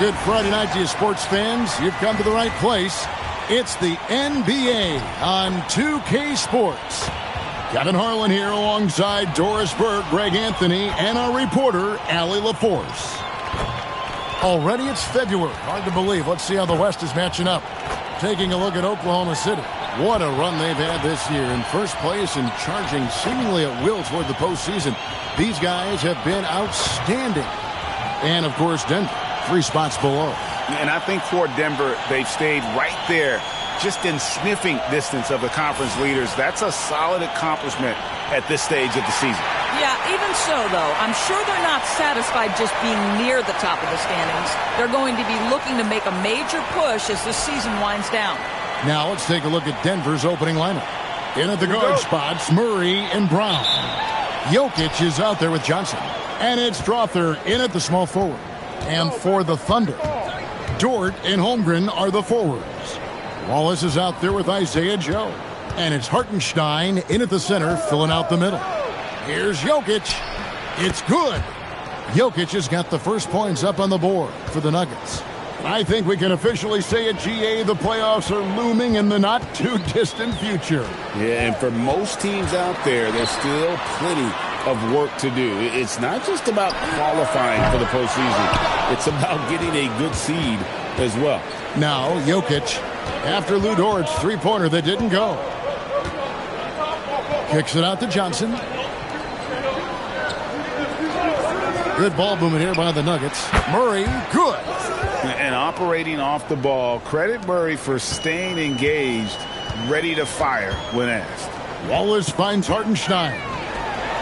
Good Friday night to you sports fans. You've come to the right place. It's the NBA on 2K Sports. Kevin Harlan here alongside Doris Burke, Greg Anthony, and our reporter, Allie LaForce. Already it's February. Hard to believe. Let's see how the West is matching up. Taking a look at Oklahoma City. What a run they've had this year. In first place and charging seemingly at will toward the postseason. These guys have been outstanding. And, of course, Denver, 3 spots below. And I think for Denver, they've stayed right there, just in sniffing distance of the conference leaders. That's a solid accomplishment at this stage of the season. Yeah, even so, though, I'm sure they're not satisfied just being near the top of the standings. They're going to be looking to make a major push as the season winds down. Now let's take a look at Denver's opening lineup. In at the guard spots, Murray and Brown. Jokic is out there with Johnson. And it's Strother in at the small forward. And for the Thunder, Dort and Holmgren are the forwards. Wallace is out there with Isaiah Joe. And it's Hartenstein in at the center, filling out the middle. Here's Jokic. It's good. Jokic has got the first points up on the board for the Nuggets. I think we can officially say at GA the playoffs are looming in the not-too-distant future. Yeah, and for most teams out there, there's still plenty of work to do. It's not just about qualifying for the postseason. It's about getting a good seed as well. Now, Jokic, after Lou Dort's three-pointer that didn't go. Kicks it out to Johnson. Good ball movement here by the Nuggets. Murray, good. And operating off the ball, credit Murray for staying engaged, ready to fire when asked. Wallace finds Hartenstein.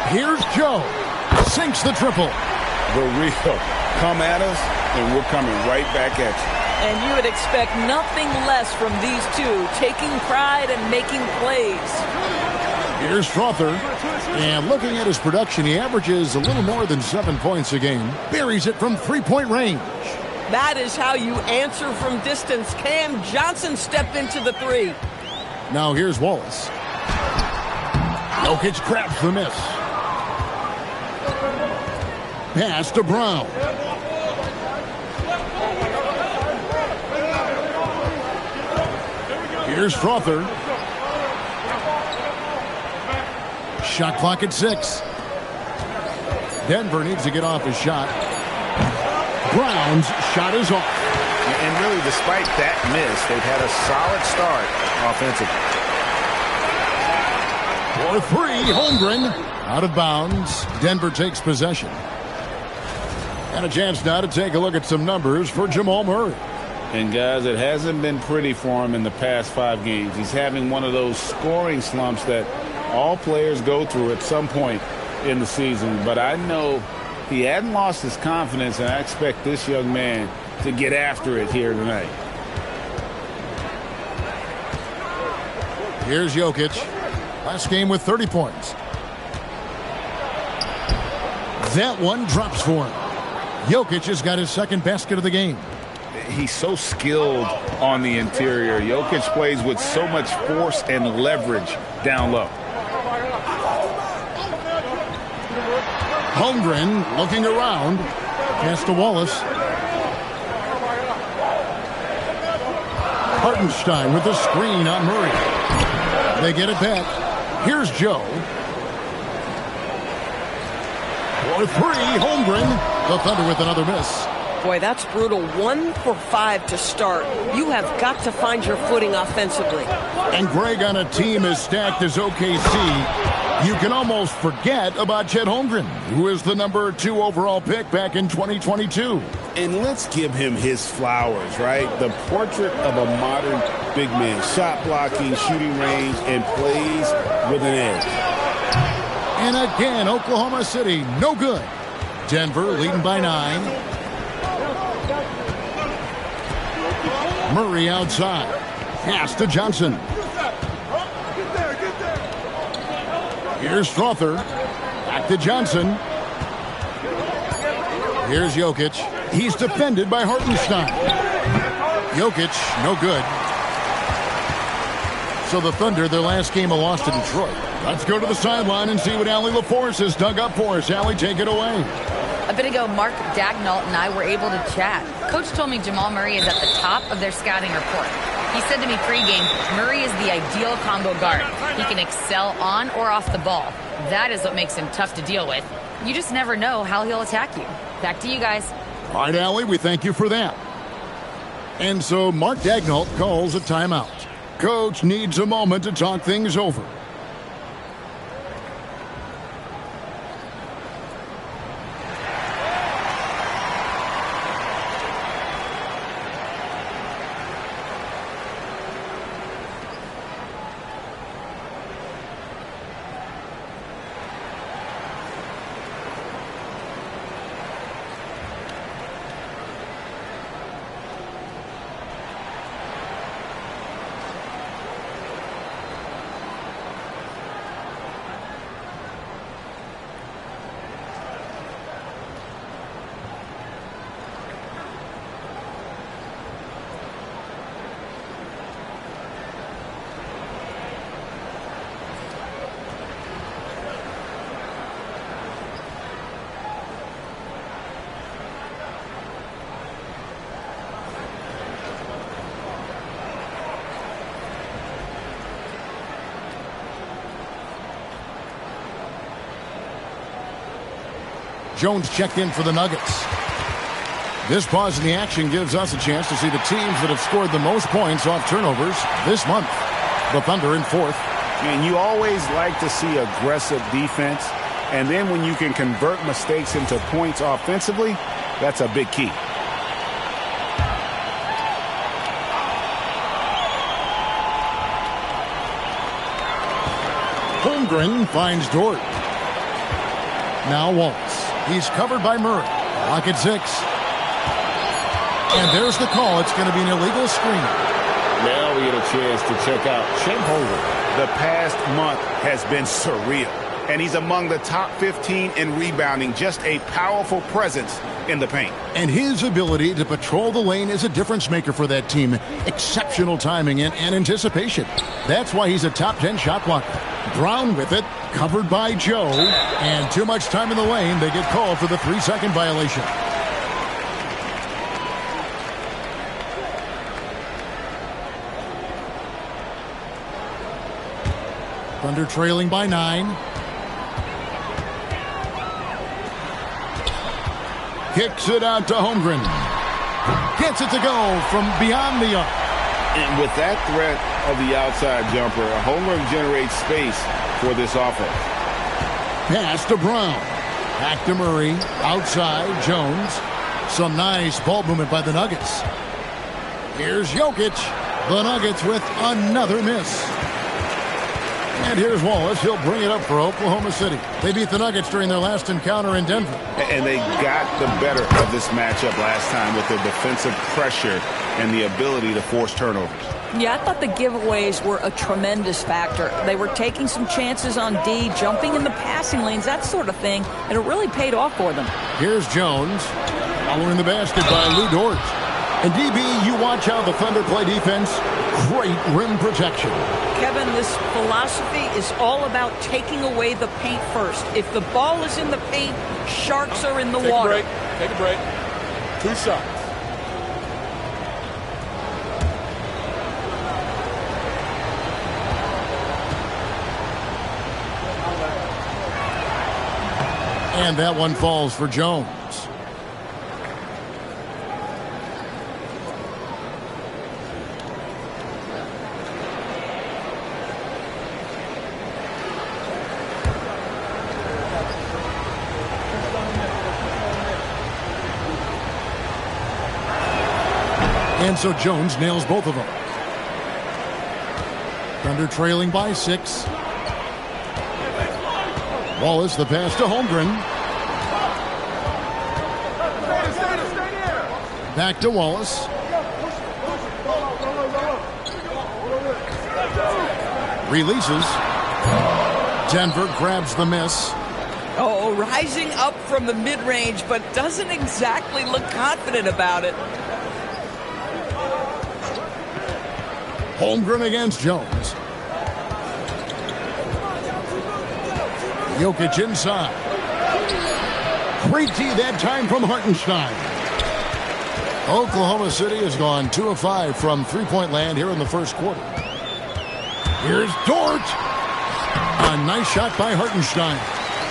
Here's Joe. Sinks the triple. The real. Come at us, and we're coming right back at you. And you would expect nothing less from these two, taking pride and making plays. Here's Strother. And looking at his production, he averages a little more than 7 points a game. Buries it from three-point range. That is how you answer from distance. Cam Johnson stepped into the three. Now here's Wallace. Jokic crabs the miss. Pass to Brown. Here's Strother. Shot clock at 6. Denver needs to get off his shot. Brown's shot is off. And really, despite that miss, they've had a solid start offensively. For 3, Holmgren. Out of bounds. Denver takes possession. And a chance now to take a look at some numbers for Jamal Murray. And guys, it hasn't been pretty for him in the past 5 games. He's having one of those scoring slumps that all players go through at some point in the season. But I know he hadn't lost his confidence, and I expect this young man to get after it here tonight. Here's Jokic. Last game with 30 points. That one drops for him. Jokic has got his second basket of the game. He's so skilled on the interior. Jokic plays with so much force and leverage down low. Holmgren looking around. Pass to Wallace. Hartenstein with the screen on Murray. They get it back. Here's Joe. For 3, Holmgren. The Thunder with another miss. Boy, that's brutal. 1 for 5 to start. You have got to find your footing offensively. And Greg, on a team as stacked as OKC, you can almost forget about Chet Holmgren, who is the number 2 overall pick back in 2022. And let's give him his flowers, right? The portrait of a modern big man. Shot blocking, shooting range, and plays with an edge. And again, Oklahoma City, no good. Denver leading by 9. Murray outside. Pass to Johnson. Here's Strother. Back to Johnson. Here's Jokic. He's defended by Hartenstein. Jokic, no good. So the Thunder, their last game, a loss to Detroit. Let's go to the sideline and see what Allie LaForce has dug up for us. Allie, take it away. A bit ago, Mark Dagnall and I were able to chat. Coach told me Jamal Murray is at the top of their scouting report. He said to me pregame, Murray is the ideal combo guard. He can excel on or off the ball. That is what makes him tough to deal with. You just never know how he'll attack you. Back to you guys. All right, Allie, we thank you for that. And so Mark Dagnall calls a timeout. Coach needs a moment to talk things over. Jones checked in for the Nuggets. This pause in the action gives us a chance to see the teams that have scored the most points off turnovers this month. The Thunder in fourth. And you always like to see aggressive defense. And then when you can convert mistakes into points offensively, that's a big key. Holmgren finds Dort. Now Waltz. He's covered by Murray. Lock at 6. And there's the call. It's going to be an illegal screen. Now we get a chance to check out Chet Holmgren. The past month has been surreal. And he's among the top 15 in rebounding. Just a powerful presence in the paint. And his ability to patrol the lane is a difference maker for that team. Exceptional timing and anticipation. That's why he's a top 10 shot blocker. Brown with it, covered by Joe. And too much time in the lane. They get called for the 3-second violation. Thunder trailing by 9. Kicks it out to Holmgren. Gets it to go from beyond the arc. And with that threat of the outside jumper, Holmgren generates space for this offense. Pass to Brown. Back to Murray. Outside, Jones. Some nice ball movement by the Nuggets. Here's Jokic. The Nuggets with another miss. And here's Wallace. He'll bring it up for Oklahoma City. They beat the Nuggets during their last encounter in Denver. And they got the better of this matchup last time with their defensive pressure and the ability to force turnovers. Yeah, I thought the giveaways were a tremendous factor. They were taking some chances on D, jumping in the passing lanes, that sort of thing, and it really paid off for them. Here's Jones. Following the basket by Lou Dort. And DB, you watch how the Thunder play defense. Great rim protection. Kevin, this philosophy is all about taking away the paint first. If the ball is in the paint, sharks are in the water. Take a break. 2 shots. And that one falls for Jones. And so Jones nails both of them. Thunder trailing by 6. Wallace, the pass to Holmgren. Back to Wallace. Releases. Denver grabs the miss. Oh, rising up from the mid-range, but doesn't exactly look confident about it. Holmgren against Jones. Jokic inside. Great D that time from Hartenstein. Oklahoma City has gone 2 of 5 from three-point land here in the first quarter. Here's Dort. A nice shot by Hartenstein.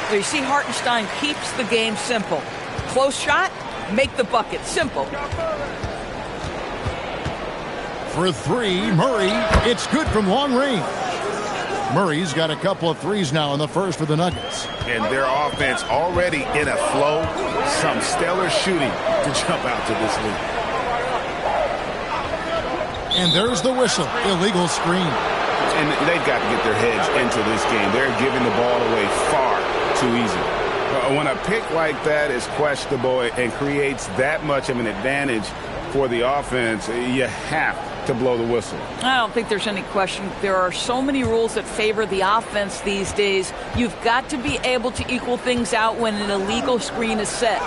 Well, you see, Hartenstein keeps the game simple. Close shot, make the bucket. Simple. For three, Murray. It's good from long range. Murray's got a couple of threes now in the first for the Nuggets. And their offense already in a flow. Some stellar shooting to jump out to this lead. And there's the whistle. Illegal screen. And they've got to get their heads into this game. They're giving the ball away far too easy. When a pick like that is questionable and creates that much of an advantage for the offense, you have to blow the whistle. I don't think there's any question. There are so many rules that favor the offense these days. You've got to be able to equal things out when an illegal screen is set.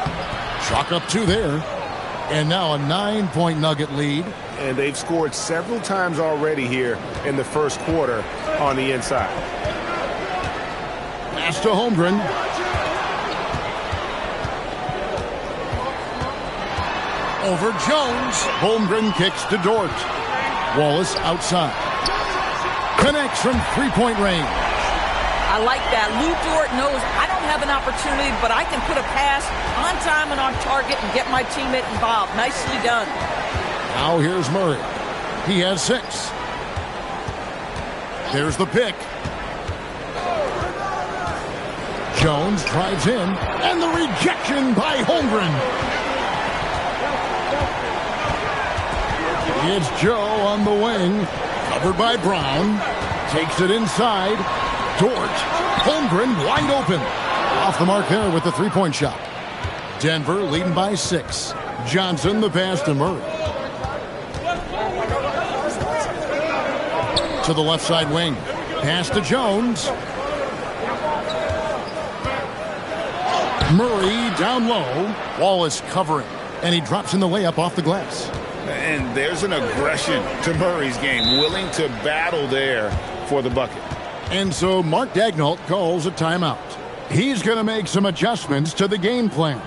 Chalk up 2 there. And now a 9-point Nugget lead. And they've scored several times already here in the first quarter on the inside. Pass to Holmgren. Over Jones. Holmgren kicks to Dort. Wallace outside. Connects from three-point range. I like that. Lou Dort knows I don't have an opportunity, but I can put a pass on time and on target and get my teammate involved. Nicely done. Now here's Murray. He has 6. There's the pick. Jones drives in, and the rejection by Holmgren. It's Joe on the wing, covered by Brown. Takes it inside. Dort. Holmgren wide open. Off the mark there with the three-point shot. Denver leading by 6. Johnson the pass to Murray. To the left side wing. Pass to Jones. Murray down low. Wallace covering. And he drops in the layup off the glass. And there's an aggression to Murray's game. Willing to battle there for the bucket. And so Mark Daigneault calls a timeout. He's going to make some adjustments to the game plan.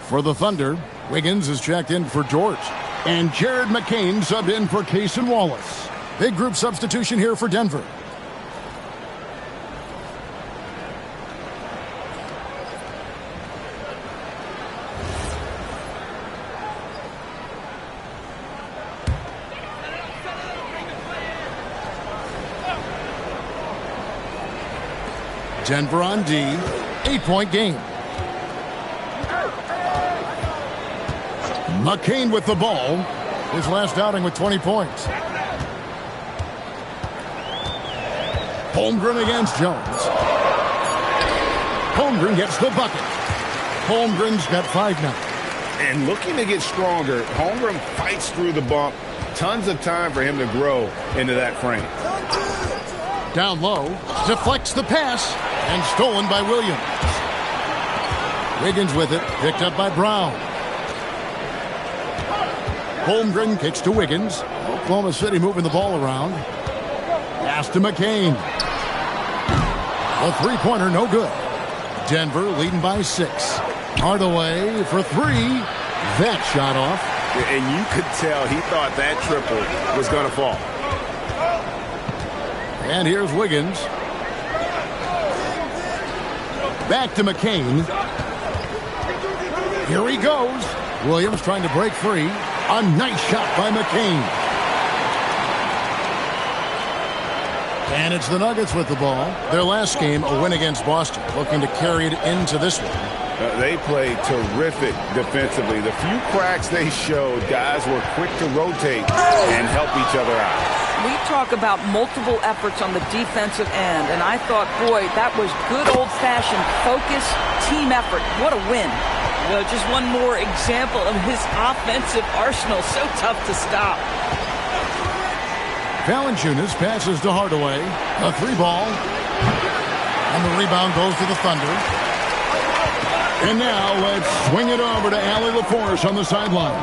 For the Thunder, Wiggins is checked in for Dort. And Jared McCain subbed in for Cason Wallace. Big group substitution here for Denver. Denver on D, 8-point game. McCain with the ball. His last outing with 20 points. Holmgren against Jones. Holmgren gets the bucket. Holmgren's got 5 now. And looking to get stronger, Holmgren fights through the bump. Tons of time for him to grow into that frame. Down low, deflects the pass, and stolen by Williams. Wiggins with it, picked up by Brown. Holmgren kicks to Wiggins. Oklahoma City moving the ball around. Pass to McCain. A three-pointer, no good. Denver leading by 6. Hardaway for 3. that shot off. And you could tell he thought that triple was going to fall. And here's Wiggins. Back to McCain. Here he goes. Williams trying to break free. A nice shot by McCain. And it's the Nuggets with the ball. Their last game, a win against Boston, looking to carry it into this one. They played terrific defensively. The few cracks they showed, guys were quick to rotate and help each other out. We talk about multiple efforts on the defensive end, and I thought, boy, that was good old-fashioned focus, team effort. What a win. Just one more example of his offensive arsenal. So tough to stop. Valanciunas passes to Hardaway. A 3-ball. And the rebound goes to the Thunder. And now let's swing it over to Allie LaForce on the sideline.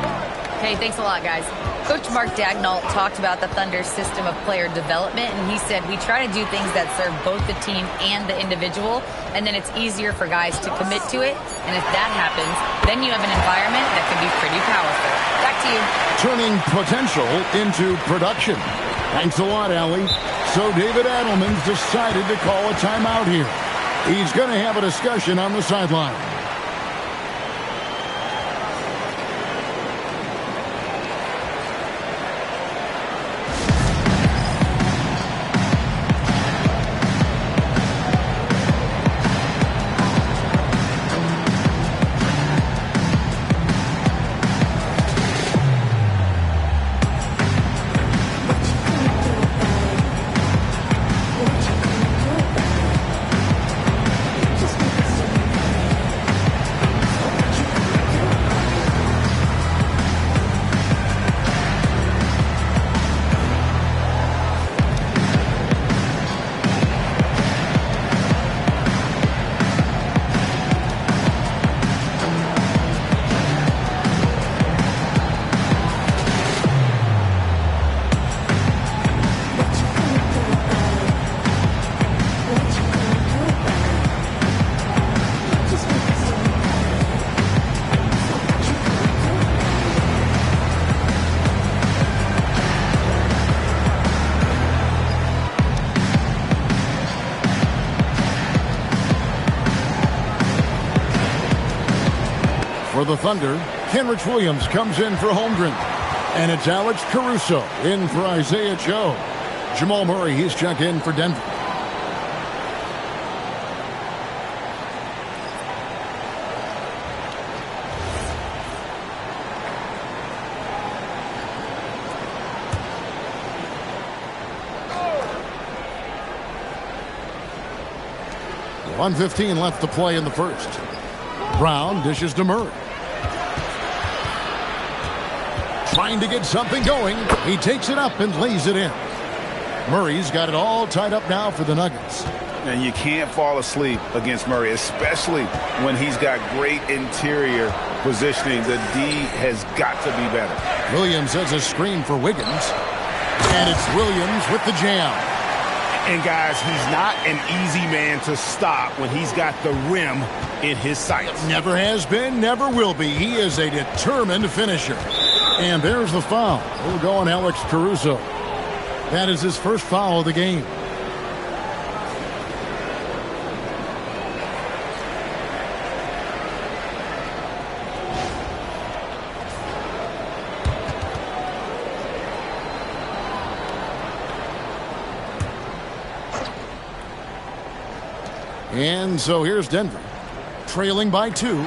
Hey, thanks a lot, guys. Coach Mark Daigneault talked about the Thunder's system of player development, and he said, we try to do things that serve both the team and the individual, and then it's easier for guys to commit to it. And if that happens, then you have an environment that can be pretty powerful. Back to you. Turning potential into production. Thanks a lot, Allie. So David Adelman's decided to call a timeout here. He's going to have a discussion on the sideline. For the Thunder, Kenrich Williams comes in for Holmgren. And it's Alex Caruso in for Isaiah Joe. Jamal Murray, he's checked in for Denver. .115 left to play in the first. Brown dishes to Murray. Trying to get something going. He takes it up and lays it in. Murray's got it all tied up now for the Nuggets. And you can't fall asleep against Murray, especially when he's got great interior positioning. The D has got to be better. Williams has a screen for Wiggins. And it's Williams with the jam. And guys, he's not an easy man to stop when he's got the rim in his sights. Never has been, never will be. He is a determined finisher. And there's the foul. We'll go on Alex Caruso. That is his first foul of the game. And so here's Denver, trailing by 2.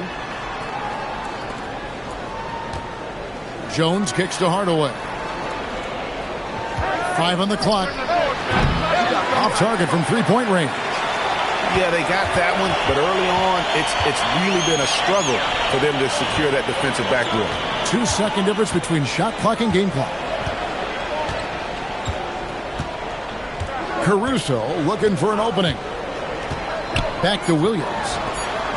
Jones kicks to Hardaway. 5 on the clock. Off target from three-point range. Yeah, they got that one, but early on, it's really been a struggle for them to secure that defensive backboard. 2-second difference between shot clock and game clock. Caruso looking for an opening. Back to Williams.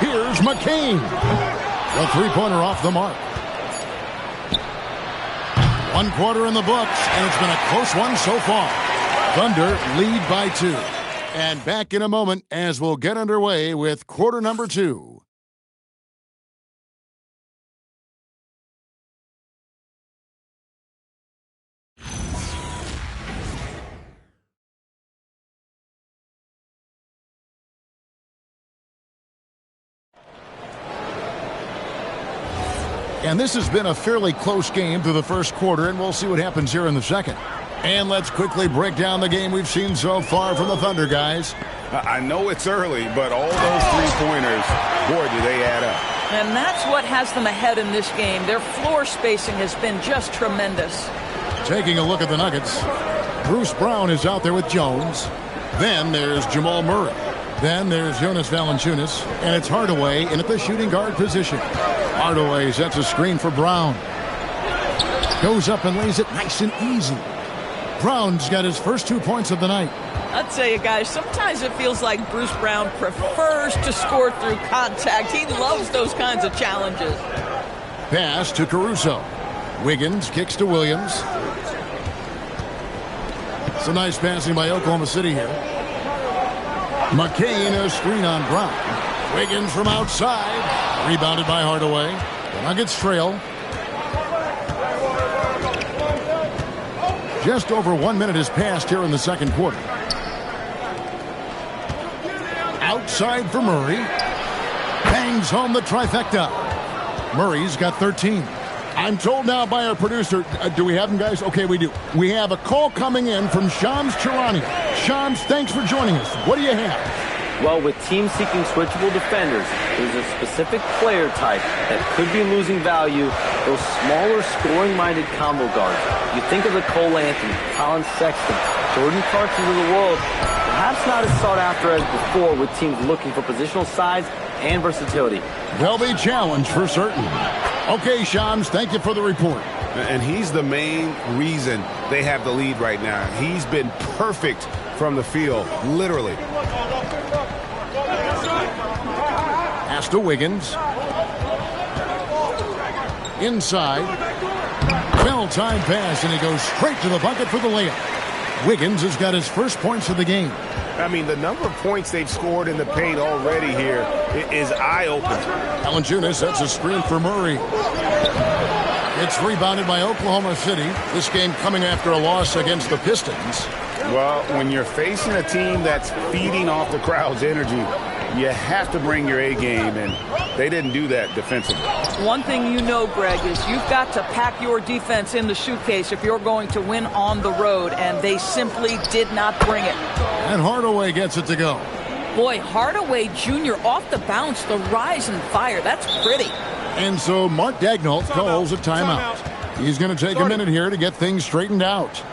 Here's McCain. The three-pointer off the mark. 1 quarter in the books, and it's been a close one so far. Thunder lead by 2. And back in a moment as we'll get underway with quarter number 2. And this has been a fairly close game through the first quarter, and we'll see what happens here in the second. And let's quickly break down the game we've seen so far from the Thunder, guys. I know it's early, but all those three-pointers, boy, do they add up. And that's what has them ahead in this game. Their floor spacing has been just tremendous. Taking a look at the Nuggets, Bruce Brown is out there with Jones. Then there's Jamal Murray. Then there's Jonas Valanciunas, and it's Hardaway in at the shooting guard position. Hardaway sets a screen for Brown. Goes up and lays it nice and easy. Brown's got his first 2 points of the night. I'll tell you guys, sometimes it feels like Bruce Brown prefers to score through contact. He loves those kinds of challenges. Pass to Caruso. Wiggins kicks to Williams. It's a nice passing by Oklahoma City here. McCain, a screen on Brown. Wiggins from outside. Rebounded by Hardaway. The Nuggets trail. Just over 1 minute has passed here in the second quarter. Outside for Murray. Bangs home the trifecta. Murray's got 13. I'm told now by our producer, do we have him, guys? Okay, we do. We have a call coming in from Shams Charania. Shams, thanks for joining us. What do you have? Well, with teams seeking switchable defenders, there's a specific player type that could be losing value, those smaller scoring-minded combo guards. You think of the Cole Anthony, Colin Sexton, Jordan Clarksons of the world, perhaps not as sought after as before with teams looking for positional size and versatility. They'll be challenged for certain. Okay, Shams, thank you for the report. And he's the main reason they have the lead right now. He's been perfect from the field, literally. Pass to Wiggins. Inside. Well-timed pass, and he goes straight to the bucket for the layup. Wiggins has got his first points of the game. I mean, the number of points they've scored in the paint already here is eye-opening. Valanciunas sets a screen for Murray. It's rebounded by Oklahoma City. This game coming after a loss against the Pistons. Well, when you're facing a team that's feeding off the crowd's energy, you have to bring your A game, and they didn't do that defensively. One thing you know, Greg, is you've got to pack your defense in the suitcase if you're going to win on the road, and they simply did not bring it. And Hardaway gets it to go. Boy, Hardaway Jr. off the bounce, the rise and fire. That's pretty. And so Mark Daigneault calls a timeout. He's going to take a minute here to get things straightened out.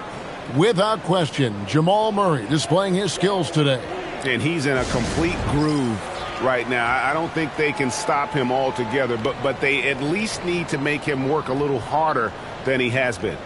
Without question, Jamal Murray displaying his skills today. And he's in a complete groove right now. I don't think they can stop him altogether, but they at least need to make him work a little harder than he has been.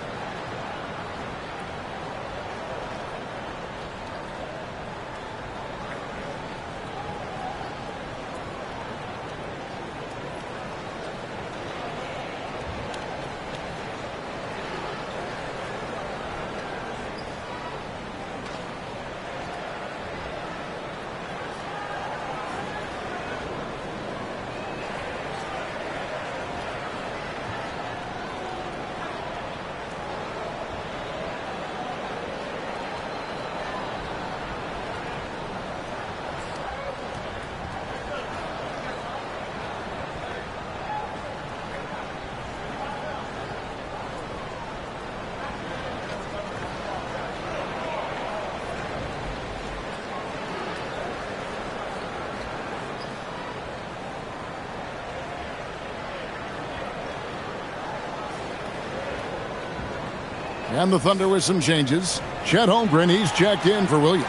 And the Thunder with some changes. Chet Holmgren, he's checked in for Williams.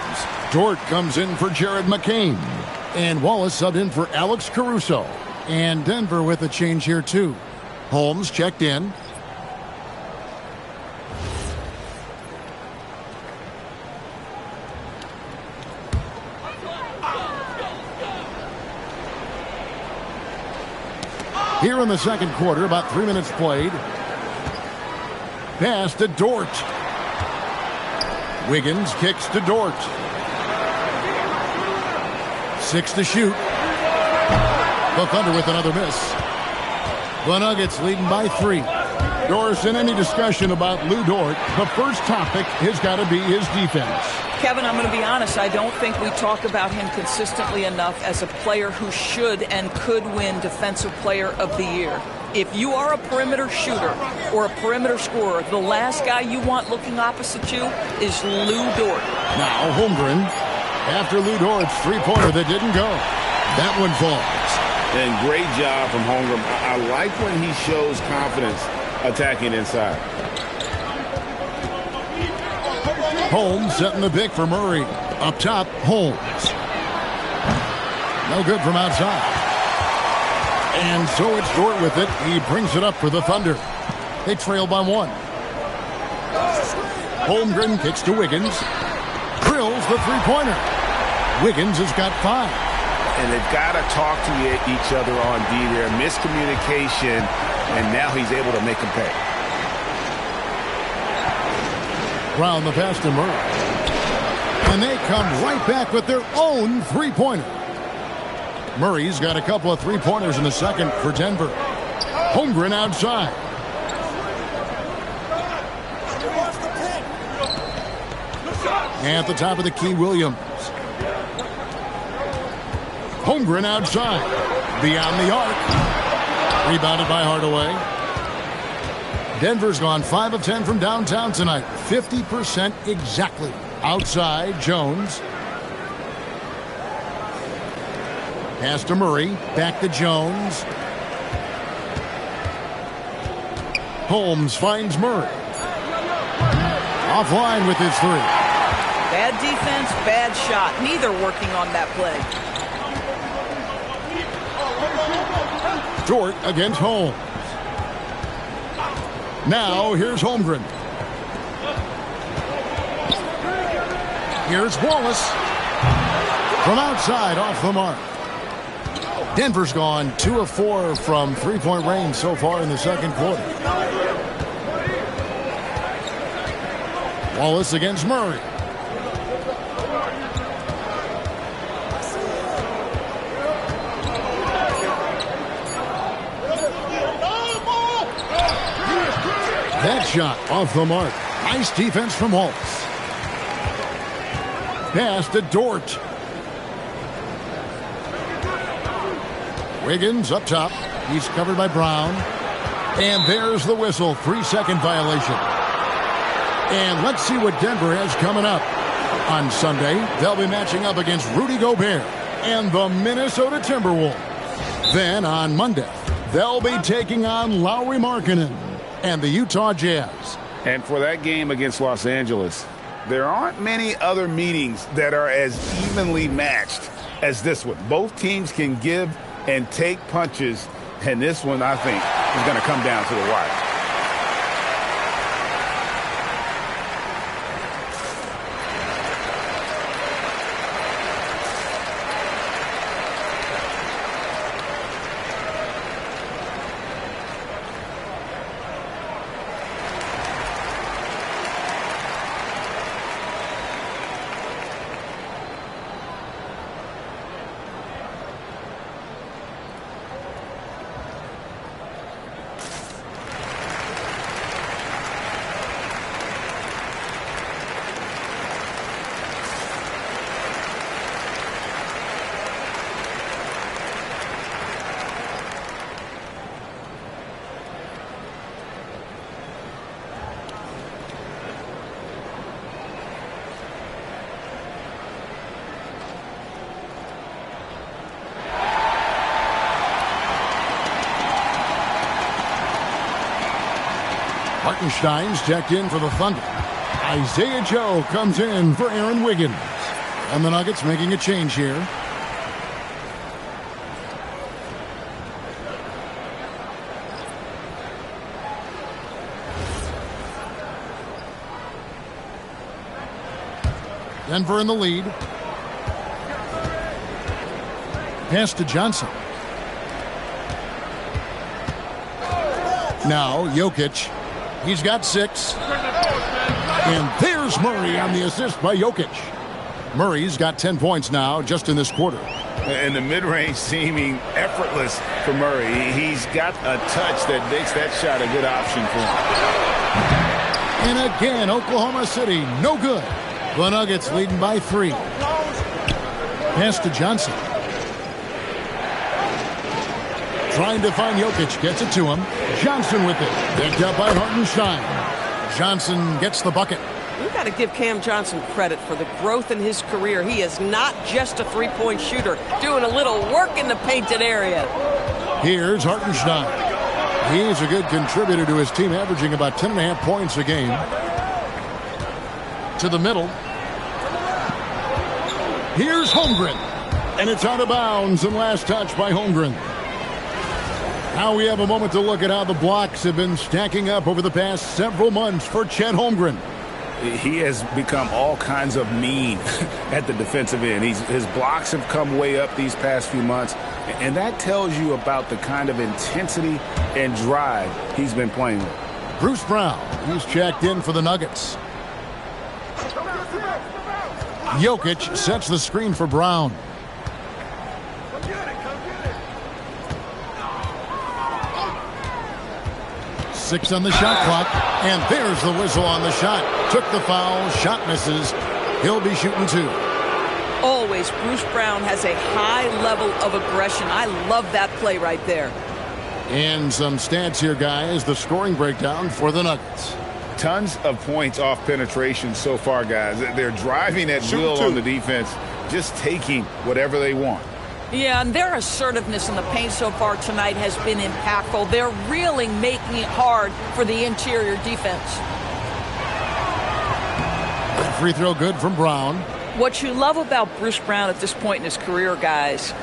Dort comes in for Jared McCain. And Wallace subbed in for Alex Caruso. And Denver with a change here too. Holmes checked in. Here in the second quarter, about 3 minutes played. Pass to Dort. Wiggins kicks to Dort. 6 to shoot. The Thunder with another miss. The Nuggets leading by 3. Doris, in any discussion about Lou Dort, the first topic has got to be his defense. Kevin, I'm going to be honest. I don't think we talk about him consistently enough as a player who should and could win Defensive Player of the Year. If you are a perimeter shooter or a perimeter scorer, the last guy you want looking opposite you is Lou Dort. Now Holmgren, after Lou Dort's three-pointer that didn't go. That one falls. And great job from Holmgren. I like when he shows confidence attacking inside. Holmes setting the pick for Murray. Up top, Holmes. No good from outside. And so it's Dort with it. He brings it up for the Thunder. They trail by 1. Holmgren kicks to Wiggins. Drills the three-pointer. Wiggins has got 5. And they've got to talk to each other on D there. Miscommunication, and now he's able to make them pay. Brown the pass to Murray. And they come right back with their own three-pointer. Murray's got a couple of three-pointers in the second for Denver. Holmgren outside. At the top of the key, Williams. Holmgren outside. Beyond the arc. Rebounded by Hardaway. Denver's gone 5 of 10 from downtown tonight. 50% exactly. Outside, Jones. Pass to Murray. Back to Jones. Holmes finds Murray. Offline with his three. Bad defense, bad shot. Neither working on that play. Dort against Holmes. Now here's Holmgren. Here's Wallace. From outside, off the mark. Denver's gone 2 of 4 from three-point range so far in the second quarter. Wallace against Murray. That shot off the mark. Nice defense from Wallace. Pass to Dort. Wiggins up top. He's covered by Brown. And there's the whistle. 3-second violation. And let's see what Denver has coming up. On Sunday, they'll be matching up against Rudy Gobert and the Minnesota Timberwolves. Then on Monday, they'll be taking on Lauri Markkanen and the Utah Jazz. And for that game against Los Angeles, there aren't many other meetings that are as evenly matched as this one. Both teams can give and take punches, and this one, I think, is going to come down to the wire. Hartenstein's checked in for the Thunder. Isaiah Joe comes in for Aaron Wiggins. And the Nuggets making a change here. Denver in the lead. Pass to Johnson. Now Jokic. He's got 6. And there's Murray on the assist by Jokic. Murray's got 10 points now just in this quarter. And the mid-range seeming effortless for Murray. He's got a touch that makes that shot a good option for him. And again, Oklahoma City, no good. The Nuggets leading by 3. Pass to Johnson. Trying to find Jokic. Gets it to him. Johnson with it. Picked up by Hartenstein. Johnson gets the bucket. You've got to give Cam Johnson credit for the growth in his career. He is not just a three-point shooter, doing a little work in the painted area. Here's Hartenstein. He's a good contributor to his team, averaging about 10.5 points a game. To the middle. Here's Holmgren. And it's out of bounds, and last touch by Holmgren. Now we have a moment to look at how the blocks have been stacking up over the past several months for Chet Holmgren. He has become all kinds of mean at the defensive end. His blocks have come way up these past few months, and that tells you about the kind of intensity and drive he's been playing with. Bruce Brown, he's checked in for the Nuggets. Jokic sets the screen for Brown. Six on the shot clock, and there's the whistle on the shot. Took the foul, shot misses. He'll be shooting two. Always, Bruce Brown has a high level of aggression. I love that play right there. And some stats here, guys. The scoring breakdown for the Nuggets. Tons of points off penetration so far, guys. They're driving at will on the defense, just taking whatever they want. Yeah, and their assertiveness in the paint so far tonight has been impactful. They're really making it hard for the interior defense. Free throw good from Brown. What you love about Bruce Brown at this point in his career, guys,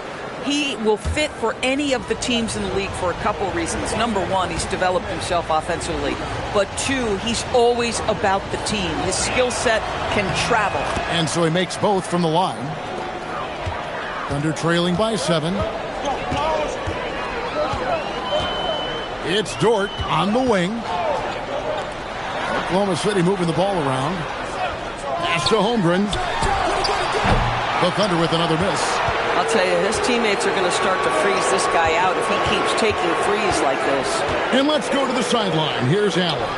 he will fit for any of the teams in the league for a couple of reasons. Number one, he's developed himself offensively. But two, he's always about the team. His skill set can travel. And so he makes both from the line. Thunder trailing by 7. It's Dort on the wing. Oklahoma City moving the ball around. Pass to Holmgren. The Thunder with another miss. I'll tell you, his teammates are going to start to freeze this guy out if he keeps taking threes like this. And let's go to the sideline. Here's Allen.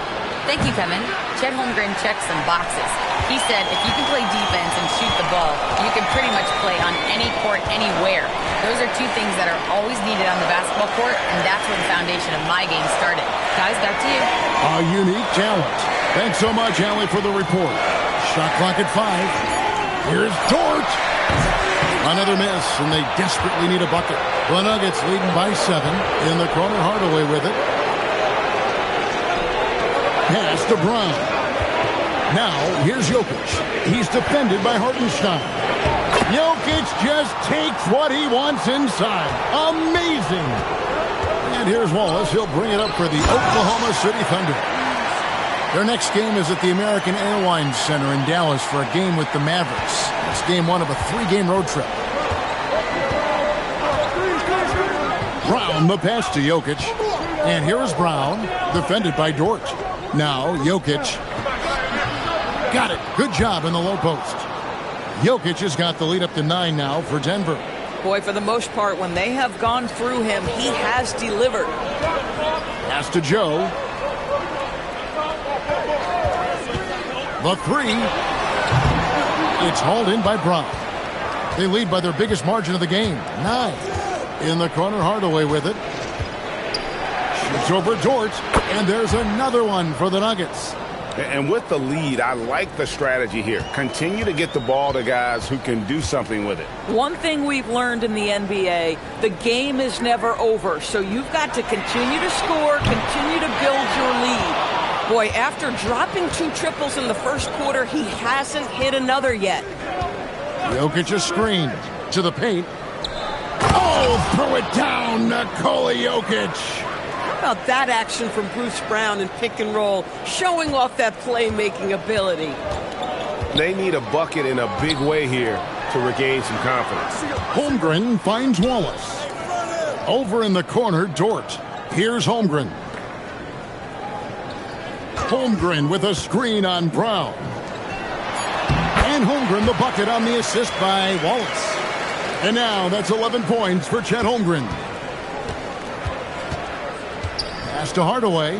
Thank you, Kevin. Chet Holmgren checks some boxes. He said if you can play defense and shoot the ball, you can pretty much play on any court, anywhere. Those are two things that are always needed on the basketball court, and that's where the foundation of my game started. Guys, back to you. A unique talent. Thanks so much, Allie, for the report. Shot clock at 5. Here's Dort. Another miss, and they desperately need a bucket. The Nuggets leading by 7. In the corner, Hardaway with it. Pass to Brown. Now, here's Jokic. He's defended by Hartenstein. Jokic just takes what he wants inside. Amazing. And here's Wallace. He'll bring it up for the Oklahoma City Thunder. Their next game is at the American Airlines Center in Dallas for a game with the Mavericks. It's game 1 of a 3-game road trip. Brown, the pass to Jokic. And here is Brown, defended by Dort. Now, Jokic. Got it. Good job in the low post. Jokic has got the lead up to 9 now for Denver. Boy, for the most part, when they have gone through him, he has delivered. Pass to Joe. The 3. It's hauled in by Brown. They lead by their biggest margin of the game, 9. In the corner, Hardaway with it. Shoots over Dort, and there's another one for the Nuggets. And with the lead, I like the strategy here. Continue to get the ball to guys who can do something with it. One thing we've learned in the NBA, the game is never over. So you've got to continue to score, continue to build your lead. Boy, after dropping 2 triples in the first quarter, he hasn't hit another yet. Jokic a screen to the paint. Oh, throw it down, Nikola Jokic. How about that action from Bruce Brown in pick and roll, showing off that playmaking ability. They need a bucket in a big way here to regain some confidence. Holmgren finds Wallace. Over in the corner, Dort. Here's Holmgren. Holmgren with a screen on Brown. And Holmgren the bucket on the assist by Wallace. And now that's 11 points for Chet Holmgren. Pass to Hardaway.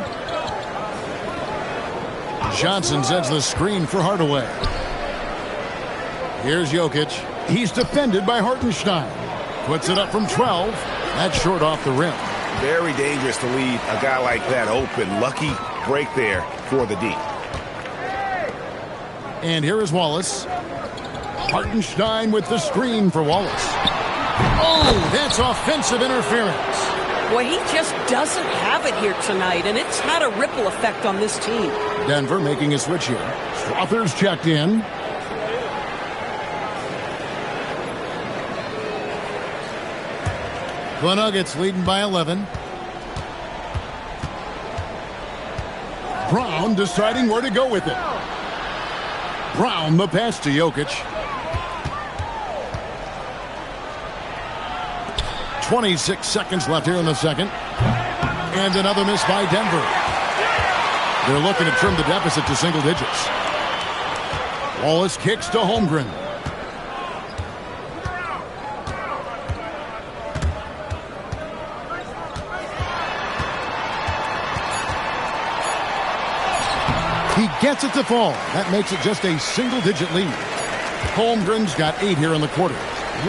Johnson sets the screen for Hardaway. Here's Jokic. He's defended by Hartenstein. Puts it up from 12. That's short off the rim. Very dangerous to leave a guy like that open. Lucky break there for the D. And here is Wallace. Hartenstein with the screen for Wallace. Oh, that's offensive interference. Boy, he just doesn't have it here tonight, and it's had a ripple effect on this team. Denver making a switch here. Strother's checked in. The Nuggets leading by 11. Brown deciding where to go with it. Brown, the pass to Jokic. 26 seconds left here in the second. And another miss by Denver. They're looking to trim the deficit to single digits. Wallace kicks to Holmgren. He gets it to fall. That makes it just a single-digit lead. Holmgren's got 8 here in the quarter.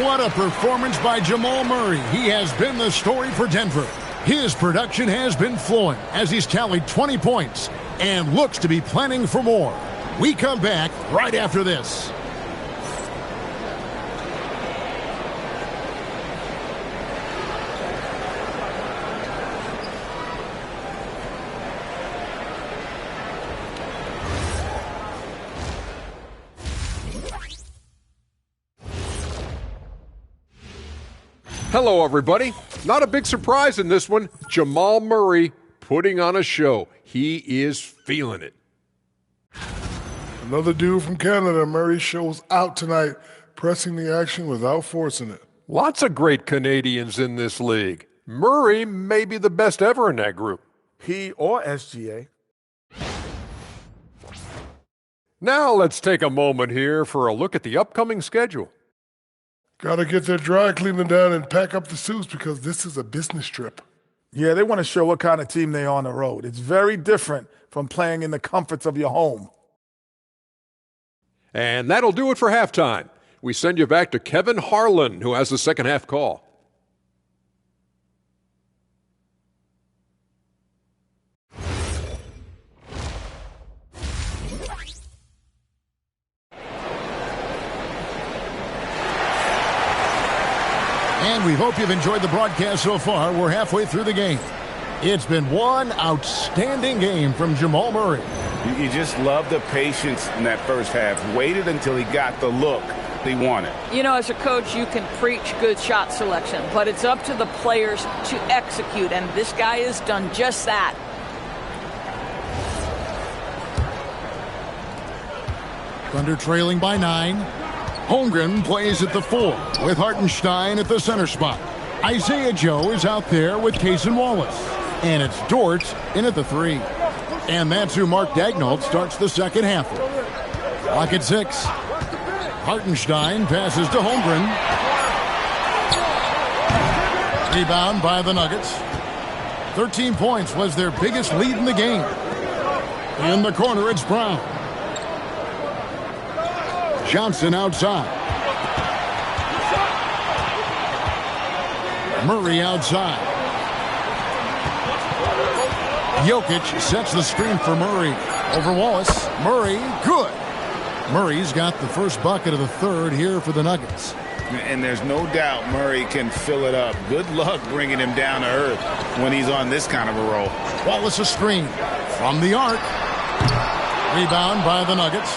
What a performance by Jamal Murray. He has been the story for Denver. His production has been flowing as he's tallied 20 points and looks to be planning for more. We come back right after this. Hello, everybody. Not a big surprise in this one. Jamal Murray putting on a show. He is feeling it. Another dude from Canada. Murray shows out tonight, pressing the action without forcing it. Lots of great Canadians in this league. Murray may be the best ever in that group. He or SGA. Now let's take a moment here for a look at the upcoming schedule. Got to get their dry cleaning done and pack up the suits because this is a business trip. Yeah, they want to show what kind of team they are on the road. It's very different from playing in the comforts of your home. And that'll do it for halftime. We send you back to Kevin Harlan, who has the second half call. And we hope you've enjoyed the broadcast so far. We're halfway through the game. It's been one outstanding game from Jamal Murray. You just love the patience in that first half. Waited until he got the look he wanted. You know, as a coach, you can preach good shot selection, but it's up to the players to execute, and this guy has done just that. Thunder trailing by 9. Holmgren plays at the 4 with Hartenstein at the center spot. Isaiah Joe is out there with Case and Wallace. And it's Dort in at the 3. And that's who Mark Daignault starts the second half with. Clock at 6. Hartenstein passes to Holmgren. Rebound by the Nuggets. 13 points was their biggest lead in the game. In the corner, it's Brown. Johnson outside. Murray outside. Jokic sets the screen for Murray. Over Wallace. Murray, good. Murray's got the first bucket of the third here for the Nuggets. And there's no doubt Murray can fill it up. Good luck bringing him down to earth when he's on this kind of a roll. Wallace a screen from the arc. Rebound by the Nuggets.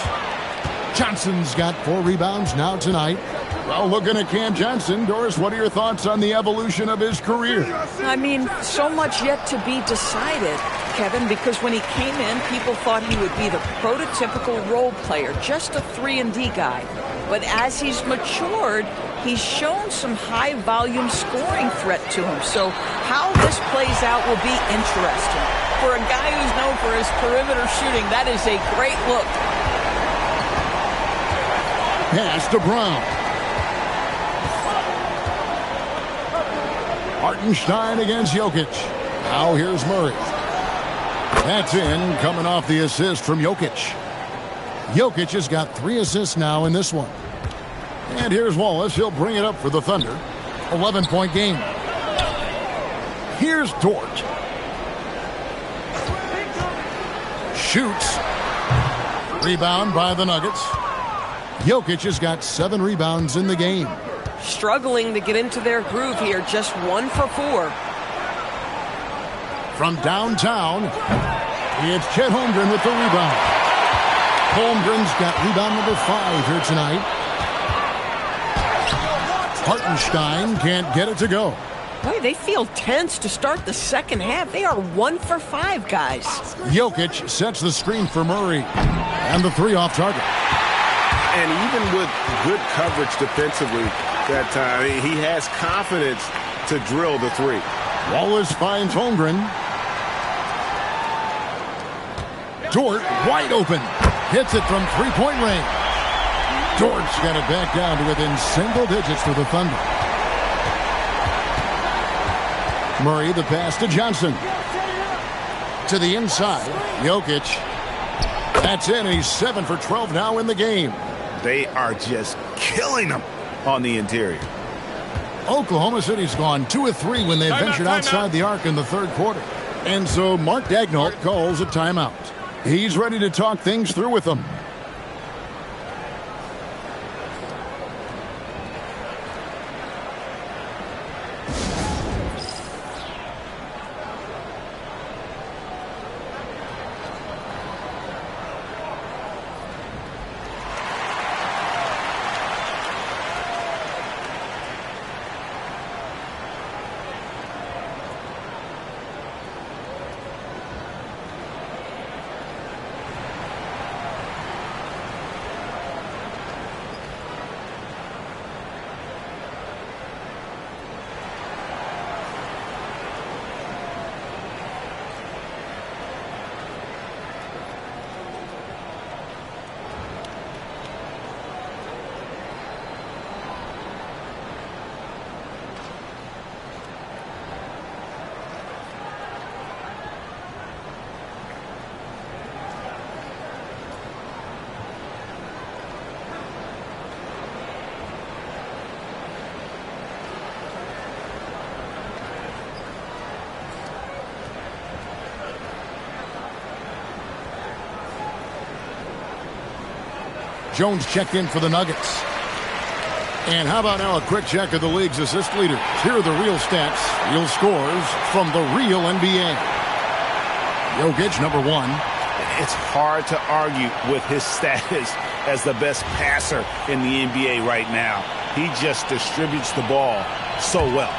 Johnson's got 4 rebounds now tonight. Well, looking at Cam Johnson, Doris, what are your thoughts on the evolution of his career? I mean, so much yet to be decided, Kevin, because when he came in, people thought he would be the prototypical role player, just a 3-and-D guy. But as he's matured, he's shown some high-volume scoring threat to him. So how this plays out will be interesting. For a guy who's known for his perimeter shooting, that is a great look. Pass to Brown. Hartenstein against Jokic. Now here's Murray. That's in, coming off the assist from Jokic. Jokic has got 3 assists now in this one. And here's Wallace. He'll bring it up for the Thunder. 11-point game. Here's Dort. Shoots. Rebound by the Nuggets. Jokic has got 7 rebounds in the game. Struggling to get into their groove here. Just 1 for 4. From downtown, it's Chet Holmgren with the rebound. Holmgren's got rebound number 5 here tonight. Hartenstein can't get it to go. Boy, they feel tense to start the second half. They are 1 for 5, guys. Jokic sets the screen for Murray. And the 3 off target. And even with good coverage defensively that time, he has confidence to drill the 3. Wallace finds Holmgren. Dort wide open. Hits it from 3-point range. Dort's got it back down to within single digits for the Thunder. Murray the pass to Johnson. To the inside. Jokic. That's in. He's 7 for 12 now in the game. They are just killing them on the interior. Oklahoma City's gone 2 of 3 when they ventured outside the arc in the third quarter. And so Mark Daigneault calls a timeout. He's ready to talk things through with them. Jones checked in for the Nuggets. And how about now a quick check of the league's assist leaders. Here are the real stats, real scores from the real NBA. Jokic, number 1. It's hard to argue with his status as the best passer in the NBA right now. He just distributes the ball so well.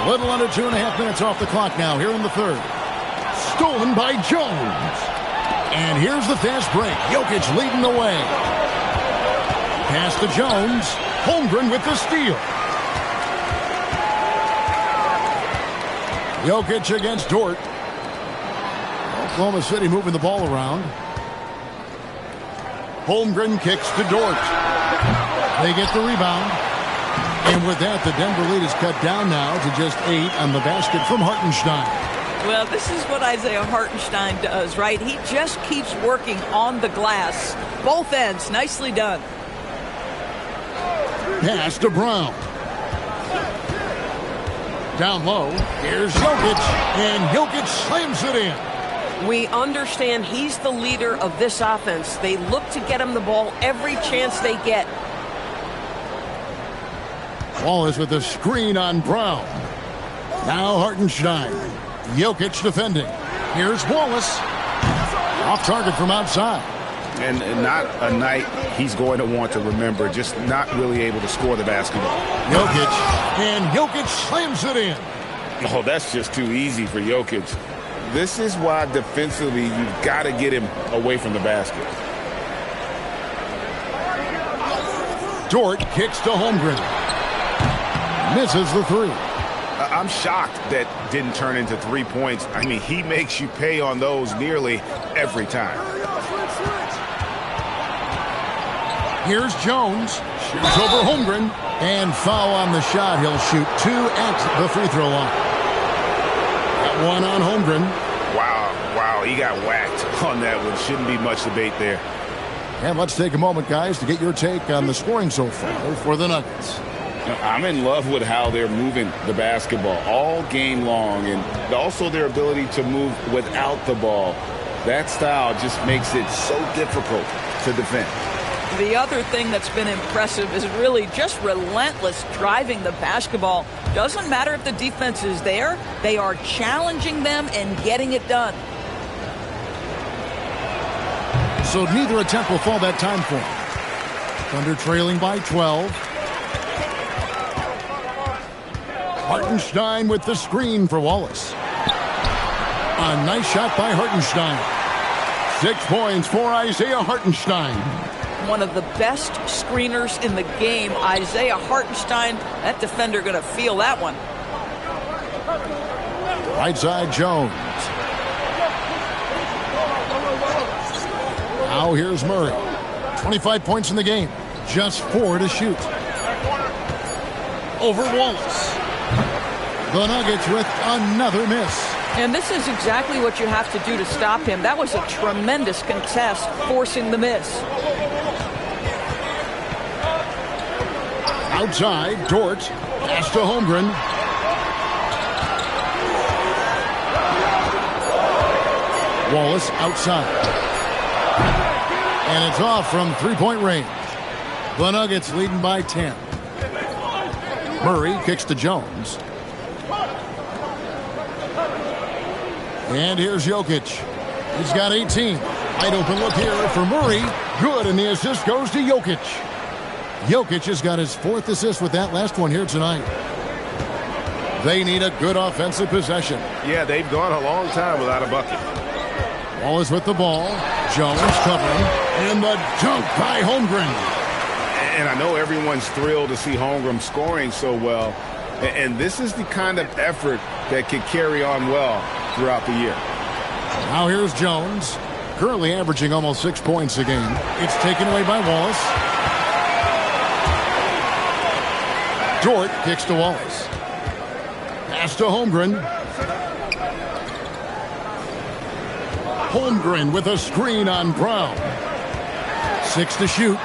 A little under 2.5 minutes off the clock now here in the third. Stolen by Jones. And here's the fast break. Jokic leading the way. Pass to Jones. Holmgren with the steal. Jokic against Dort. Oklahoma City moving the ball around. Holmgren kicks to Dort. They get the rebound. And with that, the Denver lead is cut down now to just 8 on the basket from Hartenstein. Well, this is what Isaiah Hartenstein does, right? He just keeps working on the glass. Both ends. Nicely done. Pass to Brown. Down low. Here's Jokic. And Jokic slams it in. We understand he's the leader of this offense. They look to get him the ball every chance they get. Wallace with the screen on Brown. Now Hartenstein. Jokic defending. Here's Wallace. Off target from outside. And not a night he's going to want to remember. Just not really able to score the basketball. Jokic. And Jokic slams it in. Oh, that's just too easy for Jokic. This is why defensively you've got to get him away from the basket. Dort kicks to Holmgren. Misses the 3. I'm shocked that didn't turn into 3 points. I mean, he makes you pay on those nearly every time. Here's Jones. Shoots over Holmgren. And foul on the shot. He'll shoot 2 at the free throw line. That one on Holmgren. Wow, he got whacked on that one. Shouldn't be much debate there. And let's take a moment, guys, to get your take on the scoring so far for the Nuggets. I'm in love with how they're moving the basketball all game long, and also their ability to move without the ball. That style just makes it so difficult to defend. The other thing that's been impressive is really just relentless driving the basketball. Doesn't matter if the defense is there, they are challenging them and getting it done. So neither attempt will fall that time for him. Thunder trailing by 12. Hartenstein with the screen for Wallace. A nice shot by Hartenstein. 6 points for Isaiah Hartenstein. One of the best screeners in the game, Isaiah Hartenstein. That defender going to feel that one. Right side Jones. Now here's Murray. 25 points in the game. Just 4 to shoot. Over Wallace. The Nuggets with another miss. And this is exactly what you have to do to stop him. That was a tremendous contest, forcing the miss. Outside, Dort. Pass to Holmgren. Wallace outside. And it's off from three-point range. The Nuggets leading by 10. Murray kicks to Jones. And here's Jokic. He's got 18. Wide open look here for Murray. Good, and the assist goes to Jokic. Jokic has got his 4th assist with that last one here tonight. They need a good offensive possession. Yeah, they've gone a long time without a bucket. Wallace with the ball. Jones covering. And the dunk by Holmgren. And I know everyone's thrilled to see Holmgren scoring so well. And this is the kind of effort that could carry on well throughout the year. Now here's Jones. Currently averaging almost 6 points a game. It's taken away by Wallace. Dort kicks to Wallace. Pass to Holmgren. Holmgren with a screen on Brown. 6 to shoot.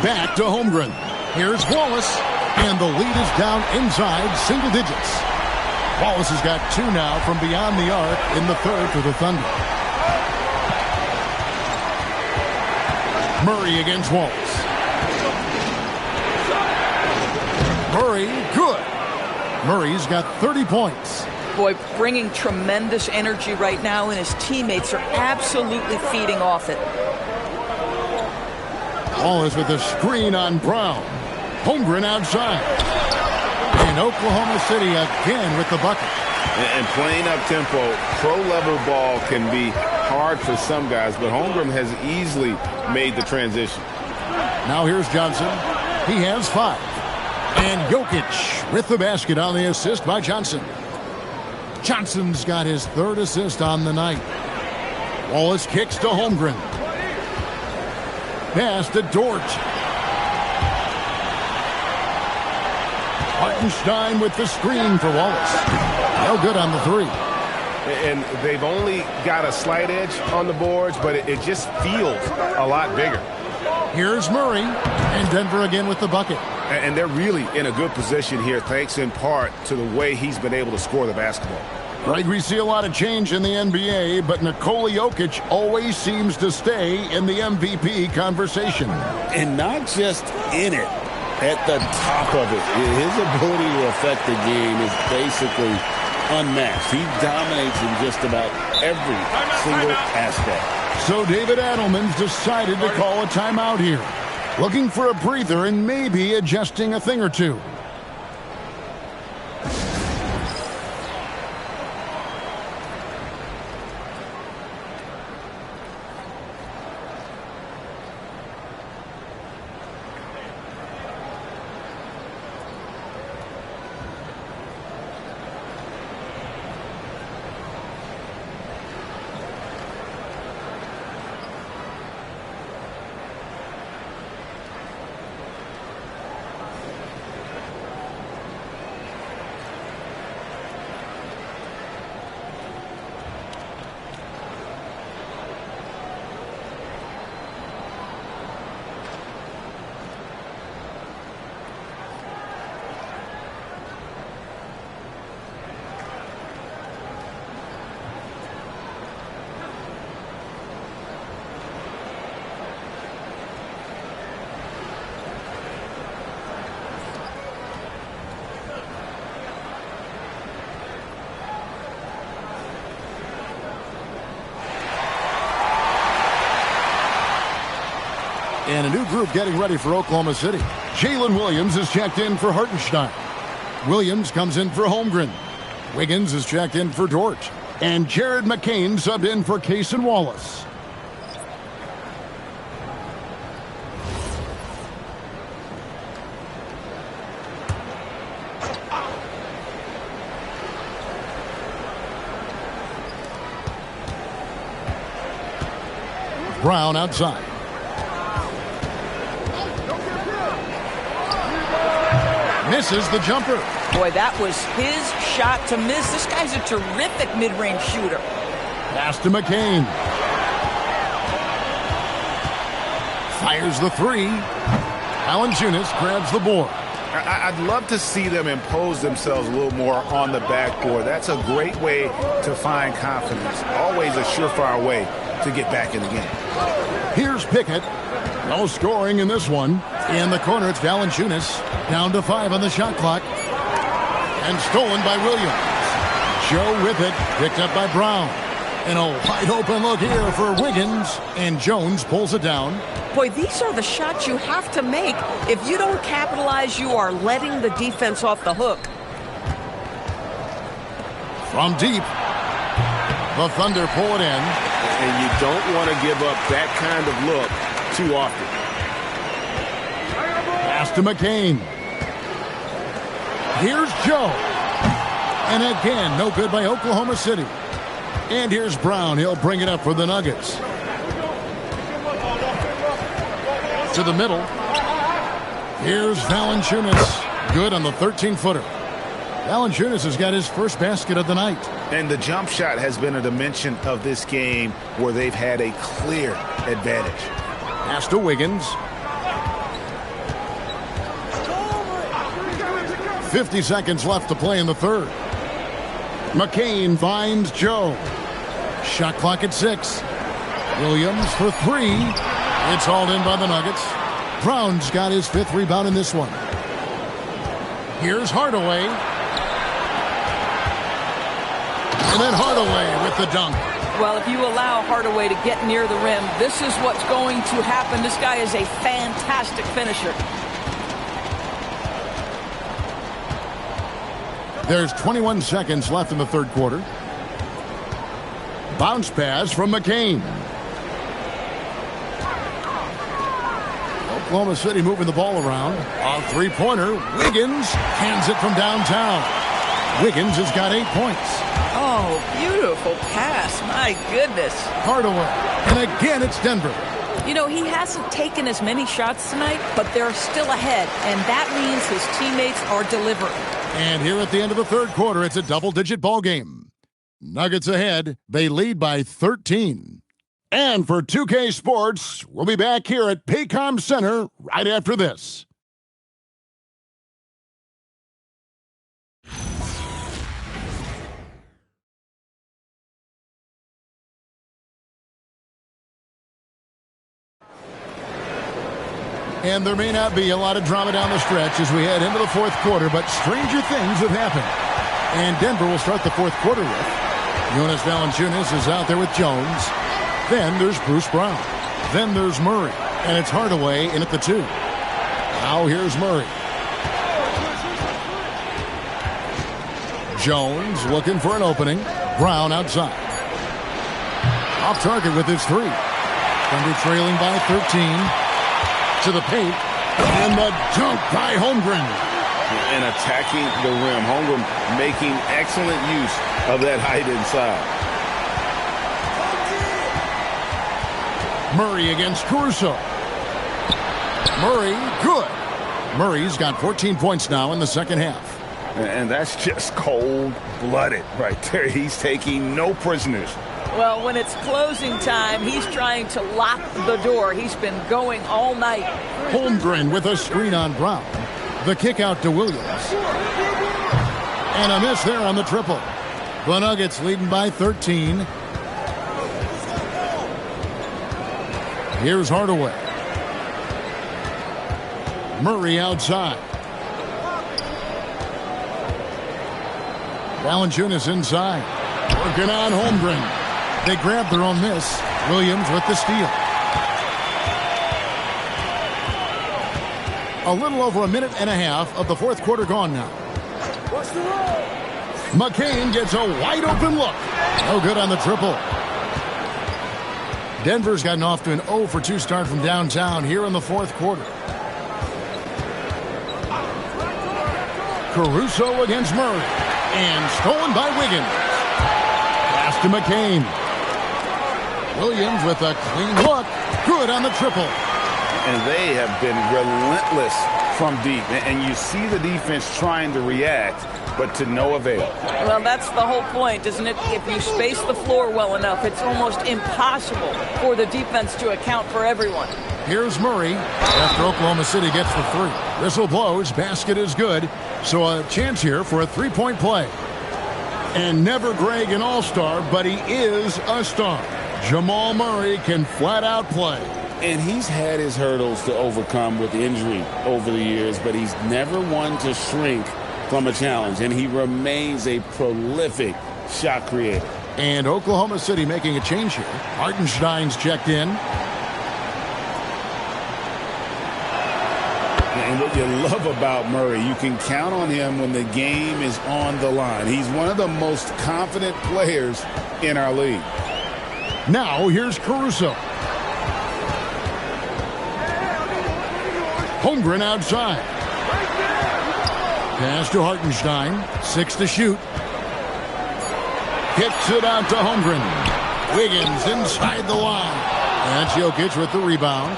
Back to Holmgren. Here's Wallace. And the lead is down inside single digits. Wallace has got 2 now from beyond the arc in the 3rd for the Thunder. Murray against Wallace. Murray, good. Murray's got 30 points. Boy, bringing tremendous energy right now, and his teammates are absolutely feeding off it. Wallace with a screen on Brown. Holmgren outside. And Oklahoma City again with the bucket. And playing up-tempo, pro-level ball can be hard for some guys, but Holmgren has easily made the transition. Now here's Johnson. He has 5. And Jokic with the basket on the assist by Johnson. Johnson's got his 3rd assist on the night. Wallace kicks to Holmgren. Pass to Dort. Hartenstein with the screen for Wallace. No good on the 3. And they've only got a slight edge on the boards, but it just feels a lot bigger. Here's Murray. And Denver again with the bucket. And they're really in a good position here, thanks in part to the way he's been able to score the basketball. Greg, we see a lot of change in the NBA, but Nikola Jokic always seems to stay in the MVP conversation. And not just in it, at the top of it. His ability to affect the game is basically unmatched. He dominates in just about every single aspect. So David Adelman's decided to call a timeout here. Looking for a breather and maybe adjusting a thing or two. And a new group getting ready for Oklahoma City. Jalen Williams is checked in for Hartenstein. Williams comes in for Holmgren. Wiggins is checked in for Dort. And Jared McCain subbed in for Cason Wallace. Brown outside. Misses the jumper. Boy, that was his shot to miss. This guy's a terrific mid-range shooter. Pass to McCain. Fires the three. Valanciunas grabs the board. I'd love to see them impose themselves a little more on the backboard. That's a great way to find confidence. Always a surefire way to get back in the game. Here's Pickett. No scoring in this one. In the corner, it's Valanciunas. Down to 5 on the shot clock. And stolen by Williams. Joe with it. Picked up by Brown. And a wide open look here for Wiggins. And Jones pulls it down. Boy, these are the shots you have to make. If you don't capitalize, you are letting the defense off the hook. From deep. The Thunder pull it in. And you don't want to give up that kind of look too often. Pass to McCain. Here's Joe. And again, no good by Oklahoma City. And here's Brown. He'll bring it up for the Nuggets. To the middle. Here's Valanciunas. Good on the 13-footer. Valanciunas has got his first basket of the night. And the jump shot has been a dimension of this game where they've had a clear advantage. Pass to Wiggins. 50 seconds left to play in the third. McCain finds Joe. Shot clock at 6. Williams for 3. It's hauled in by the Nuggets. Brown's got his 5th rebound in this one. Here's Hardaway. And then Hardaway with the dunk. Well, if you allow Hardaway to get near the rim, this is what's going to happen. This guy is a fantastic finisher. There's 21 seconds left in the third quarter. Bounce pass from McCain. Oklahoma City moving the ball around. A three-pointer. Wiggins hands it from downtown. Wiggins has got 8 points. Oh, beautiful pass. My goodness. Hardaway. And again, it's Denver. You know, he hasn't taken as many shots tonight, but they're still ahead, and that means his teammates are delivering. And here at the end of the third quarter, it's a double-digit ball game. Nuggets ahead. They lead by 13. And for 2K Sports, we'll be back here at Paycom Center right after this. And there may not be a lot of drama down the stretch as we head into the fourth quarter, but stranger things have happened. And Denver will start the fourth quarter with Jonas Valanciunas is out there with Jones. Then there's Bruce Brown. Then there's Murray. And it's Hardaway in at the 2. Now here's Murray. Jones looking for an opening. Brown outside. Off target with his 3. Thunder trailing by 13. To the paint, and the dunk by Holmgren. And attacking the rim. Holmgren making excellent use of that height inside. Murray against Caruso. Murray, good. Murray's got 14 points now in the second half. And that's just cold-blooded right there. He's taking no prisoners. Well, when it's closing time, he's trying to lock the door. He's been going all night. Holmgren with a screen on Brown. The kick out to Williams. And a miss there on the triple. The Nuggets leading by 13. Here's Hardaway. Murray outside. Valanciunas inside. Working on Holmgren. They grab their own miss. Williams with the steal. A little over a minute and a half of the fourth quarter gone now. McCain gets a wide open look. No good on the triple. Denver's gotten off to an 0 for 2 start from downtown here in the fourth quarter. Caruso against Murray. And stolen by Wiggins. Pass to McCain. Williams with a clean look. Good on the triple. And they have been relentless from deep. And you see the defense trying to react, but to no avail. Well, that's the whole point, isn't it? If you space the floor well enough, it's almost impossible for the defense to account for everyone. Here's Murray after Oklahoma City gets the 3. Whistle blows, basket is good. So a chance here for a 3-point play. And never Greg an all-star, but he is a star. Jamal Murray can flat out play. And he's had his hurdles to overcome with injury over the years, but he's never one to shrink from a challenge, and he remains a prolific shot creator. And Oklahoma City making a change here. Hartenstein's checked in. And what you love about Murray, you can count on him when the game is on the line. He's one of the most confident players in our league. Now here's Caruso. Holmgren outside. Pass to Hartenstein. 6 to shoot. Kicks it out to Holmgren. Wiggins inside the line. That's Jokic with the rebound.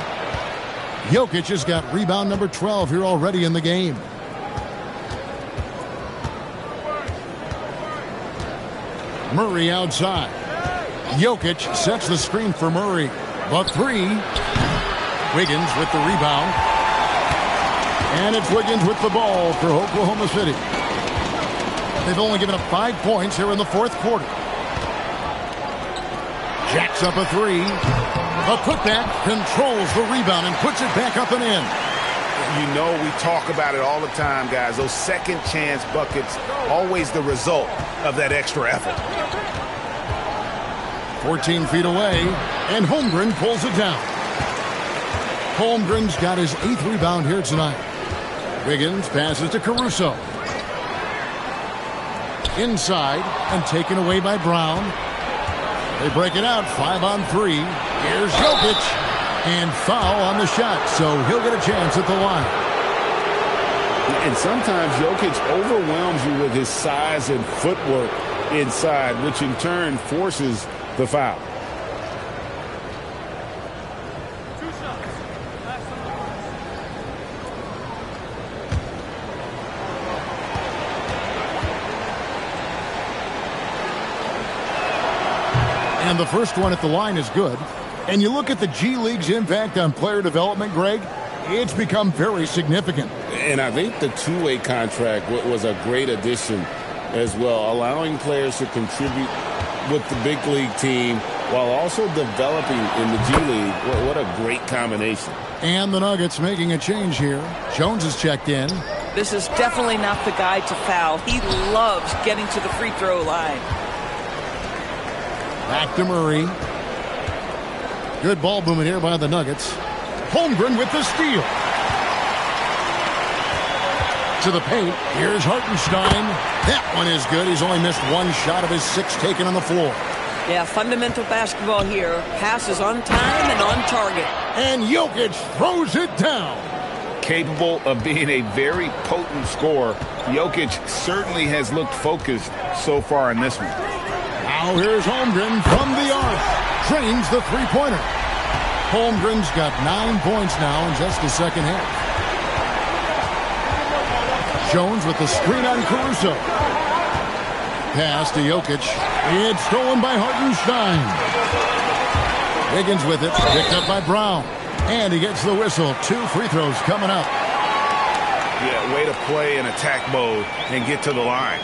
Jokic has got rebound number 12 here already in the game. Murray outside. Jokic sets the screen for Murray. The 3. Wiggins with the rebound. And it's Wiggins with the ball for Oklahoma City. They've only given up 5 points here in the fourth quarter. Jacks up a 3. A putback, controls the rebound and puts it back up and in. You know, we talk about it all the time, guys. Those second chance buckets, always the result of that extra effort. 14 feet away, and Holmgren pulls it down. Holmgren's got his 8th rebound here tonight. Wiggins passes to Caruso. Inside and taken away by Brown. They break it out, 5 on 3. Here's Jokic. And foul on the shot, so he'll get a chance at the line. And sometimes Jokic overwhelms you with his size and footwork inside, which in turn forces the foul. And the first one at the line is good. And you look at the G League's impact on player development, Greg, it's become very significant. And I think the two-way contract was a great addition as well, allowing players to contribute with the big league team while also developing in the G League. What a great combination. And the Nuggets making a change here. Jones is checked in. This is definitely not the guy to foul. He loves getting to the free throw line. Back to Murray. Good ball movement here by the Nuggets. Holmgren with the steal. To the paint. Here's Hartenstein. That one is good. He's only missed 1 shot of his 6 taken on the floor. Yeah, fundamental basketball here. Passes on time and on target. And Jokic throws it down. Capable of being a very potent scorer, Jokic certainly has looked focused so far in this one. Now here's Holmgren from the arc. Drains the three-pointer. Holmgren's got 9 points now in just the second half. Jones with the screen on Caruso. Pass to Jokic. It's stolen by Hartenstein. Wiggins with it. Picked up by Brown. And he gets the whistle. 2 free throws coming up. Yeah, way to play in attack mode and get to the line.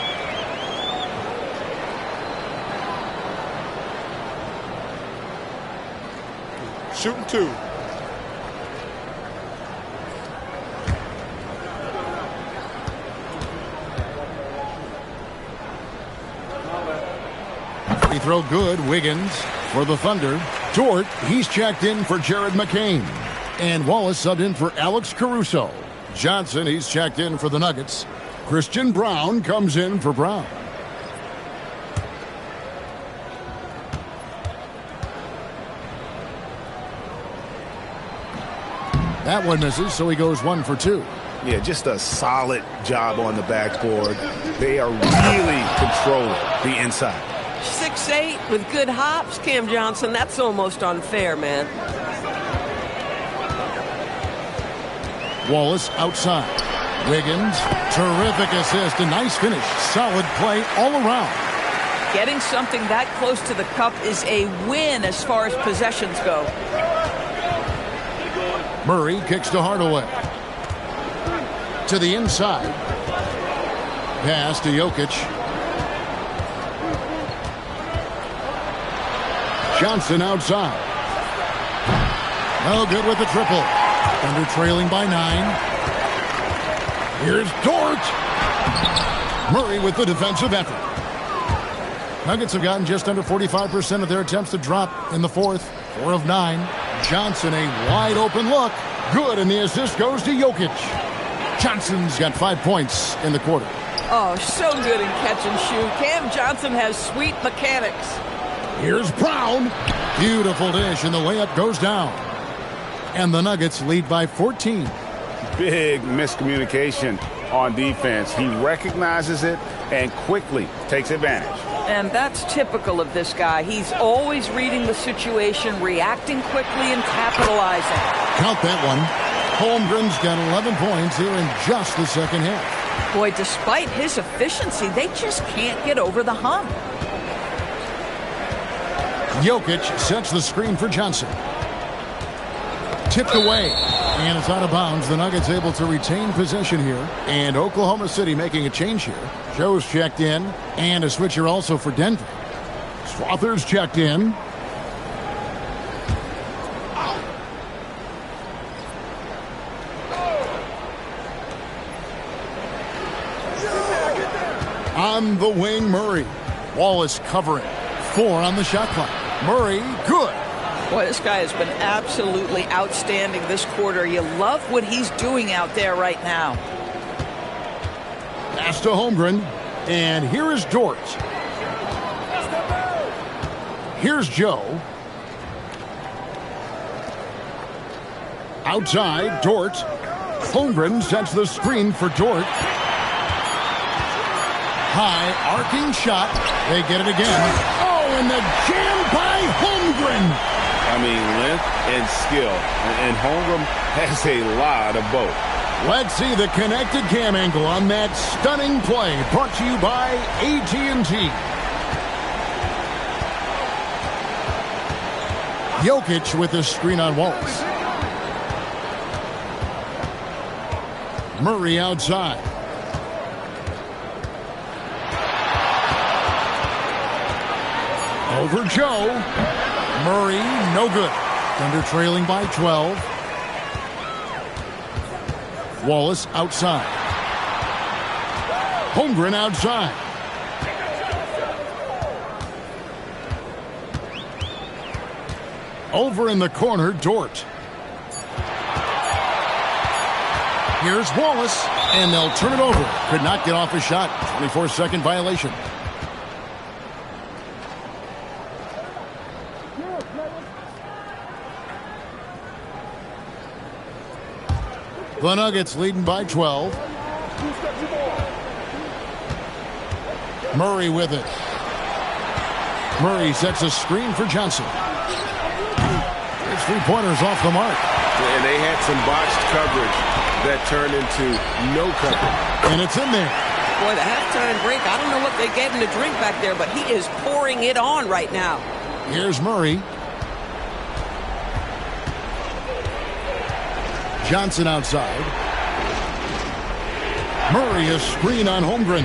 Shooting 2. Free throw good. Wiggins for the Thunder. Dort, he's checked in for Jared McCain. And Wallace subbed in for Alex Caruso. Johnson, he's checked in for the Nuggets. Christian Brown comes in for Brown. That one misses, so he goes 1 for 2. Yeah, just a solid job on the backboard. They are really controlling the inside. 6'8" with good hops, Cam Johnson. That's almost unfair, man. Wallace outside. Wiggins, terrific assist, a nice finish. Solid play all around. Getting something that close to the cup is a win as far as possessions go. Murray kicks to Hardaway. To the inside. Pass to Jokic. Johnson outside. No good with the triple. Thunder trailing by 9. Here's Dort. Murray with the defensive effort. Nuggets have gotten just under 45% of their attempts to drop in the fourth. 4 of 9. Johnson, a wide open look. Good, and the assist goes to Jokic. Johnson's got 5 points in the quarter. Oh, so good in catch and shoot. Cam Johnson has sweet mechanics. Here's Brown. Beautiful dish, and the layup goes down. And the Nuggets lead by 14. Big miscommunication on defense. He recognizes it and quickly takes advantage. And that's typical of this guy. He's always reading the situation, reacting quickly, and capitalizing. Count that one. Holmgren's got 11 points here in just the second half. Boy, despite his efficiency, they just can't get over the hump. Jokic sets the screen for Johnson. Tipped away, and it's out of bounds. The Nuggets able to retain possession here. And Oklahoma City making a change here. Joe's checked in, and a switcher also for Denver. Slaughter's checked in. On the wing, Murray. Wallace covering. 4 on the shot clock. Murray, good. Boy, this guy has been absolutely outstanding this quarter. You love what he's doing out there right now. Pass to Holmgren. And here is Dort. Here's Joe. Outside, Dort. Holmgren sets the screen for Dort. High, arcing shot. They get it again. Oh, and the jam by Holmgren. I mean, length and skill. And Holmgren has a lot of both. Let's see the connected cam angle on that stunning play. Brought to you by AT&T. Jokic with the screen on Wallace. Murray outside. Over Joe. Murray, no good. Thunder trailing by 12. Wallace outside. Holmgren outside. Over in the corner, Dort. Here's Wallace, and they'll turn it over. Could not get off a shot. 24-second violation. The Nuggets leading by 12. Murray with it. Murray sets a screen for Johnson. His 3-pointers off the mark. And they had some botched coverage that turned into no coverage. And it's in there. Boy, the halftime break, I don't know what they gave him to drink back there, but he is pouring it on right now. Here's Murray. Johnson outside. Murray a screen on Holmgren.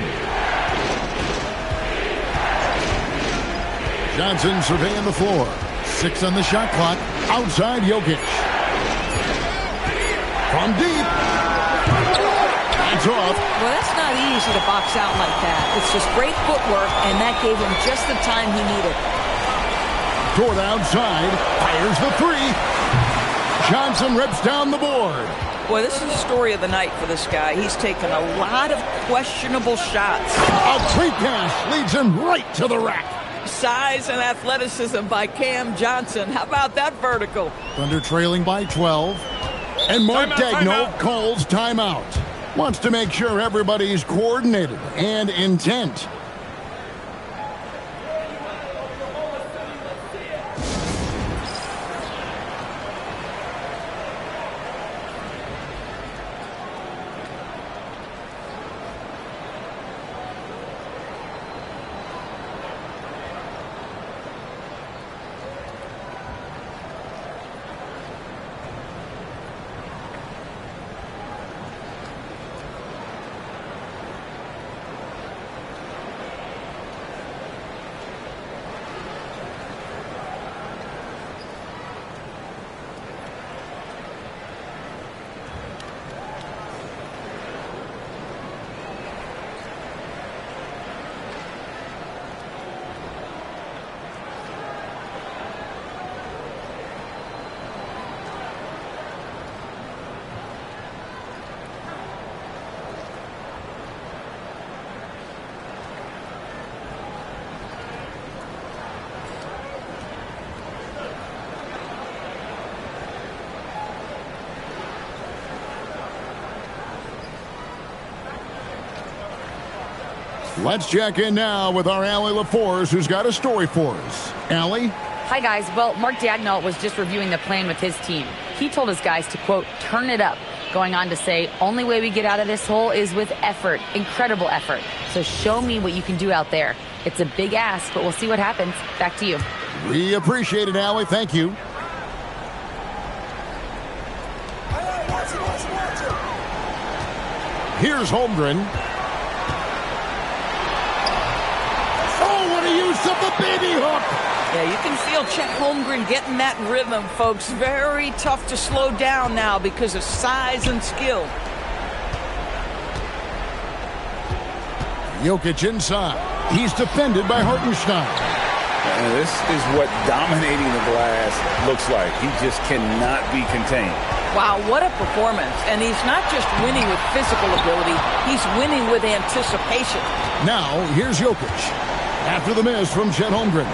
Johnson surveying the floor. 6 on the shot clock. Outside Jokic. From deep. That's off. Well, that's not easy to box out like that. It's just great footwork, and that gave him just the time he needed. Dort outside. Fires the 3. Johnson rips down the board. Boy, this is the story of the night for this guy. He's taken a lot of questionable shots. A great pass leads him right to the rack. Size and athleticism by Cam Johnson. How about that vertical? Thunder trailing by 12. And Mark Daigneault calls timeout. Wants to make sure everybody's coordinated and intent. Let's check in now with our Allie LaForce, who's got a story for us. Allie? Hi, guys. Well, Mark Daigneault was just reviewing the plan with his team. He told his guys to, quote, turn it up, going on to say, only way we get out of this hole is with effort, incredible effort. So show me what you can do out there. It's a big ask, but we'll see what happens. Back to you. We appreciate it, Allie. Thank you. Here's Holmgren. Oh, what a use of the baby hook! Yeah, you can feel Chet Holmgren getting that rhythm, folks. Very tough to slow down now because of size and skill. Jokic inside. He's defended by Hartenstein. And this is what dominating the glass looks like. He just cannot be contained. Wow, what a performance. And he's not just winning with physical ability, he's winning with anticipation. Now, here's Jokic. After the miss from Chet Holmgren.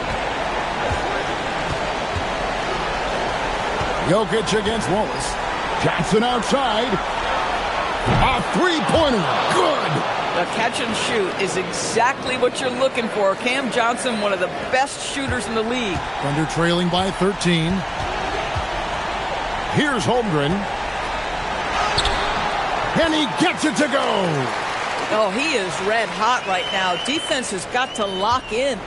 Jokic against Wallace. Johnson outside. A three-pointer. Good. The catch and shoot is exactly what you're looking for. Cam Johnson, one of the best shooters in the league. Thunder trailing by 13. Here's Holmgren. And he gets it to go. Oh, he is red hot right now. Defense has got to lock in.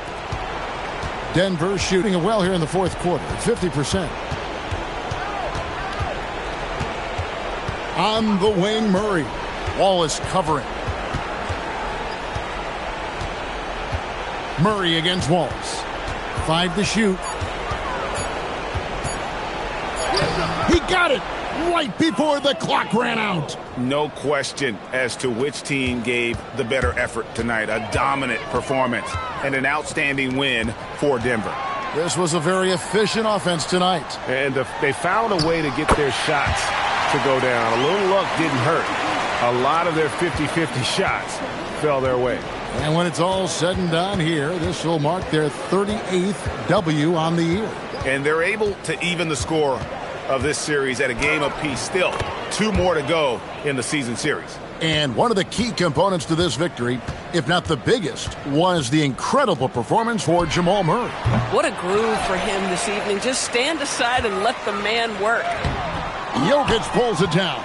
Denver shooting it well here in the fourth quarter, 50%. On the wing, Murray. Wallace covering. Murray against Wallace. 5 to shoot. He got it right before the clock ran out. No question as to which team gave the better effort tonight. A dominant performance and an outstanding win for Denver. This was a very efficient offense tonight. And they found a way to get their shots to go down. A little luck didn't hurt. A lot of their 50-50 shots fell their way. And when it's all said and done here, this will mark their 38th W on the year. And they're able to even the score of this series at a game apiece. Still 2 more to go in the season series. And one of the key components to this victory, if not the biggest, was the incredible performance for Jamal Murray. What a groove for him this evening. Just stand aside and let the man work. Jokic pulls it down.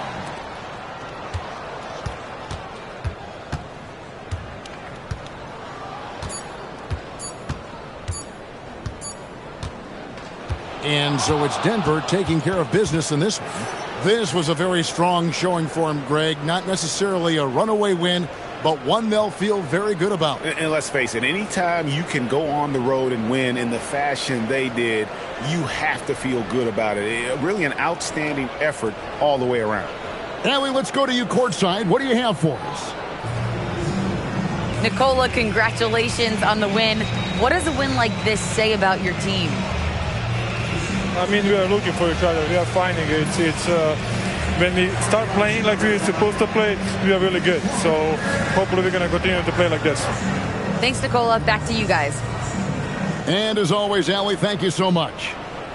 And so it's Denver taking care of business in this one. This was a very strong showing for him, Greg. Not necessarily a runaway win, but one they'll feel very good about. And let's face it, anytime you can go on the road and win in the fashion they did, you have to feel good about it. Really an outstanding effort all the way around. Allie, let's go to you courtside. What do you have for us? Nicola, congratulations on the win. What does a win like this say about your team? I mean, we are looking for each other. We are finding it. when we start playing like we're supposed to play, we are really good. So hopefully we're going to continue to play like this. Thanks, Nicola. Back to you guys. And as always, Allie, thank you so much.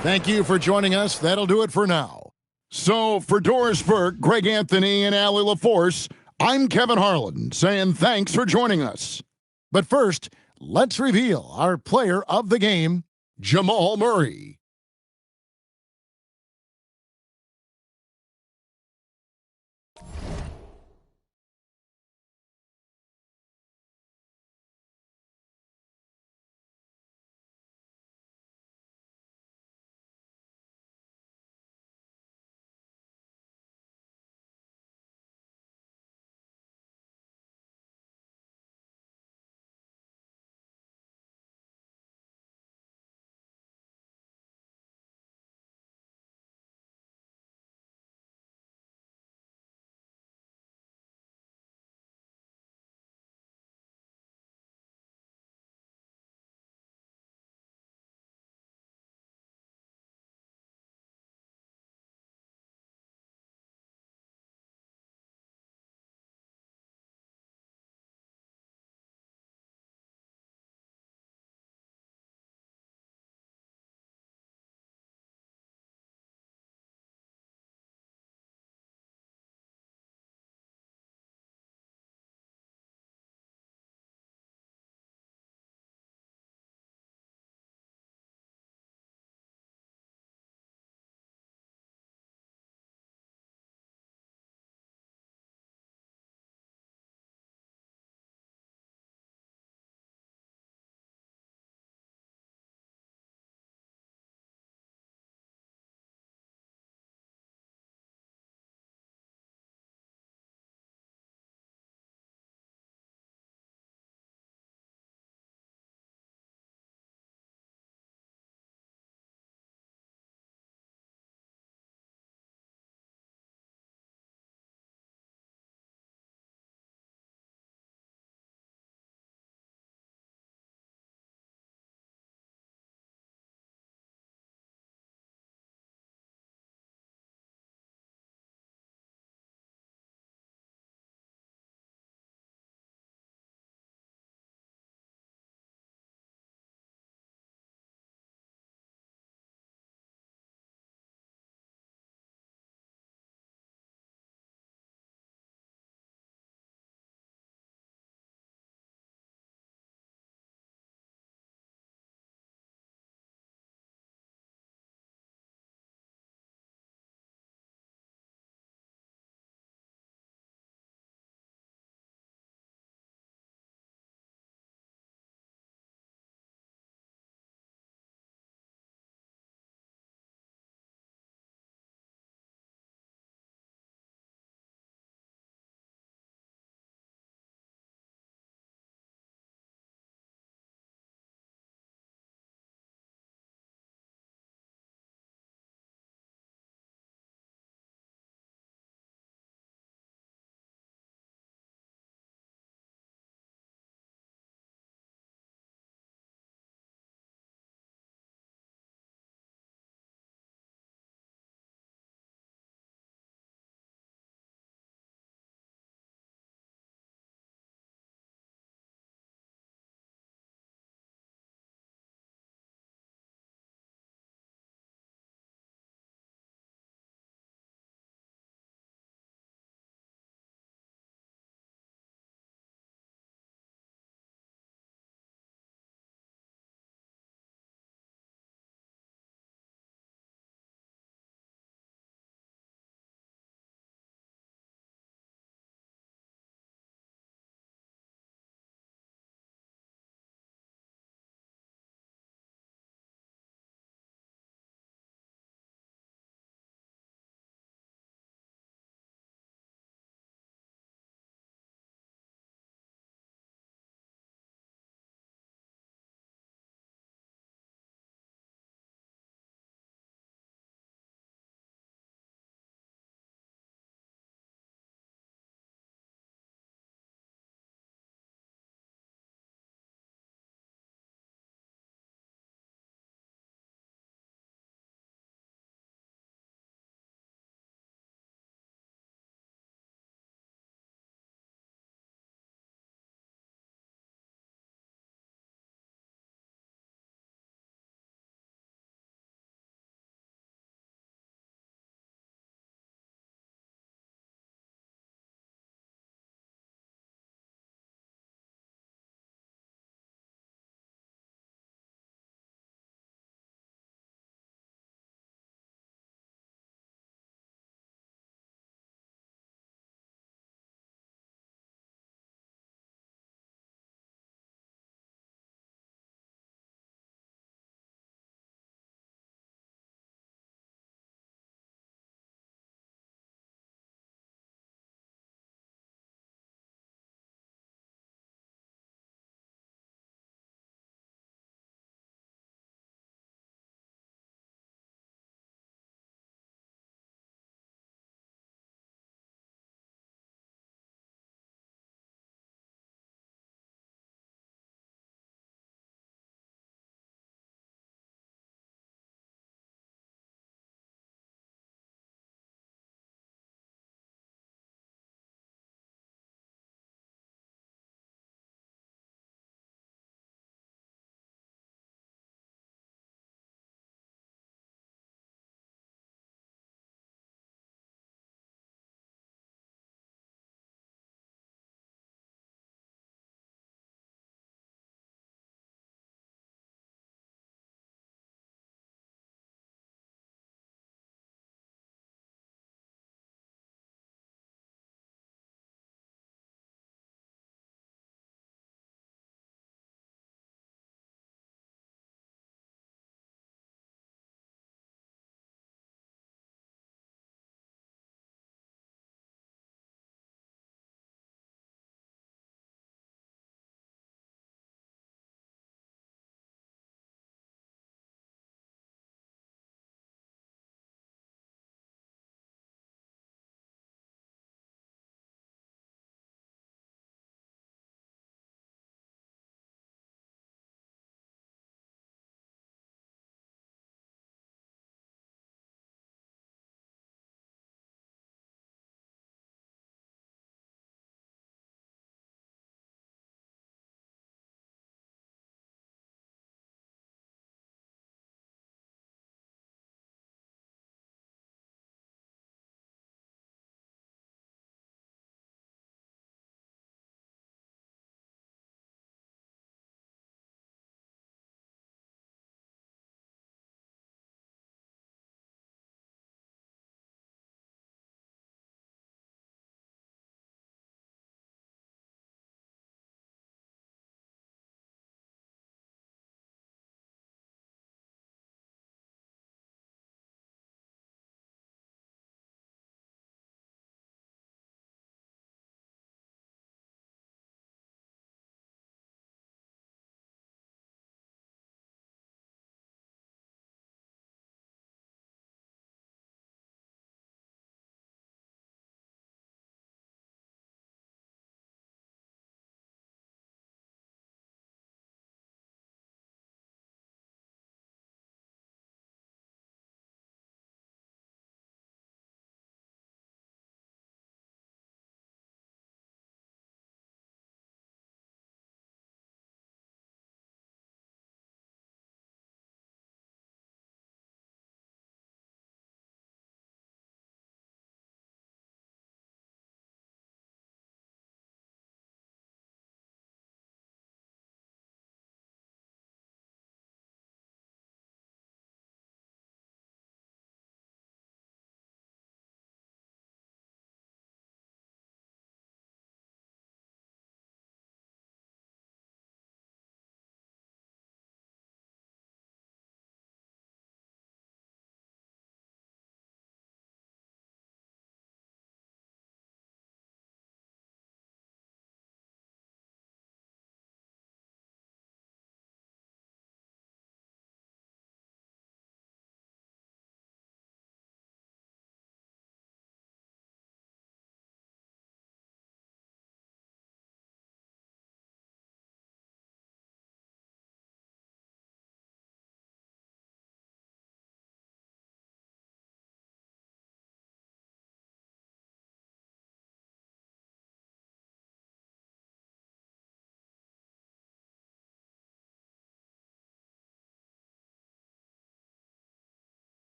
Thank you for joining us. That'll do it for now. So for Doris Burke, Greg Anthony, and Allie LaForce, I'm Kevin Harlan saying thanks for joining us. But first, let's reveal our player of the game, Jamal Murray.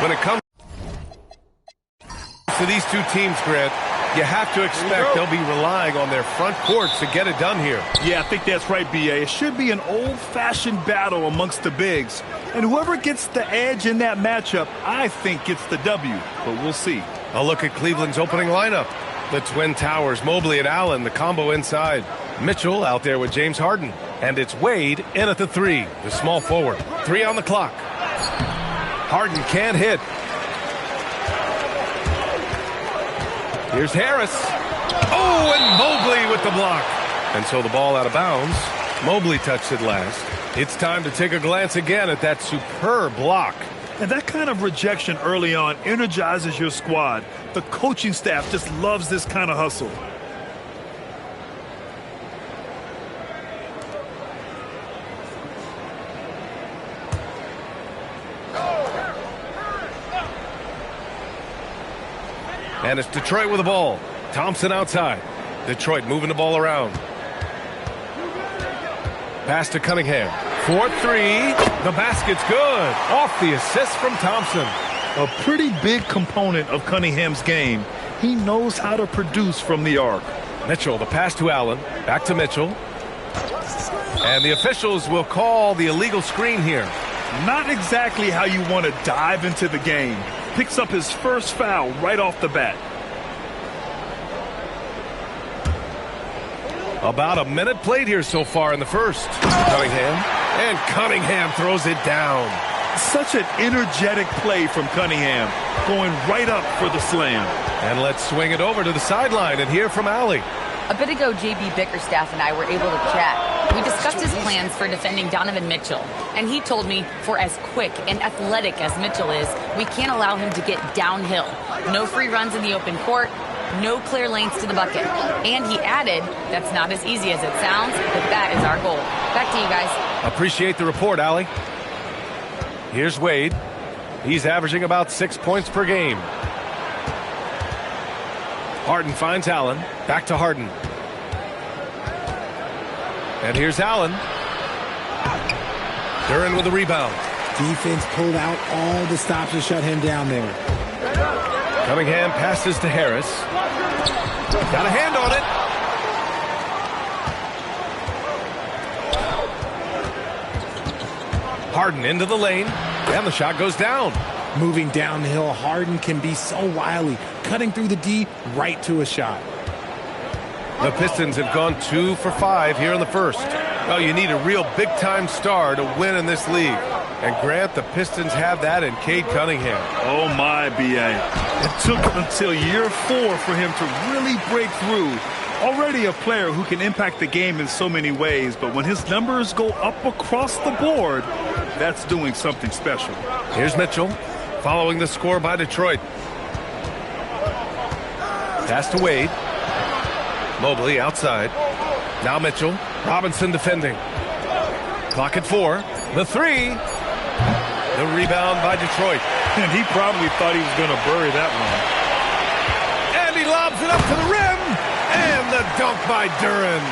When it comes to these two teams, Grant, you have to expect they'll be relying on their front courts to get it done here. Yeah, I think that's right, B.A. It should be an old-fashioned battle amongst the bigs. And whoever gets the edge in that matchup, I think gets the W. But we'll see. A look at Cleveland's opening lineup. The Twin Towers, Mobley and Allen, the combo inside. Mitchell out there with James Harden. And it's Wade in at the 3, the small forward. 3 on the clock. Harden can't hit. Here's Harris. Oh, and Mobley with the block. And so the ball out of bounds. Mobley touched it last. It's time to take a glance again at that superb block. And that kind of rejection early on energizes your squad. The coaching staff just loves this kind of hustle. And it's Detroit with the ball. Thompson outside. Detroit moving the ball around. Pass to Cunningham. 4-3. The basket's good. Off the assist from Thompson. A pretty big component of Cunningham's game. He knows how to produce from the arc. Mitchell, the pass to Allen. Back to Mitchell. And the officials will call the illegal screen here. Not exactly how you want to dive into the game. Picks up his first foul right off the bat. About a minute played here so far in the first. Cunningham. And Cunningham throws it down. Such an energetic play from Cunningham. Going right up for the slam. And let's swing it over to the sideline and hear from Allie. A bit ago, J.B. Bickerstaff and I were able to chat. We discussed his plans for defending Donovan Mitchell. And he told me for as quick and athletic as Mitchell is, we can't allow him to get downhill. No free runs in the open court. No clear lanes to the bucket. And he added, that's not as easy as it sounds, but that is our goal. Back to you guys. Appreciate the report, Allie. Here's Wade. He's averaging about 6 points per game. Harden finds Allen. Back to Harden. And here's Allen. Duren with the rebound. Defense pulled out all the stops to shut him down there. Cunningham passes to Harris. Got a hand on it. Harden into the lane. And the shot goes down. Moving downhill, Harden can be so wily. Cutting through the D right to a shot. The Pistons have gone 2 for 5 here in the first. Well, you need a real big-time star to win in this league. And Grant, the Pistons have that in Cade Cunningham. Oh, my, B.A. It took until year 4 for him to really break through. Already a player who can impact the game in so many ways, but when his numbers go up across the board, that's doing something special. Here's Mitchell, following the score by Detroit. Pass to Wade. Mobley outside. Now Mitchell. Robinson defending. Clock at 4. The 3. The rebound by Detroit. And he probably thought he was going to bury that one. And he lobs it up to the rim. And the dunk by Duren.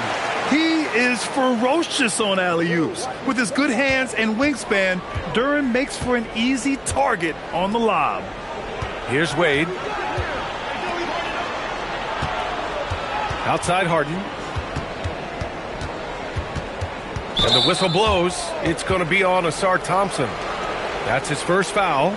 He is ferocious on alley-oops. With his good hands and wingspan, Duren makes for an easy target on the lob. Here's Wade. Outside Harden. And the whistle blows. It's going to be on Asar Thompson. That's his first foul.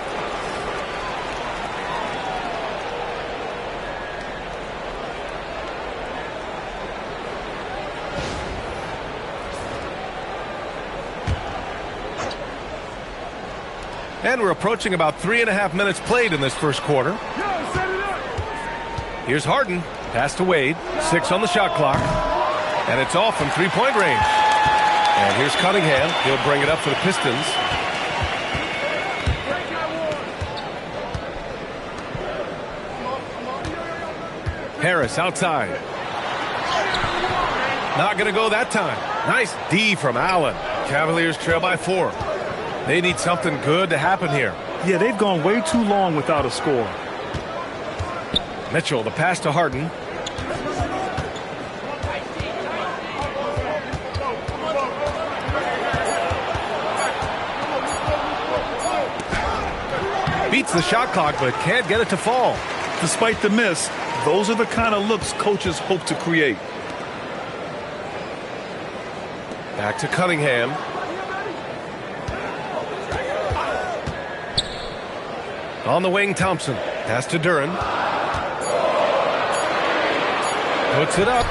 And we're approaching about 3.5 minutes played in this first quarter. Here's Harden. Pass to Wade. 6 on the shot clock. And it's off from three-point range. And here's Cunningham. He'll bring it up for the Pistons. Harris outside. Not going to go that time. Nice D from Allen. Cavaliers trail by 4. They need something good to happen here. Yeah, they've gone way too long without a score. Mitchell, the pass to Harden. Beats the shot clock, but can't get it to fall. Despite the miss, those are the kind of looks coaches hope to create. Back to Cunningham. On the wing, Thompson. Pass to Duren. Puts it up.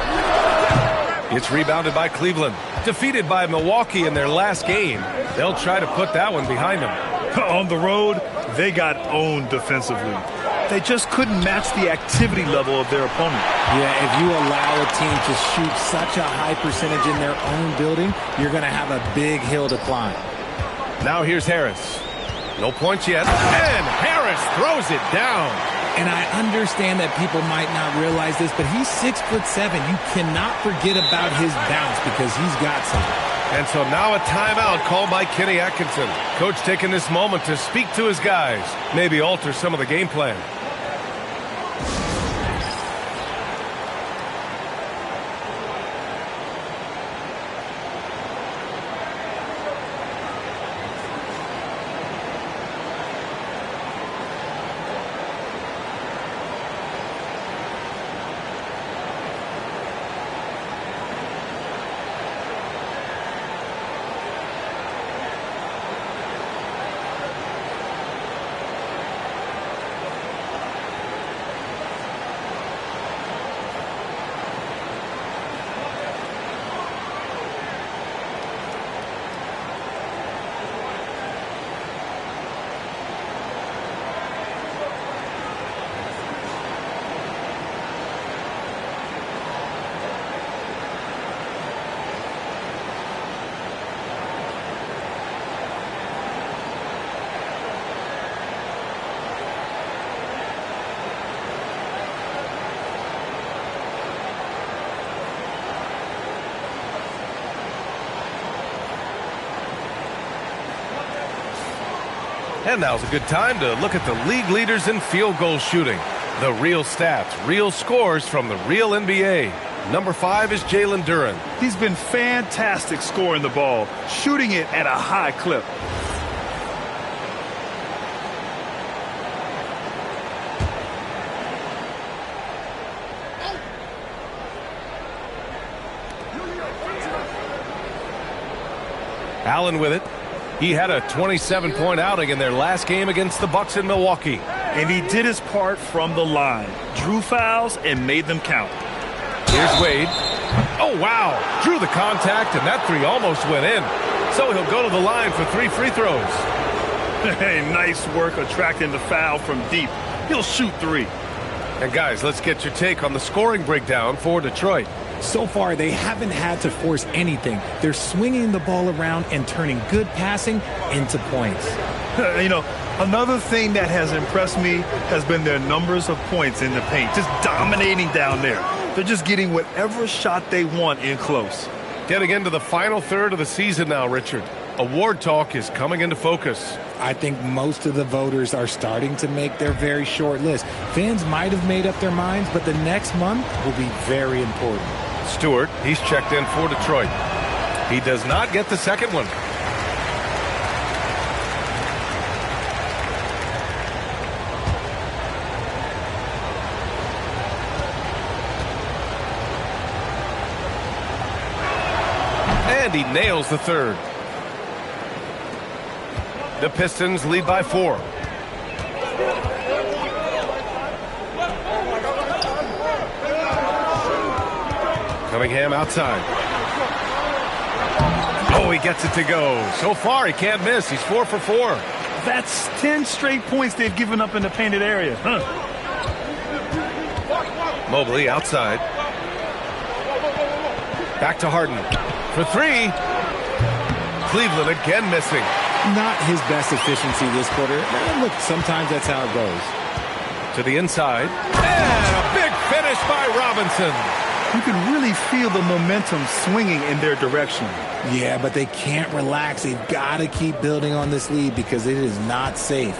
It's rebounded by Cleveland. Defeated by Milwaukee in their last game. They'll try to put that one behind them. On the road, they got owned defensively. They just couldn't match the activity level of their opponent. Yeah, if you allow a team to shoot such a high percentage in their own building, you're going to have a big hill to climb. Now here's Harris. No points yet. And Harris throws it down. And I understand that people might not realize this, but he's 6'7". You cannot forget about his bounce because he's got something. And so now a timeout called by Kenny Atkinson. Coach taking this moment to speak to his guys. Maybe alter some of the game plan. And now's a good time to look at the league leaders in field goal shooting. The real stats, real scores from the real NBA. Number 5 is Jalen Duren. He's been fantastic scoring the ball, shooting it at a high clip. Allen with it. He had a 27-point outing in their last game against the Bucks in Milwaukee. And he did his part from the line. Drew fouls and made them count. Here's Wade. Oh, wow. Drew the contact, and that three almost went in. So he'll go to the line for 3 free throws. Hey, nice work attracting the foul from deep. He'll shoot 3. And guys, let's get your take on the scoring breakdown for Detroit. So far, they haven't had to force anything. They're swinging the ball around and turning good passing into points. You know, another thing that has impressed me has been their numbers of points in the paint, just dominating down there. They're just getting whatever shot they want in close. Getting into the final third of the season now, Richard. Award talk is coming into focus. I think most of the voters are starting to make their very short list. Fans might have made up their minds, but the next month will be very important. Stewart, he's checked in for Detroit. He does not get the second one. And he nails the third. The Pistons lead by 4. Cunningham outside. Oh, he gets it to go. So far, he can't miss. He's 4 for 4. That's 10 straight points they've given up in the painted area. Mobley outside. Back to Harden. For 3. Cleveland again missing. Not his best efficiency this quarter. Look, sometimes that's how it goes. To the inside. And a big finish by Robinson. You can really feel the momentum swinging in their direction. Yeah, but they can't relax. They've got to keep building on this lead because it is not safe.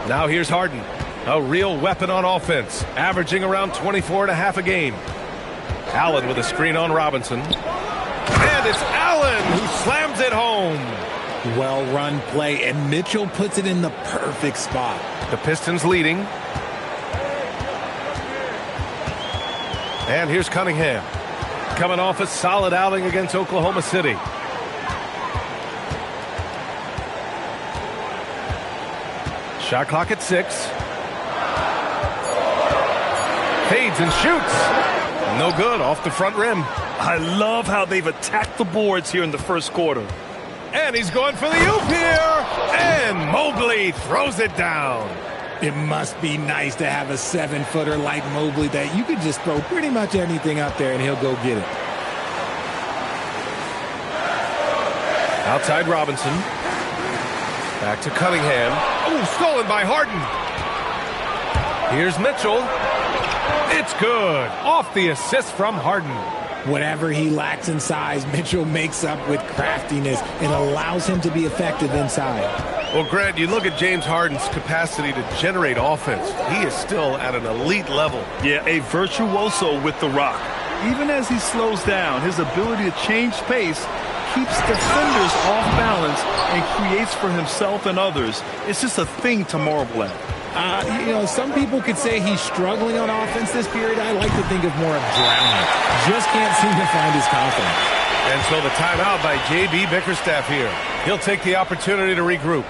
Now here's Harden. A real weapon on offense, averaging around 24.5 a game. Allen with a screen on Robinson. And it's Allen who slams it home. Well-run play, and Mitchell puts it in the perfect spot. The Pistons leading. And here's Cunningham, coming off a solid outing against Oklahoma City. Shot clock at 6. Fades and shoots. No good, off the front rim. I love how they've attacked the boards here in the first quarter. And he's going for the oop here. And Mobley throws it down. It must be nice to have a 7-footer like Mobley that you could just throw pretty much anything up there and he'll go get it. Outside Robinson. Back to Cunningham. Oh, stolen by Harden. Here's Mitchell. It's good. Off the assist from Harden. Whatever he lacks in size, Mitchell makes up with craftiness and allows him to be effective inside. Well, Grant, you look at James Harden's capacity to generate offense. He is still at an elite level. Yeah, a virtuoso with the rock. Even as he slows down, his ability to change pace keeps defenders off balance and creates for himself and others. It's just a thing to marvel at. Some people could say he's struggling on offense this period. I like to think of more of drowning. Just can't seem to find his confidence. And so the timeout by J.B. Bickerstaff here. He'll take the opportunity to regroup.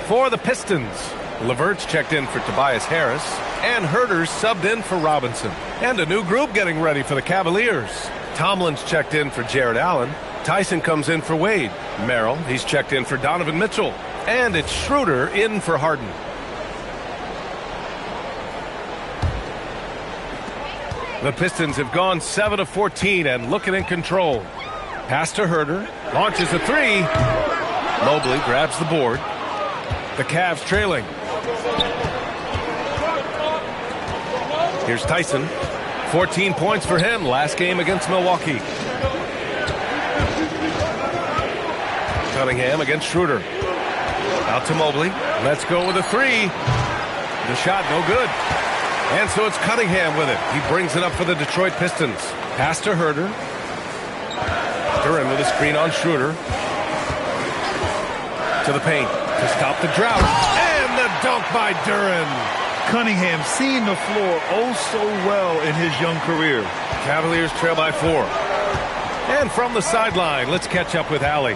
For the Pistons, Levert's checked in for Tobias Harris, and Herter's subbed in for Robinson. And a new group getting ready for the Cavaliers. Tomlin's checked in for Jared Allen. Tyson comes in for Wade. Merrill, he's checked in for Donovan Mitchell. And it's Schroeder in for Harden. The Pistons have gone 7 of 14 and looking in control. Pass to Herter, launches a 3. Mobley grabs the board. The Cavs trailing. Here's Tyson. 14 points for him last game against Milwaukee. Cunningham against Schroeder. Out to Mobley. Let's go with a 3. The shot no good. And so it's Cunningham with it. He brings it up for the Detroit Pistons. Pass to Herter. Duran with a screen on Schroeder. To the paint. To stop the drought. And the dunk by Duran. Cunningham seeing the floor oh so well in his young career. Cavaliers trail by 4. And from the sideline, let's catch up with Allie.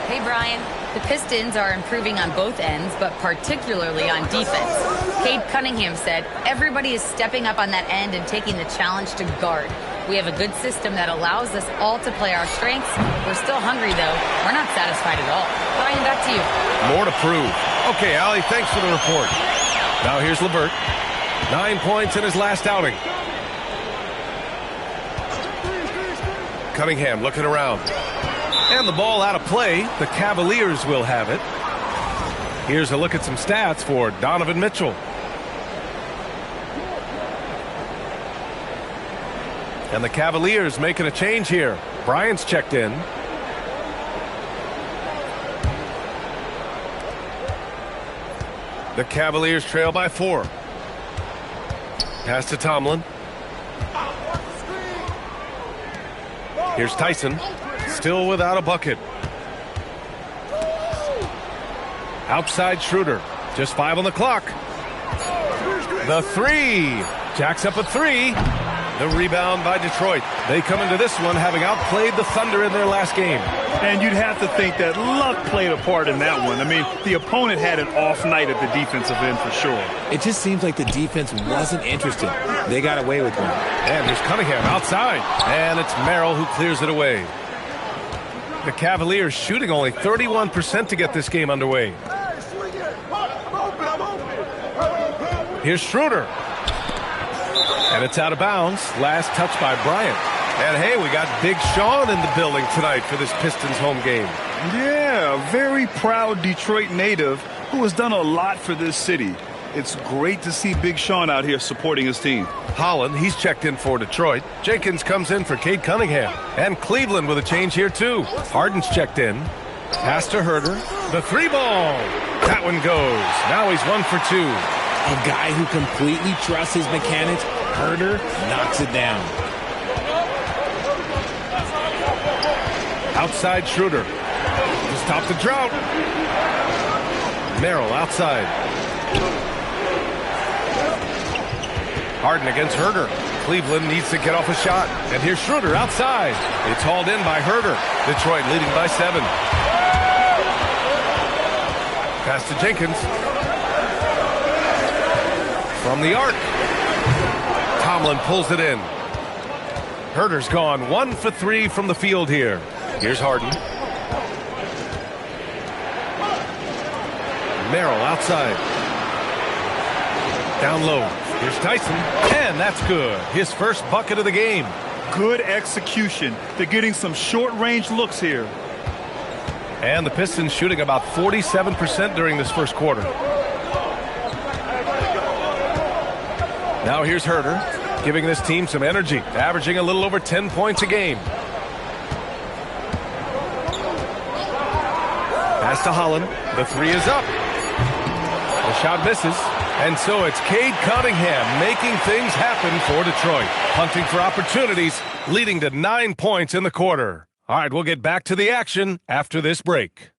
Hey, Brian. The Pistons are improving on both ends, but particularly on defense. Cade Cunningham said, everybody is stepping up on that end and taking the challenge to guard. We have a good system that allows us all to play our strengths. We're still hungry, though. We're not satisfied at all. Brian, back to you. More to prove. Okay, Allie, thanks for the report. Now here's LeVert. 9 points in his last outing. Cunningham looking around. And the ball out of play. The Cavaliers will have it. Here's a look at some stats for Donovan Mitchell. And the Cavaliers making a change here. Bryant's checked in. The Cavaliers trail by 4. Pass to Tomlin. Here's Tyson. Still without a bucket. Outside Schroeder. Just 5 on the clock. The three. Jacks up a three. The rebound by Detroit. They come into this one having outplayed the Thunder in their last game. And you'd have to think that luck played a part in that one. I mean, the opponent had an off night at the defensive end for sure. It just seems like the defense wasn't interested. They got away with one. And here's Cunningham outside. And it's Merrill who clears it away. The Cavaliers shooting only 31% to get this game underway. Here's Schroeder. And it's out of bounds. Last touch by Bryant. And hey, we got Big Sean in the building tonight for this Pistons home game. Yeah, a very proud Detroit native who has done a lot for this city. It's great to see Big Sean out here supporting his team. Holland, he's checked in for Detroit. Jenkins comes in for Cade Cunningham. And Cleveland with a change here too. Harden's checked in. Pass to Herter. The three ball. That one goes. Now he's 1 for 2. A guy who completely trusts his mechanics. Herter knocks it down. Outside Schroeder. To stop the drought. Merrill outside. Harden against Herter. Cleveland needs to get off a shot. And here's Schroeder outside. It's hauled in by Herter. Detroit leading by 7. Pass to Jenkins. From the arc. Tomlin pulls it in. Herter's gone 1 for 3 from the field here. Here's Harden. Merrill outside. Down low. Here's Tyson. And that's good. His first bucket of the game. Good execution. They're getting some short-range looks here. And the Pistons shooting about 47% during this first quarter. Now here's Herter, giving this team some energy, averaging a little over 10 points a game. Pass to Holland. The three is up. The shot misses. And so it's Cade Cunningham making things happen for Detroit. Hunting for opportunities, leading to 9 points in the quarter. All right, we'll get back to the action after this break.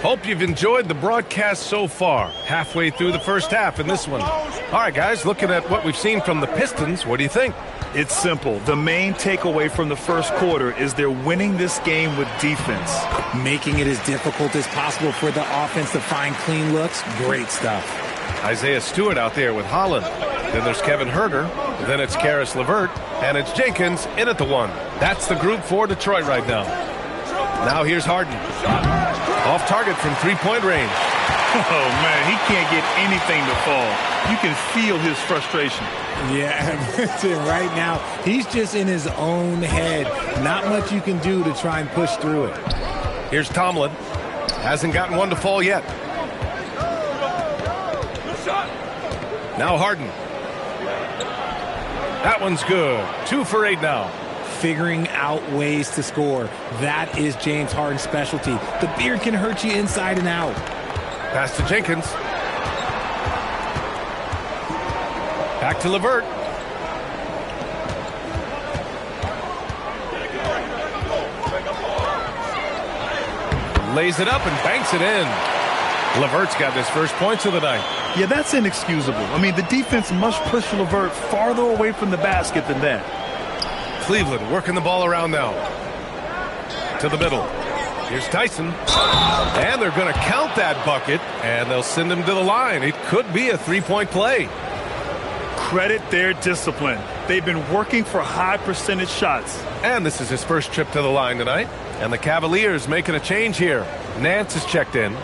Hope you've enjoyed the broadcast so far. Halfway through the first half in this one. All right, guys, looking at what we've seen from the Pistons, what do you think? It's simple. The main takeaway from the first quarter is they're winning this game with defense. Making it as difficult as possible for the offense to find clean looks. Great stuff. Isaiah Stewart out there with Holland. Then there's Kevin Herter. Then it's Karis LeVert. And it's Jenkins in at the 1. That's the group for Detroit right now. Now here's Harden. Off target from three-point range. Oh, man, he can't get anything to fall. You can feel his frustration. Yeah, right now, he's just in his own head. Not much you can do to try and push through it. Here's Tomlin. Hasn't gotten one to fall yet. Now Harden. That one's good. 2 for 8 now. Figuring out ways to score. That is James Harden's specialty. The beard can hurt you inside and out. Pass to Jenkins. Back to LeVert. Lays it up and banks it in. LeVert's got his first points of the night. Yeah, that's inexcusable. I mean, the defense must push LeVert farther away from the basket than that. Cleveland working the ball around now. To the middle. Here's Tyson. And they're going to count that bucket, and they'll send him to the line. It could be a three-point play. Credit their discipline. They've been working for high percentage shots. And this is his first trip to the line tonight. And the Cavaliers making a change here. Nance is checked in.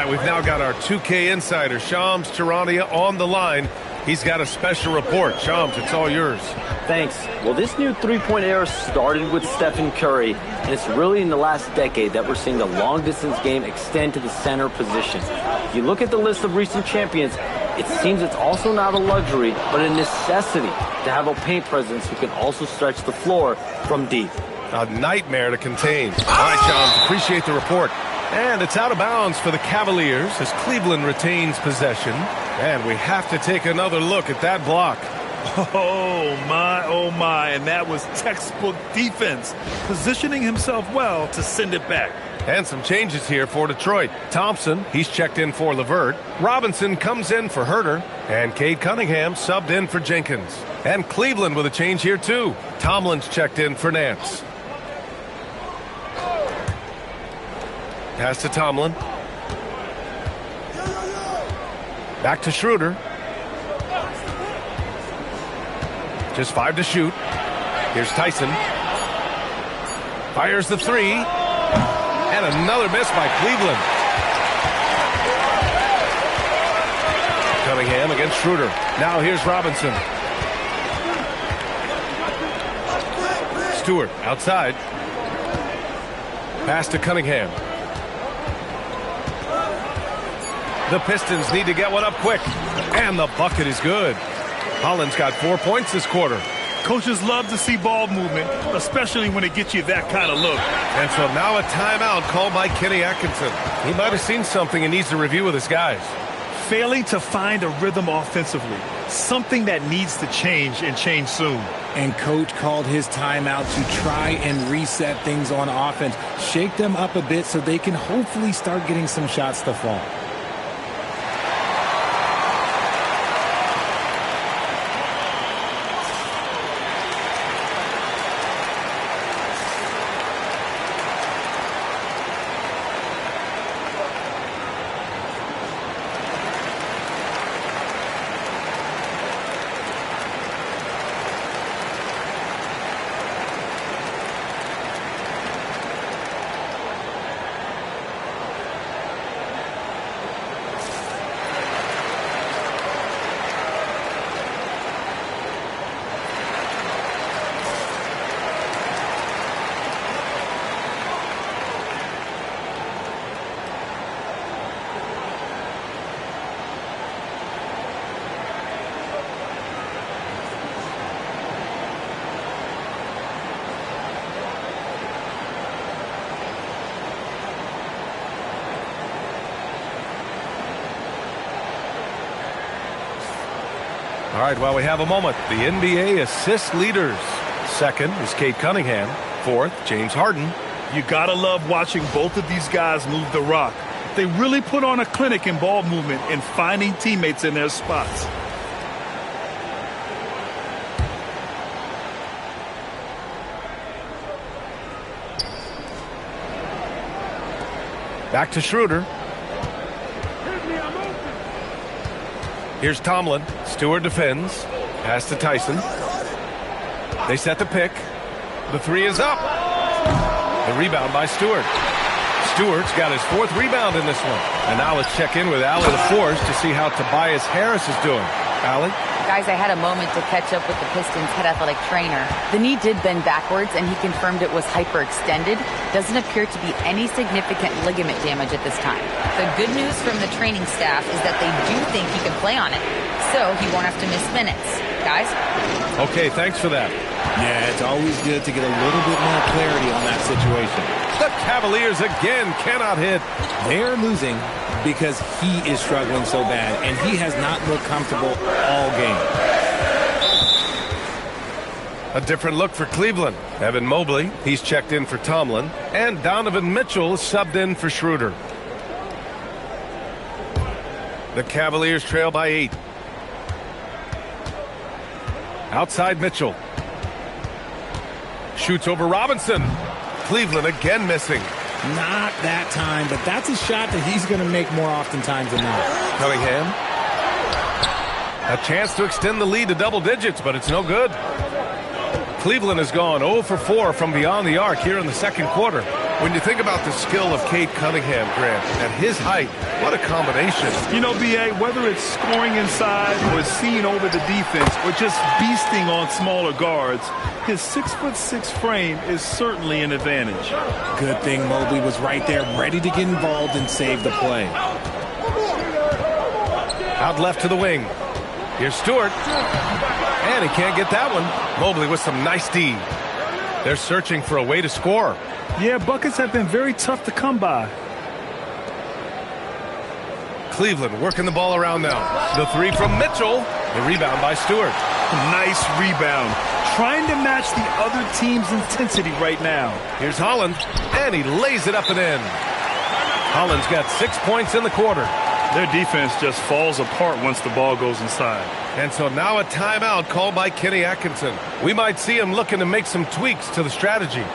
We've now got our 2K insider, Shams Charania, on the line. He's got a special report. Shams, it's all yours. Thanks. Well, this new three-point era started with Stephen Curry, and it's really in the last decade that we're seeing the long-distance game extend to the center position. If you look at the list of recent champions, it seems it's also not a luxury, but a necessity to have a paint presence who can also stretch the floor from deep. A nightmare to contain. All right, Shams, appreciate the report. And it's out of bounds for the Cavaliers as Cleveland retains possession. And we have to take another look at that block. Oh, my. And that was textbook defense, positioning himself well to send it back. And some changes here for Detroit. Thompson, he's checked in for LeVert. Robinson comes in for Herter. And Cade Cunningham subbed in for Jenkins. And Cleveland with a change here, too. Tomlin's checked in for Nance. Pass to Tomlin. Back to Schroeder. Just 5 to shoot. Here's Tyson. Fires the three. And another miss by Cleveland. Cunningham against Schroeder. Now here's Robinson. Stewart outside. Pass to Cunningham. The Pistons need to get one up quick. And the bucket is good. Holland's got 4 points this quarter. Coaches love to see ball movement, especially when it gets you that kind of look. And so now a timeout called by Kenny Atkinson. He might have seen something and needs to review with his guys. Failing to find a rhythm offensively. Something that needs to change and change soon. And Coach called his timeout to try and reset things on offense. Shake them up a bit so they can hopefully start getting some shots to fall. All right, while we have a moment, the NBA assist leaders. Second is Cade Cunningham. Fourth, James Harden. You gotta love watching both of these guys move the rock. They really put on a clinic in ball movement and finding teammates in their spots. Back to Schroeder. Here's Tomlin. Stewart defends. Pass to Tyson. They set the pick. The three is up. The rebound by Stewart. Stewart's got his 4th rebound in this one. And now let's check in with Allie LaForge to see how Tobias Harris is doing. Allie? Guys, I had a moment to catch up with the Pistons head athletic trainer. The knee did bend backwards, and he confirmed it was hyperextended. Doesn't appear to be any significant ligament damage at this time. The good news from the training staff is that they do think he can play on it, so he won't have to miss minutes. Guys? Okay, thanks for that. Yeah, it's always good to get a little bit more clarity on that situation. The Cavaliers again cannot hit. They're losing because he is struggling so bad, and he has not looked comfortable all game. A different look for Cleveland. Evan Mobley, he's checked in for Tomlin, and Donovan Mitchell is subbed in for Schroeder. The Cavaliers trail by 8. Outside Mitchell. Shoots over Robinson. Cleveland again missing. Not that time, but that's a shot that he's going to make more oftentimes than not. Cunningham. A chance to extend the lead to double digits, but it's no good. Cleveland has gone 0 for 4 from beyond the arc here in the second quarter. When you think about the skill of Cade Cunningham, Grant, at his height, what a combination. You know, B.A., whether it's scoring inside or seeing over the defense or just beasting on smaller guards, his 6'6" frame is certainly an advantage. Good thing Mobley was right there, ready to get involved and save the play. Out left to the wing. Here's Stewart. And he can't get that one. Mobley with some nice D. They're searching for a way to score. Yeah, buckets have been very tough to come by. Cleveland working the ball around now. The three from Mitchell. The rebound by Stewart. Nice rebound. Trying to match the other team's intensity right now. Here's Holland. And he lays it up and in. Holland's got 6 points in the quarter. Their defense just falls apart once the ball goes inside. And so now a timeout called by Kenny Atkinson. We might see him looking to make some tweaks to the strategy.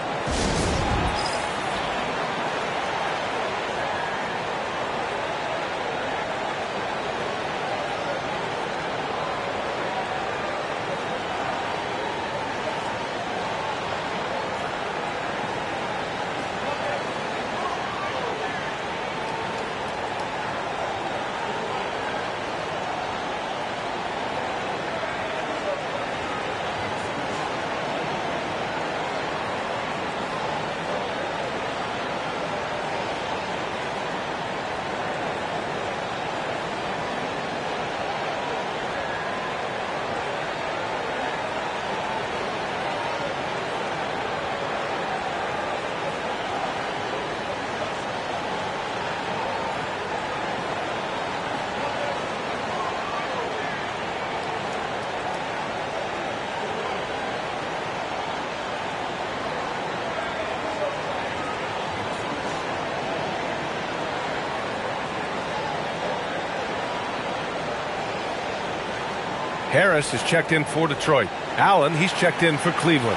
Harris is checked in for Detroit. Allen, he's checked in for Cleveland.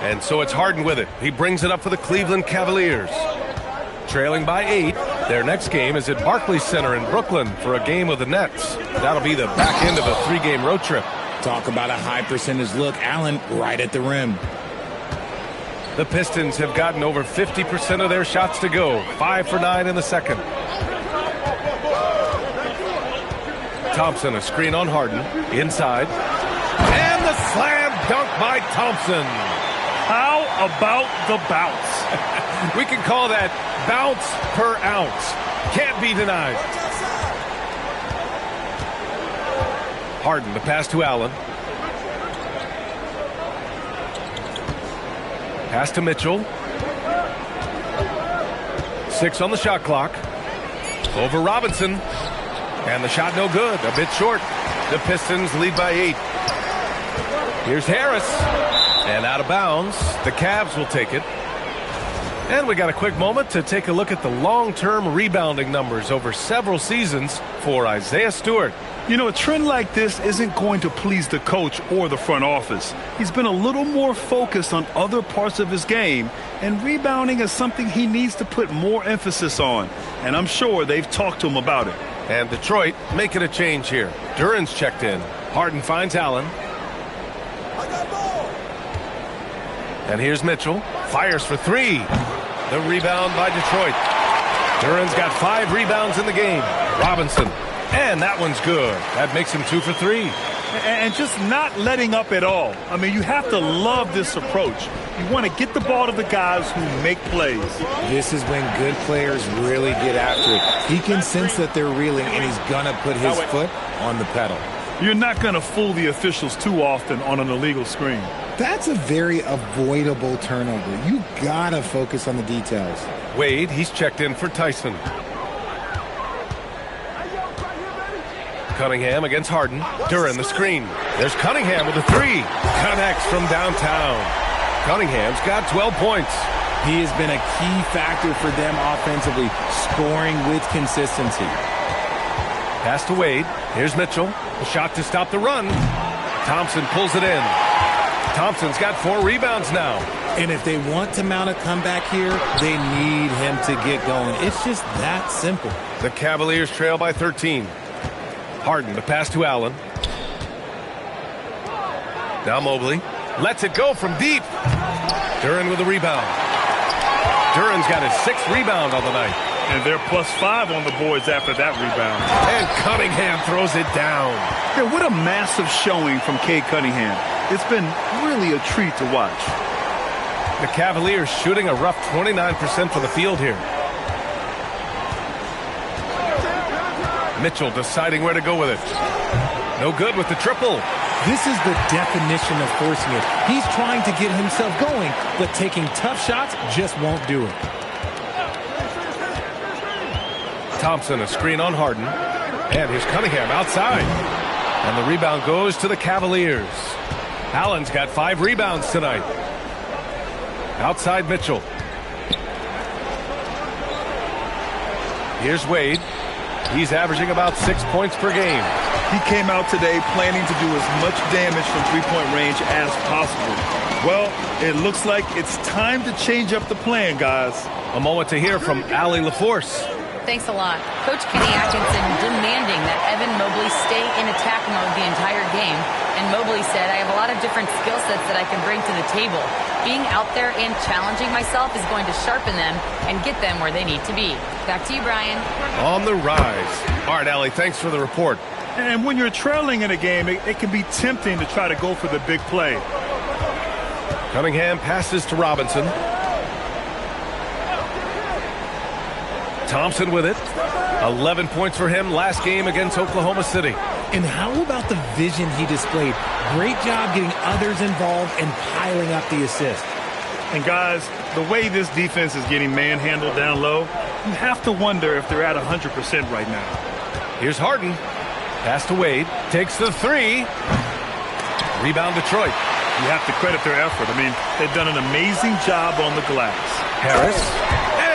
And so it's Harden with it. He brings it up for the Cleveland Cavaliers. Trailing by 8. Their next game is at Barclays Center in Brooklyn for a game with the Nets. That'll be the back end of a 3-game road trip. Talk about a high percentage look. Allen right at the rim. The Pistons have gotten over 50% of their shots to go. 5 for 9 in the second. Thompson, a screen on Harden. Inside. And the slam dunk by Thompson. How about the bounce? We can call that bounce per ounce. Can't be denied. Harden, the pass to Allen. Pass to Mitchell. 6 on the shot clock. Over Robinson. And the shot no good. A bit short. The Pistons lead by 8. Here's Harris. And out of bounds. The Cavs will take it. And we got a quick moment to take a look at the long-term rebounding numbers over several seasons for Isaiah Stewart. You know, a trend like this isn't going to please the coach or the front office. He's been a little more focused on other parts of his game, and rebounding is something he needs to put more emphasis on. And I'm sure they've talked to him about it. And Detroit making a change here. Duran's checked in. Harden finds Allen. And here's Mitchell. Fires for 3. The rebound by Detroit. Duran's got 5 rebounds in the game. Robinson. And that one's good. That makes him 2 for 3. And just not letting up at all. I mean, you have to love this approach. You want to get the ball to the guys who make plays. This is when good players really get after it. He can sense that they're reeling, and he's going to put his foot on the pedal. You're not going to fool the officials too often on an illegal screen. That's a very avoidable turnover. You got to focus on the details. Wade, he's checked in for Tyson. Cunningham against Harden. Duran the screen. There's Cunningham with a 3. Connects from downtown. Cunningham's got 12 points. He has been a key factor for them offensively, scoring with consistency. Pass to Wade. Here's Mitchell. A shot to stop the run. Thompson pulls it in. Thompson's got 4 rebounds now. And if they want to mount a comeback here, they need him to get going. It's just that simple. The Cavaliers trail by 13. Harden, the pass to Allen. Now Mobley lets it go from deep. Duren with a rebound. Duren's got his 6th rebound on the night. And they're +5 on the boards after that rebound. And Cunningham throws it down. Yeah, what a massive showing from Cade Cunningham. It's been really a treat to watch. The Cavaliers shooting a rough 29% from the field here. Mitchell deciding where to go with it. No good with the triple. This is the definition of forcing it. He's trying to get himself going, but taking tough shots just won't do it. Thompson, a screen on Harden. And here's Cunningham outside. And the rebound goes to the Cavaliers. Allen's got 5 rebounds tonight. Outside Mitchell. Here's Wade. He's averaging about 6 points per game. He came out today planning to do as much damage from three-point range as possible. Well, it looks like it's time to change up the plan, guys. A moment to hear from Allie LaForce. Thanks a lot. Coach Kenny Atkinson demanding that Evan Mobley stay in attack mode the entire game. And Mobley said, I have a lot of different skill sets that I can bring to the table. Being out there and challenging myself is going to sharpen them and get them where they need to be. Back to you, Brian. On the rise. All right, Allie, thanks for the report. And when you're trailing in a game, it can be tempting to try to go for the big play. Cunningham passes to Robinson. Thompson with it. 11 points for him last game against Oklahoma City. And how about the vision he displayed? Great job getting others involved and piling up the assist. And guys, the way this defense is getting manhandled down low, you have to wonder if they're at 100% right now. Here's Harden. Pass to Wade. Takes the 3. Rebound Detroit. You have to credit their effort. I mean, they've done an amazing job on the glass. Harris.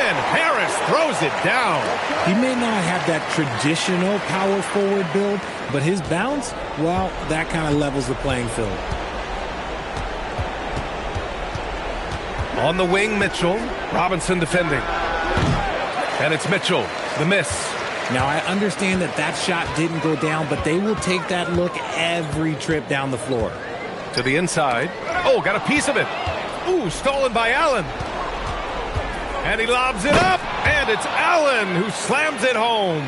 And Harris throws it down. He may not have that traditional power forward build, but his bounce, well, that kind of levels the playing field. On the wing, Mitchell. Robinson defending. And it's Mitchell. The miss. Now, I understand that shot didn't go down, but they will take that look every trip down the floor. To the inside. Oh, got a piece of it. Ooh, stolen by Allen. And he lobs it up, and it's Allen who slams it home.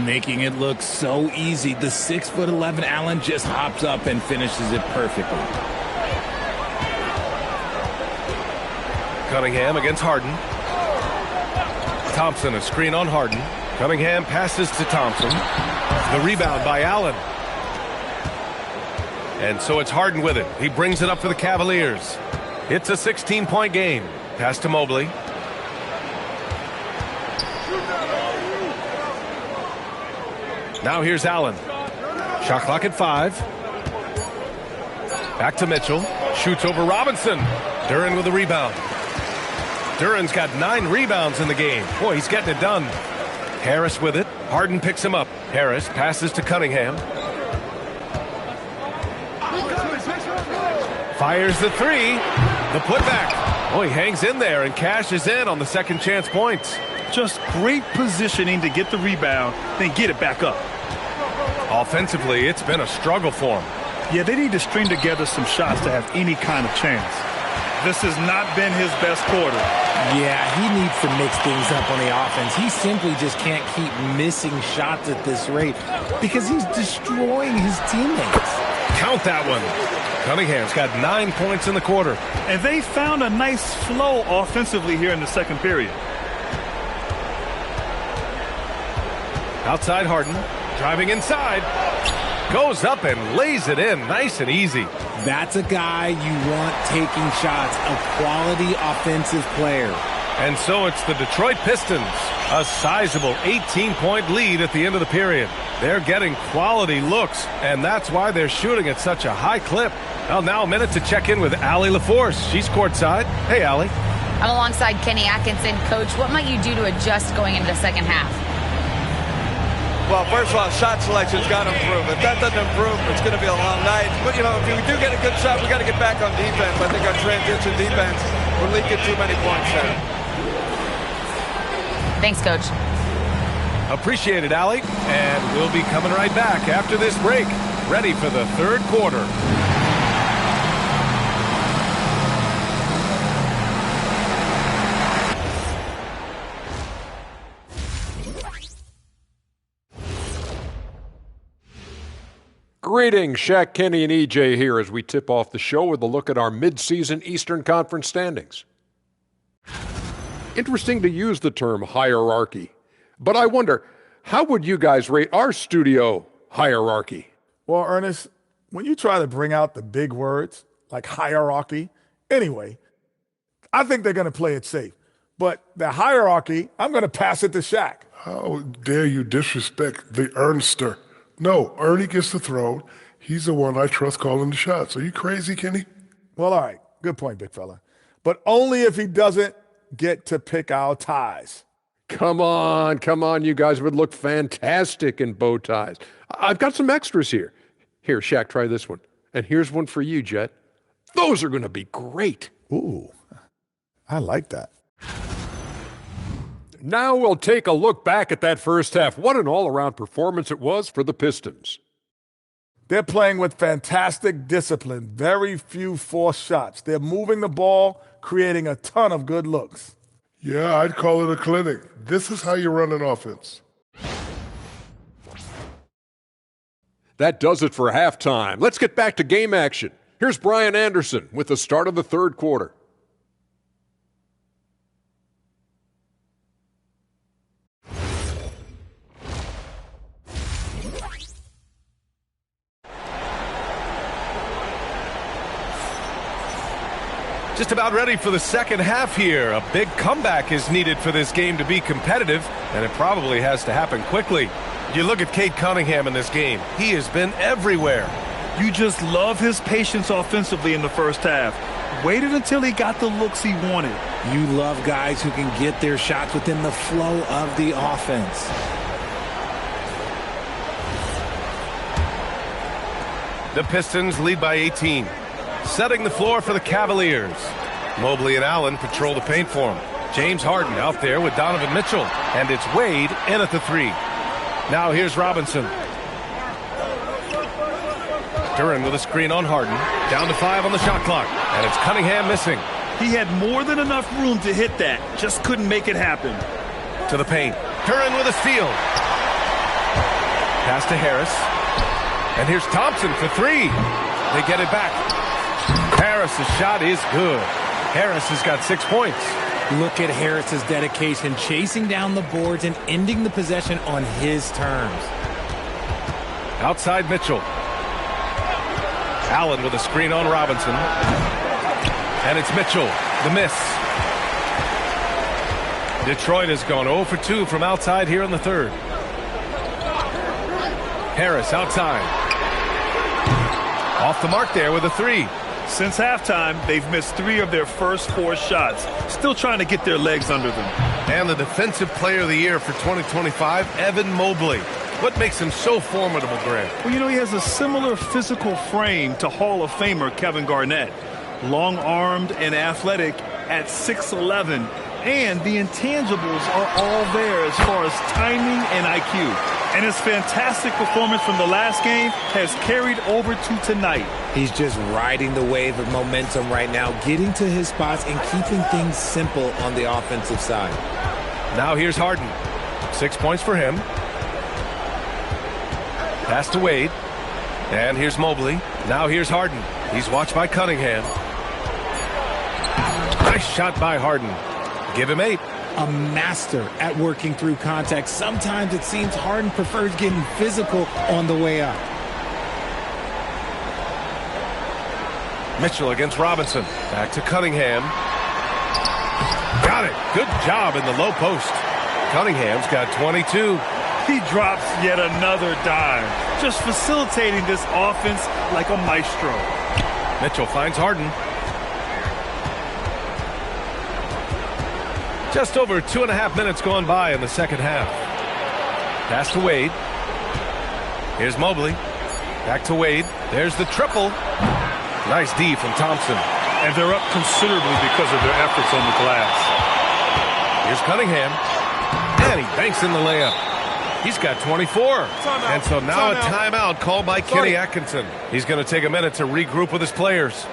Making it look so easy. The 6'11" Allen just hops up and finishes it perfectly. Cunningham against Harden. Thompson, a screen on Harden. Cunningham passes to Thompson. The rebound by Allen. And so it's Harden with it. He brings it up for the Cavaliers. It's a 16-point game. Pass to Mobley. Now here's Allen. Shot clock at 5. Back to Mitchell. Shoots over Robinson. Duren with the rebound. Duren's got 9 rebounds in the game. Boy, he's getting it done. Harris with it. Harden picks him up. Harris passes to Cunningham. Fires the 3. The putback. Oh, he hangs in there and cashes in on the second chance points. Just great positioning to get the rebound, then get it back up. Offensively, it's been a struggle for him. Yeah, they need to string together some shots to have any kind of chance. This has not been his best quarter. Yeah, he needs to mix things up on the offense. He simply just can't keep missing shots at this rate because he's destroying his teammates. Count that one. Cunningham's got 9 points in the quarter. And they found a nice flow offensively here in the second period. Outside Harden, driving inside. Goes up and lays it in, nice and easy. That's a guy you want taking shots, a quality offensive player. And so it's the Detroit Pistons, a sizable 18-point lead at the end of the period. They're getting quality looks, and that's why they're shooting at such a high clip. Well, now a minute to check in with Allie LaForce. She's courtside. Hey, Allie. I'm alongside Kenny Atkinson. Coach, what might you do to adjust going into the second half? Well, first of all, shot selection's got to improve. If that doesn't improve, it's going to be a long night. But, you know, if we do get a good shot, we got to get back on defense. I think our transition defense, we're leaking too many points there. Thanks, Coach. Appreciate it, Allie. And we'll be coming right back after this break. Ready for the third quarter. Greetings, Shaq, Kenny, and EJ here as we tip off the show with a look at our midseason Eastern Conference standings. Interesting to use the term hierarchy, but I wonder, how would you guys rate our studio hierarchy? Well, Ernest, when you try to bring out the big words like hierarchy, anyway, I think they're going to play it safe. But the hierarchy, I'm going to pass it to Shaq. How dare you disrespect the Ernster? No, Ernie gets the throne. He's the one I trust calling the shots. Are you crazy, Kenny? Well, all right. Good point, big fella. But only if he doesn't get to pick our ties. Come on. You guys would look fantastic in bow ties. I've got some extras here. Here, Shaq, try this one. And here's one for you, Jet. Those are going to be great. Ooh, I like that. Now we'll take a look back at that first half. What an all-around performance it was for the Pistons. They're playing with fantastic discipline. Very few forced shots. They're moving the ball, creating a ton of good looks. Yeah, I'd call it a clinic. This is how you run an offense. That does it for halftime. Let's get back to game action. Here's Brian Anderson with the start of the third quarter. Just about ready for the second half here. A big comeback is needed for this game to be competitive, and it probably has to happen quickly. You look at Cade Cunningham in this game. He has been everywhere. You just love his patience offensively in the first half. Waited until he got the looks he wanted. You love guys who can get their shots within the flow of the offense. The Pistons lead by 18. Setting the floor for the Cavaliers. Mobley and Allen patrol the paint for him. James Harden out there with Donovan Mitchell. And it's Wade in at the three. Now here's Robinson. Duran with a screen on Harden. Down to 5 on the shot clock. And it's Cunningham missing. He had more than enough room to hit that. Just couldn't make it happen. To the paint. Duran with a steal. Pass to Harris. And here's Thompson for 3. They get it back. Harris's shot is good. Harris has got 6 points. Look at Harris's dedication, chasing down the boards and ending the possession on his terms. Outside Mitchell. Allen with a screen on Robinson. And it's Mitchell, the miss. Detroit has gone 0 for 2 from outside here in the third. Harris outside. Off the mark there with a 3. Since halftime, they've missed 3 of their first 4 shots. Still trying to get their legs under them. And the Defensive Player of the Year for 2025, Evan Mobley. What makes him so formidable, Grant? Well, you know, he has a similar physical frame to Hall of Famer Kevin Garnett. Long-armed and athletic at 6'11". And the intangibles are all there as far as timing and IQ. And his fantastic performance from the last game has carried over to tonight. He's just riding the wave of momentum right now, getting to his spots and keeping things simple on the offensive side. Now here's Harden. 6 points for him. Pass to Wade. And here's Mobley. Now here's Harden. He's watched by Cunningham. Nice shot by Harden. Give him 8. A master at working through contact. Sometimes it seems Harden prefers getting physical on the way up. Mitchell against Robinson. Back to Cunningham. Got it. Good job in the low post. Cunningham's got 22. He drops yet another dime. Just facilitating this offense like a maestro. Mitchell finds Harden. Just over 2.5 minutes gone by in the second half. Pass to Wade. Here's Mobley. Back to Wade. There's the triple. Nice D from Thompson. And they're up considerably because of their efforts on the glass. Here's Cunningham. And he banks in the layup. He's got 24. And so now a timeout called by Kenny Atkinson. He's going to take a minute to regroup with his players.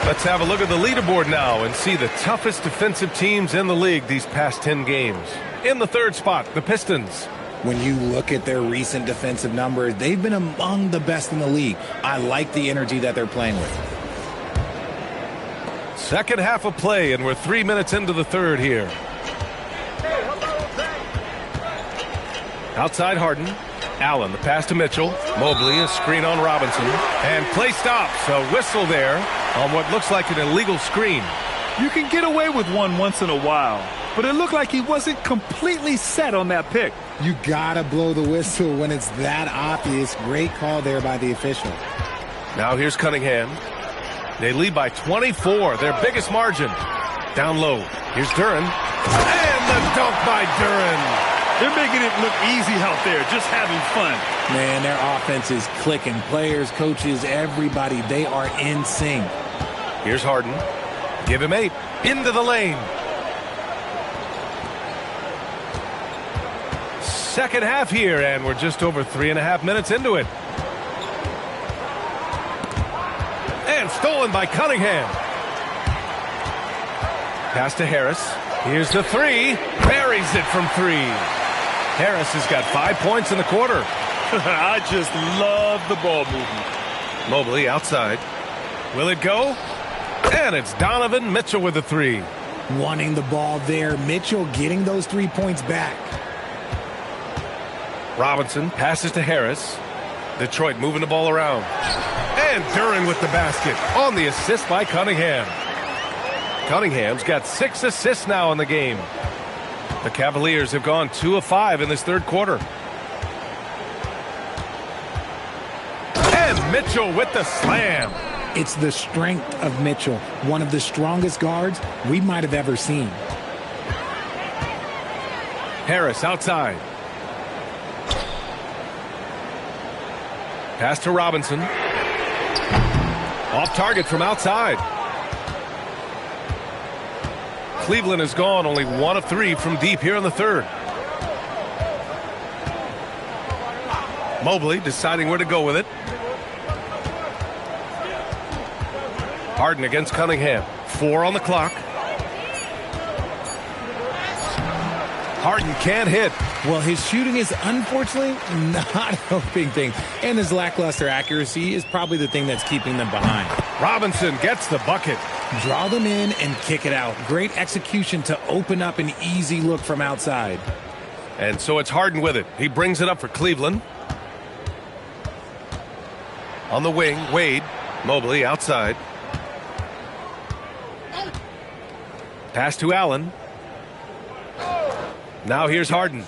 Let's have a look at the leaderboard now and see the toughest defensive teams in the league these past 10 games. In the third spot, the Pistons. When you look at their recent defensive numbers, they've been among the best in the league. I like the energy that they're playing with. Second half of play, and we're 3 minutes into the third here. Outside Harden. Allen, the pass to Mitchell. Mobley, a screen on Robinson. And play stops. A whistle there on what looks like an illegal screen. You can get away with one once in a while, but it looked like he wasn't completely set on that pick. You gotta blow the whistle when it's that obvious. Great call there by the official. Now here's Cunningham. They lead by 24, their biggest margin. Down low. Here's Duren. And the dunk by Duren. They're making it look easy out there, just having fun. Man, their offense is clicking. Players, coaches, everybody, they are in sync. Here's Harden. Give him 8. Into the lane. Second half here, and we're just over 3.5 minutes into it. And stolen by Cunningham. Pass to Harris. Here's the 3. Buries it from 3. Harris has got 5 points in the quarter. I just love the ball movement. Mobley outside. Will it go? And it's Donovan Mitchell with the 3. Wanting the ball there. Mitchell getting those 3 points back. Robinson passes to Harris. Detroit moving the ball around. And Duren with the basket on the assist by Cunningham. Cunningham's got 6 assists now in the game. The Cavaliers have gone 2 of 5 in this third quarter. And Mitchell with the slam. It's the strength of Mitchell, one of the strongest guards we might have ever seen. Harris outside. Pass to Robinson. Off target from outside. Cleveland has gone only 1 of 3 from deep here in the third. Mobley deciding where to go with it. Harden against Cunningham. 4 on the clock. Harden can't hit. Well, his shooting is unfortunately not helping things. And his lackluster accuracy is probably the thing that's keeping them behind. Robinson gets the bucket. Draw them in and kick it out. Great execution to open up an easy look from outside. And so it's Harden with it. He brings it up for Cleveland. On the wing, Wade. Mobley outside. Pass to Allen. Now here's Harden.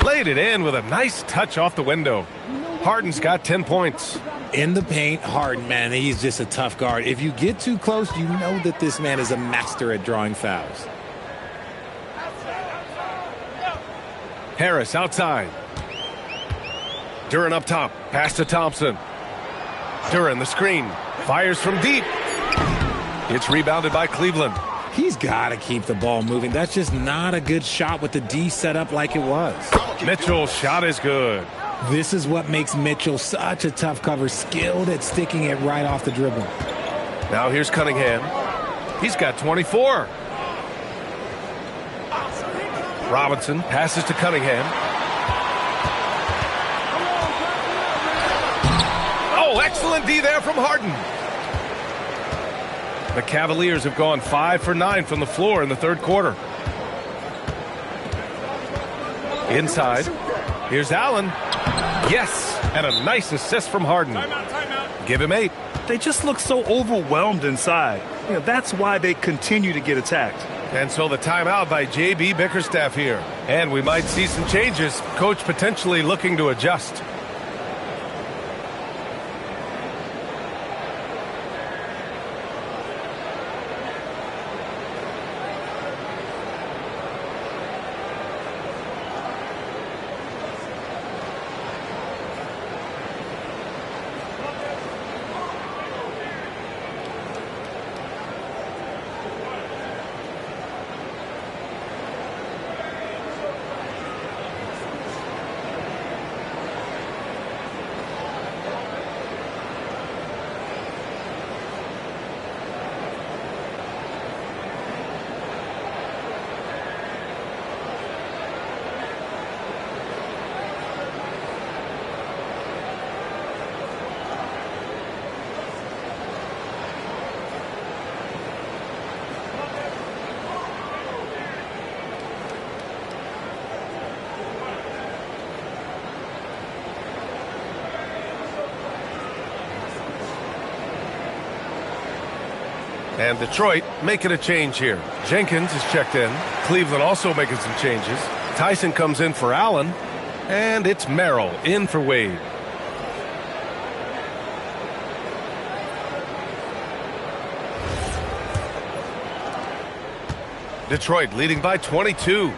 Laid it in with a nice touch off the window. Harden's got 10 points. In the paint, Harden, man, he's just a tough guard. If you get too close, you know that this man is a master at drawing fouls. Harris outside. Duren up top. Pass to Thompson. Duren, the screen. Fires from deep. It's rebounded by Cleveland. He's got to keep the ball moving. That's just not a good shot with the D set up like it was. Mitchell's shot is good. This is what makes Mitchell such a tough cover, skilled at sticking it right off the dribble. Now here's Cunningham. He's got 24. Robinson passes to Cunningham. Oh, excellent D there from Harden. The Cavaliers have gone 5 for 9 from the floor in the third quarter. Inside. Here's Allen. Yes, and a nice assist from Harden. Give him 8. They just look so overwhelmed inside. That's why they continue to get attacked. And so the timeout by J.B. Bickerstaff here. And we might see some changes. Coach potentially looking to adjust. And Detroit making a change here. Jenkins is checked in. Cleveland also making some changes. Tyson comes in for Allen. And it's Merrill in for Wade. Detroit leading by 22.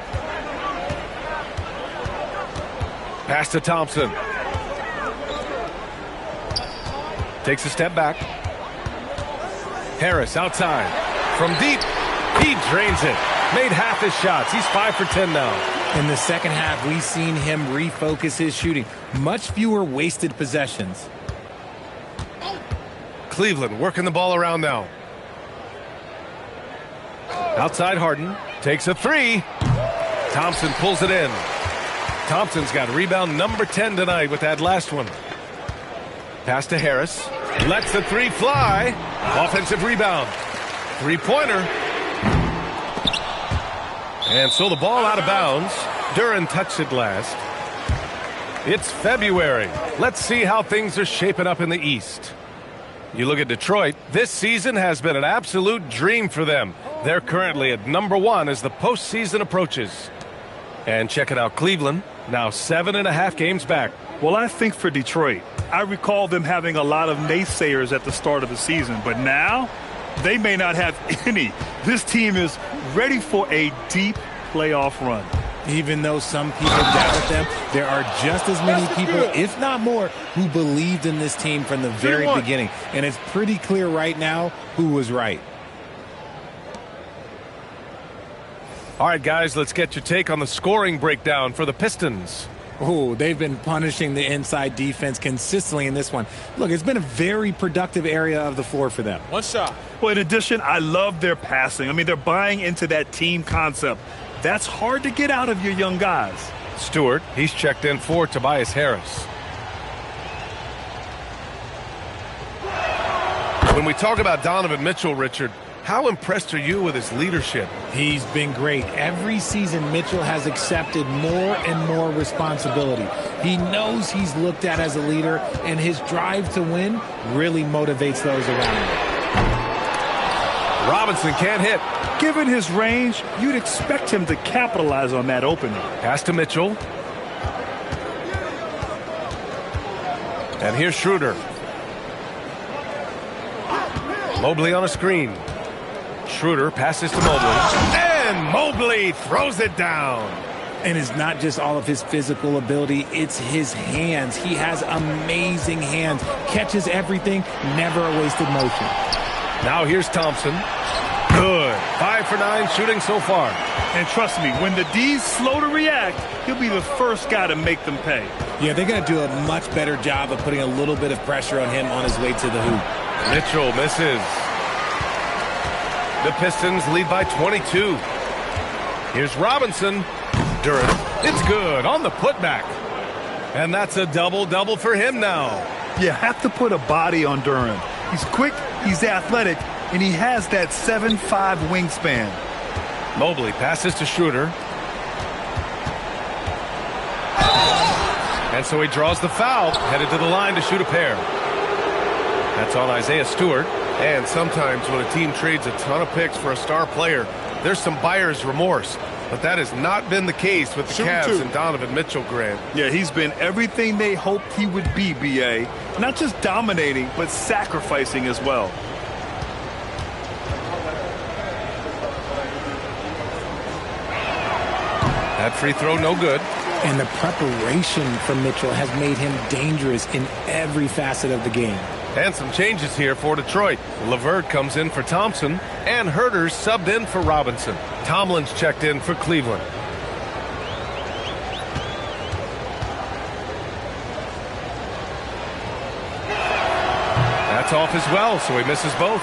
Pass to Thompson. Takes a step back. Harris outside. From deep. He drains it. Made half his shots. He's 5 for 10 now. In the second half, we've seen him refocus his shooting. Much fewer wasted possessions. Cleveland working the ball around now. Outside Harden. Takes a 3. Thompson pulls it in. Thompson's got rebound number 10 tonight with that last one. Pass to Harris. Lets the 3 fly. Offensive rebound. 3-pointer. And so the ball out of bounds. Duren touched it last. It's February. Let's see how things are shaping up in the East. You look at Detroit. This season has been an absolute dream for them. They're currently at number 1 as the postseason approaches. And check it out, Cleveland, now 7.5 games back. Well, I think for Detroit, I recall them having a lot of naysayers at the start of the season, but now they may not have any. This team is ready for a deep playoff run. Even though some people doubt them, there are just as many people, if not more, who believed in this team from the very beginning. And it's pretty clear right now who was right. All right, guys, let's get your take on the scoring breakdown for the Pistons. Oh, they've been punishing the inside defense consistently in this one. Look, it's been a very productive area of the floor for them. One shot. Well, in addition, I love their passing. I mean, they're buying into that team concept. That's hard to get out of your young guys. Stewart, he's checked in for Tobias Harris. When we talk about Donovan Mitchell, Richard, how impressed are you with his leadership? He's been great. Every season, Mitchell has accepted more and more responsibility. He knows he's looked at as a leader, and his drive to win really motivates those around him. Robinson can't hit. Given his range, you'd expect him to capitalize on that opening. Pass to Mitchell. And here's Schroeder. Mobley on a screen. Schroeder passes to Mobley. And Mobley throws it down. And it's not just all of his physical ability, it's his hands. He has amazing hands. Catches everything, never a wasted motion. Now here's Thompson. Good. 5 for 9 shooting so far. And trust me, when the D's slow to react, he'll be the first guy to make them pay. Yeah, they're going to do a much better job of putting a little bit of pressure on him on his way to the hoop. Mitchell misses. The Pistons lead by 22. Here's Robinson. Durant. It's good on the putback. And that's a double-double for him now. You have to put a body on Durant. He's quick, he's athletic, and he has that 7'5" wingspan. Mobley passes to Schroeder. And so he draws the foul, headed to the line to shoot a pair. That's on Isaiah Stewart. And sometimes when a team trades a ton of picks for a star player, there's some buyer's remorse. But that has not been the case with the Cavs and Donovan Mitchell, Grant. Yeah, he's been everything they hoped he would be, B.A. Not just dominating, but sacrificing as well. That free throw, no good. And the preparation from Mitchell has made him dangerous in every facet of the game. And some changes here for Detroit. LeVert comes in for Thompson, and Herter's subbed in for Robinson. Tomlin's checked in for Cleveland. That's off as well, so he misses both.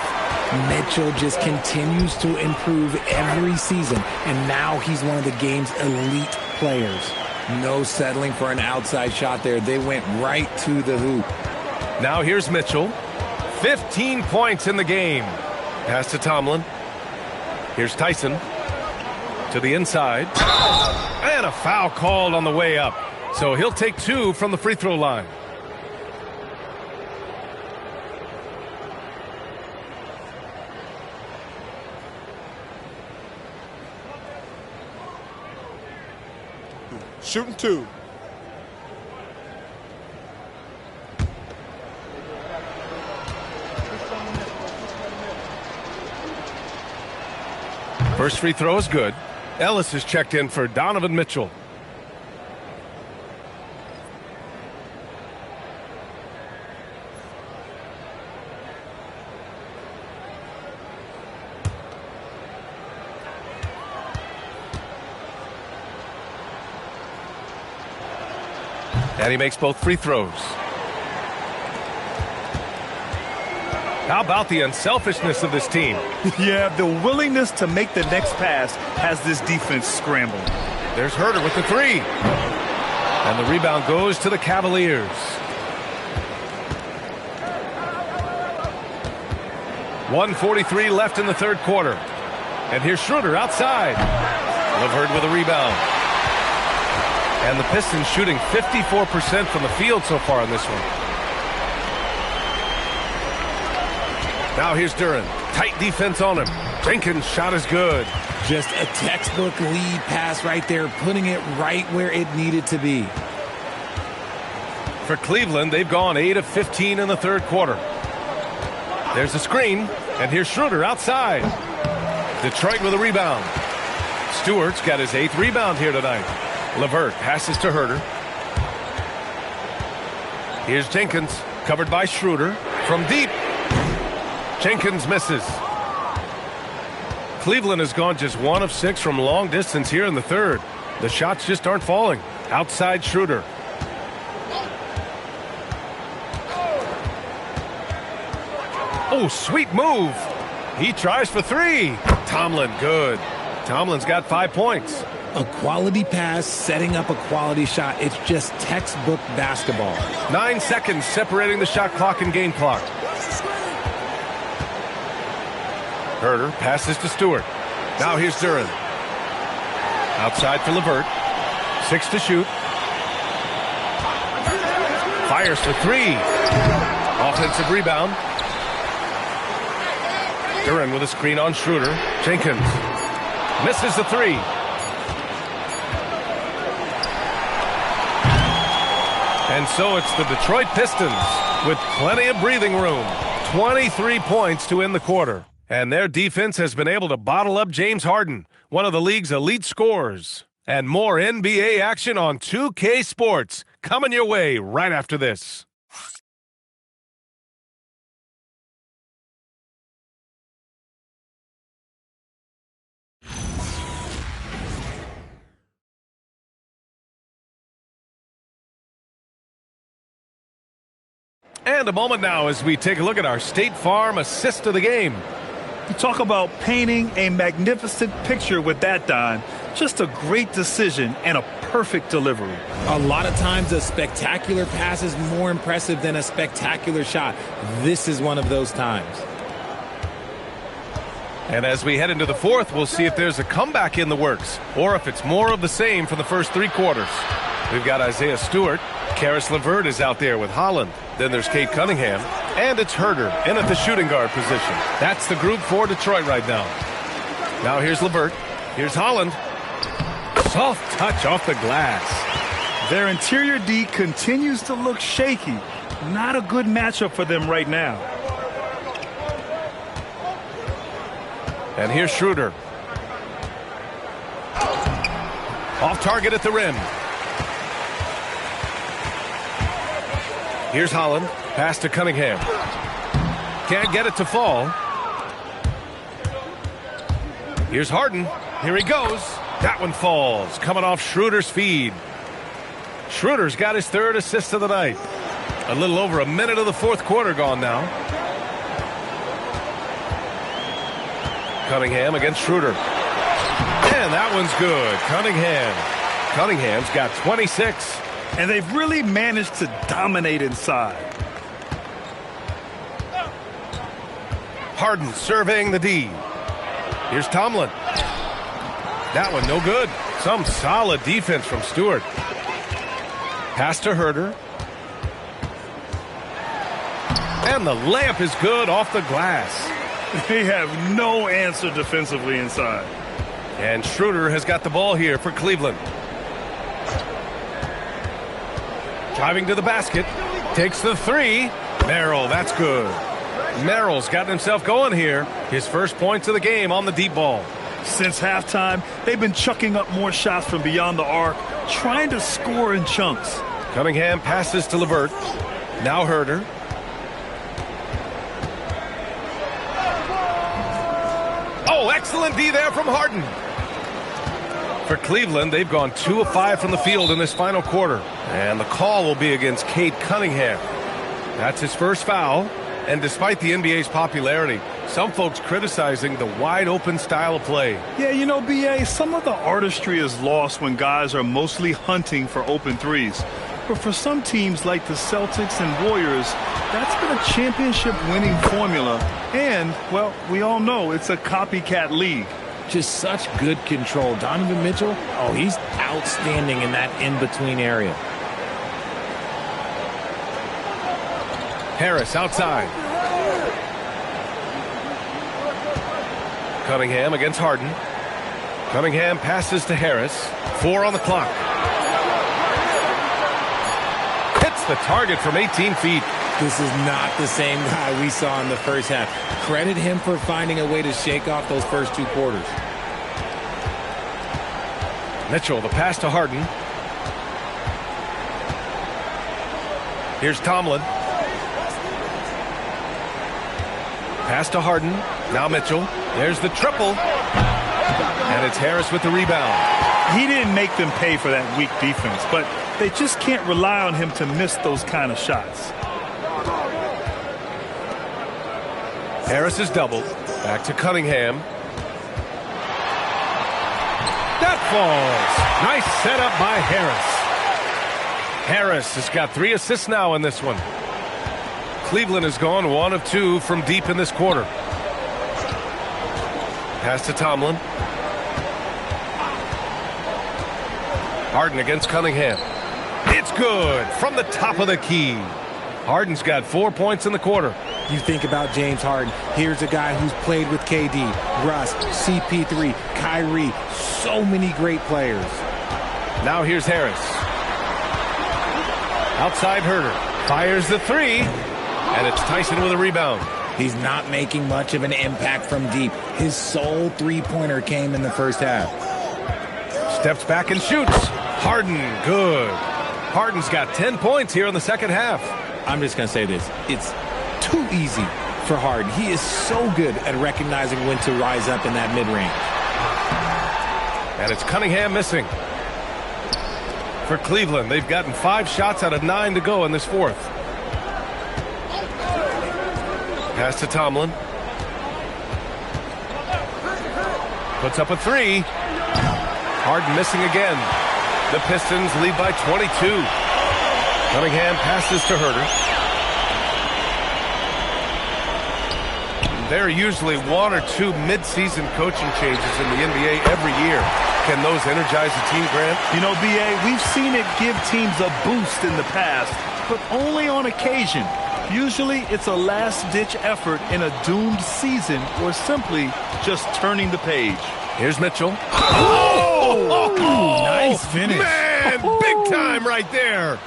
Mitchell just continues to improve every season, and now he's one of the game's elite players. No settling for an outside shot there. They went right to the hoop. Now here's Mitchell. 15 points in the game. Pass to Tomlin. Here's Tyson. To the inside. And a foul called on the way up. So he'll take 2 from the free throw line. Shooting 2. First free throw is good. Ellis is checked in for Donovan Mitchell. And he makes both free throws. How about the unselfishness of this team? Yeah, the willingness to make the next pass has this defense scrambled. There's Herter with the 3. And the rebound goes to the Cavaliers. 1:43 left in the third quarter. And here's Schroeder outside. LeVert with a rebound. And the Pistons shooting 54% from the field so far in this one. Now here's Durant. Tight defense on him. Jenkins' shot is good. Just a textbook lead pass right there, putting it right where it needed to be. For Cleveland, they've gone 8 of 15 in the third quarter. There's a screen, and here's Schroeder outside. Detroit with a rebound. Stewart's got his 8th rebound here tonight. LeVert passes to Herter. Here's Jenkins, covered by Schroeder. From deep. Jenkins misses. Cleveland has gone just 1 of 6 from long distance here in the third. The shots just aren't falling. Outside Schroeder. Oh, sweet move. He tries for 3. Tomlin, good. Tomlin's got 5 points. A quality pass, setting up a quality shot. It's just textbook basketball. 9 seconds separating the shot clock and game clock. Herter passes to Stewart. Now here's Durant. Outside for LeVert. 6 to shoot. Fires for 3. Offensive rebound. Durant with a screen on Schroeder. Jenkins misses the 3. And so it's the Detroit Pistons with plenty of breathing room. 23 points to end the quarter. And their defense has been able to bottle up James Harden, one of the league's elite scorers. And more NBA action on 2K Sports coming your way right after this. And a moment now as we take a look at our State Farm assist of the game. You talk about painting a magnificent picture with that, Don. Just a great decision and a perfect delivery. A lot of times a spectacular pass is more impressive than a spectacular shot. This is one of those times. And as we head into the fourth, we'll see if there's a comeback in the works or if it's more of the same for the first 3 quarters. We've got Isaiah Stewart. Karis LeVert is out there with Holland. Then there's Cade Cunningham. And it's Herder in at the shooting guard position. That's the group for Detroit right now. Now here's LeVert. Here's Holland. Soft touch off the glass. Their interior D continues to look shaky. Not a good matchup for them right now. And here's Schroeder. Off target at the rim. Here's Holland. Pass to Cunningham. Can't get it to fall. Here's Harden. Here he goes. That one falls. Coming off Schroeder's feed. Schroeder's got his 3rd assist of the night. A little over a minute of the fourth quarter gone now. Cunningham against Schroeder. And that one's good. Cunningham's got 26. And they've really managed to dominate inside. Harden surveying the D. Here's Tomlin. That one no good. Some solid defense from Stewart. Pass to Herder. And the layup is good off the glass. They have no answer defensively inside. And Schroeder has got the ball here for Cleveland. Driving to the basket. Takes the 3. Merrill, that's good. Merrill's gotten himself going here. His first points of the game on the deep ball. Since halftime, they've been chucking up more shots from beyond the arc, trying to score in chunks. Cunningham passes to LeVert. Now Herder. Oh, excellent D there from Harden. For Cleveland, they've gone 2 of 5 from the field in this final quarter. And the call will be against Cade Cunningham. That's his first foul. And despite the NBA's popularity, some folks criticizing the wide-open style of play. Yeah, you know, B.A., some of the artistry is lost when guys are mostly hunting for open threes. But for some teams like the Celtics and Warriors, that's been a championship-winning formula. And, well, we all know it's a copycat league. Just such good control. Donovan Mitchell, oh, he's outstanding in that in-between area. Harris outside. Cunningham against Harden. Cunningham passes to Harris. 4 on the clock. Hits the target from 18 feet. This is not the same guy we saw in the first half. Credit him for finding a way to shake off those first 2 quarters. Mitchell, the pass to Harden. Here's Tomlin. Pass to Harden. Now Mitchell. There's the triple. And it's Harris with the rebound. He didn't make them pay for that weak defense, but they just can't rely on him to miss those kind of shots. Harris is doubled. Back to Cunningham. That falls. Nice setup by Harris. Harris has got 3 assists now in this one. Cleveland has gone 1 of 2 from deep in this quarter. Pass to Tomlin. Harden against Cunningham. It's good from the top of the key. Harden's got 4 points in the quarter. You think about James Harden. Here's a guy who's played with KD, Russ, CP3, Kyrie. So many great players. Now here's Harris. Outside Herder. Fires the 3. And it's Tyson with a rebound. He's not making much of an impact from deep. His sole three-pointer came in the first half. Steps back and shoots. Harden, good. Harden's got 10 points here in the second half. I'm just going to say this. It's too easy for Harden. He is so good at recognizing when to rise up in that mid-range. And it's Cunningham missing. For Cleveland, they've gotten 5 shots out of 9 to go in this fourth. Pass to Tomlin. Puts up a 3. Harden missing again. The Pistons lead by 22. Cunningham passes to Herter. There are usually 1 or 2 mid-season coaching changes in the NBA every year. Can those energize the team, Grant? You know, B.A., we've seen it give teams a boost in the past, but only on occasion. Usually it's a last-ditch effort in a doomed season or simply just turning the page. Here's Mitchell. Nice finish. Man, big time right there.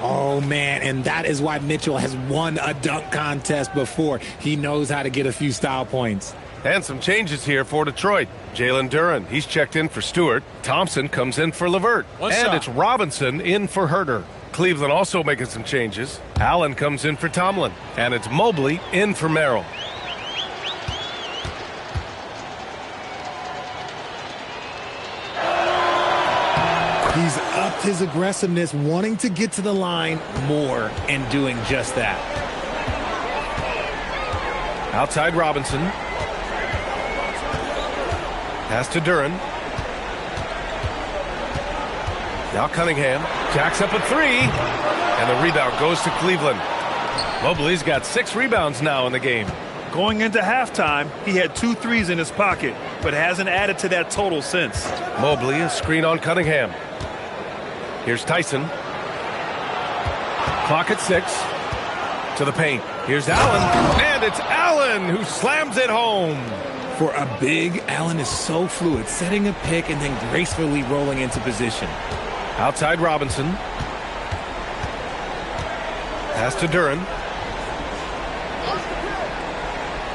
Oh, man, and that is why Mitchell has won a dunk contest before. He knows how to get a few style points. And some changes here for Detroit. Jalen Duren, he's checked in for Stewart. Thompson comes in for LeVert. It's Robinson in for Herter. Cleveland also making some changes. Allen comes in for Tomlin. And it's Mobley in for Merrill. He's upped his aggressiveness, wanting to get to the line more and doing just that. Outside Robinson. Pass to Duren. Now Cunningham jacks up a 3. And the rebound goes to Cleveland. Mobley's got 6 rebounds now in the game. Going into halftime, he had 2 threes in his pocket, but hasn't added to that total since. Mobley, a screen on Cunningham. Here's Tyson. Clock at 6. To the paint. Here's Allen. And it's Allen who slams it home. For a big, Allen is so fluid, setting a pick and then gracefully rolling into position. Outside Robinson. Pass to Duren.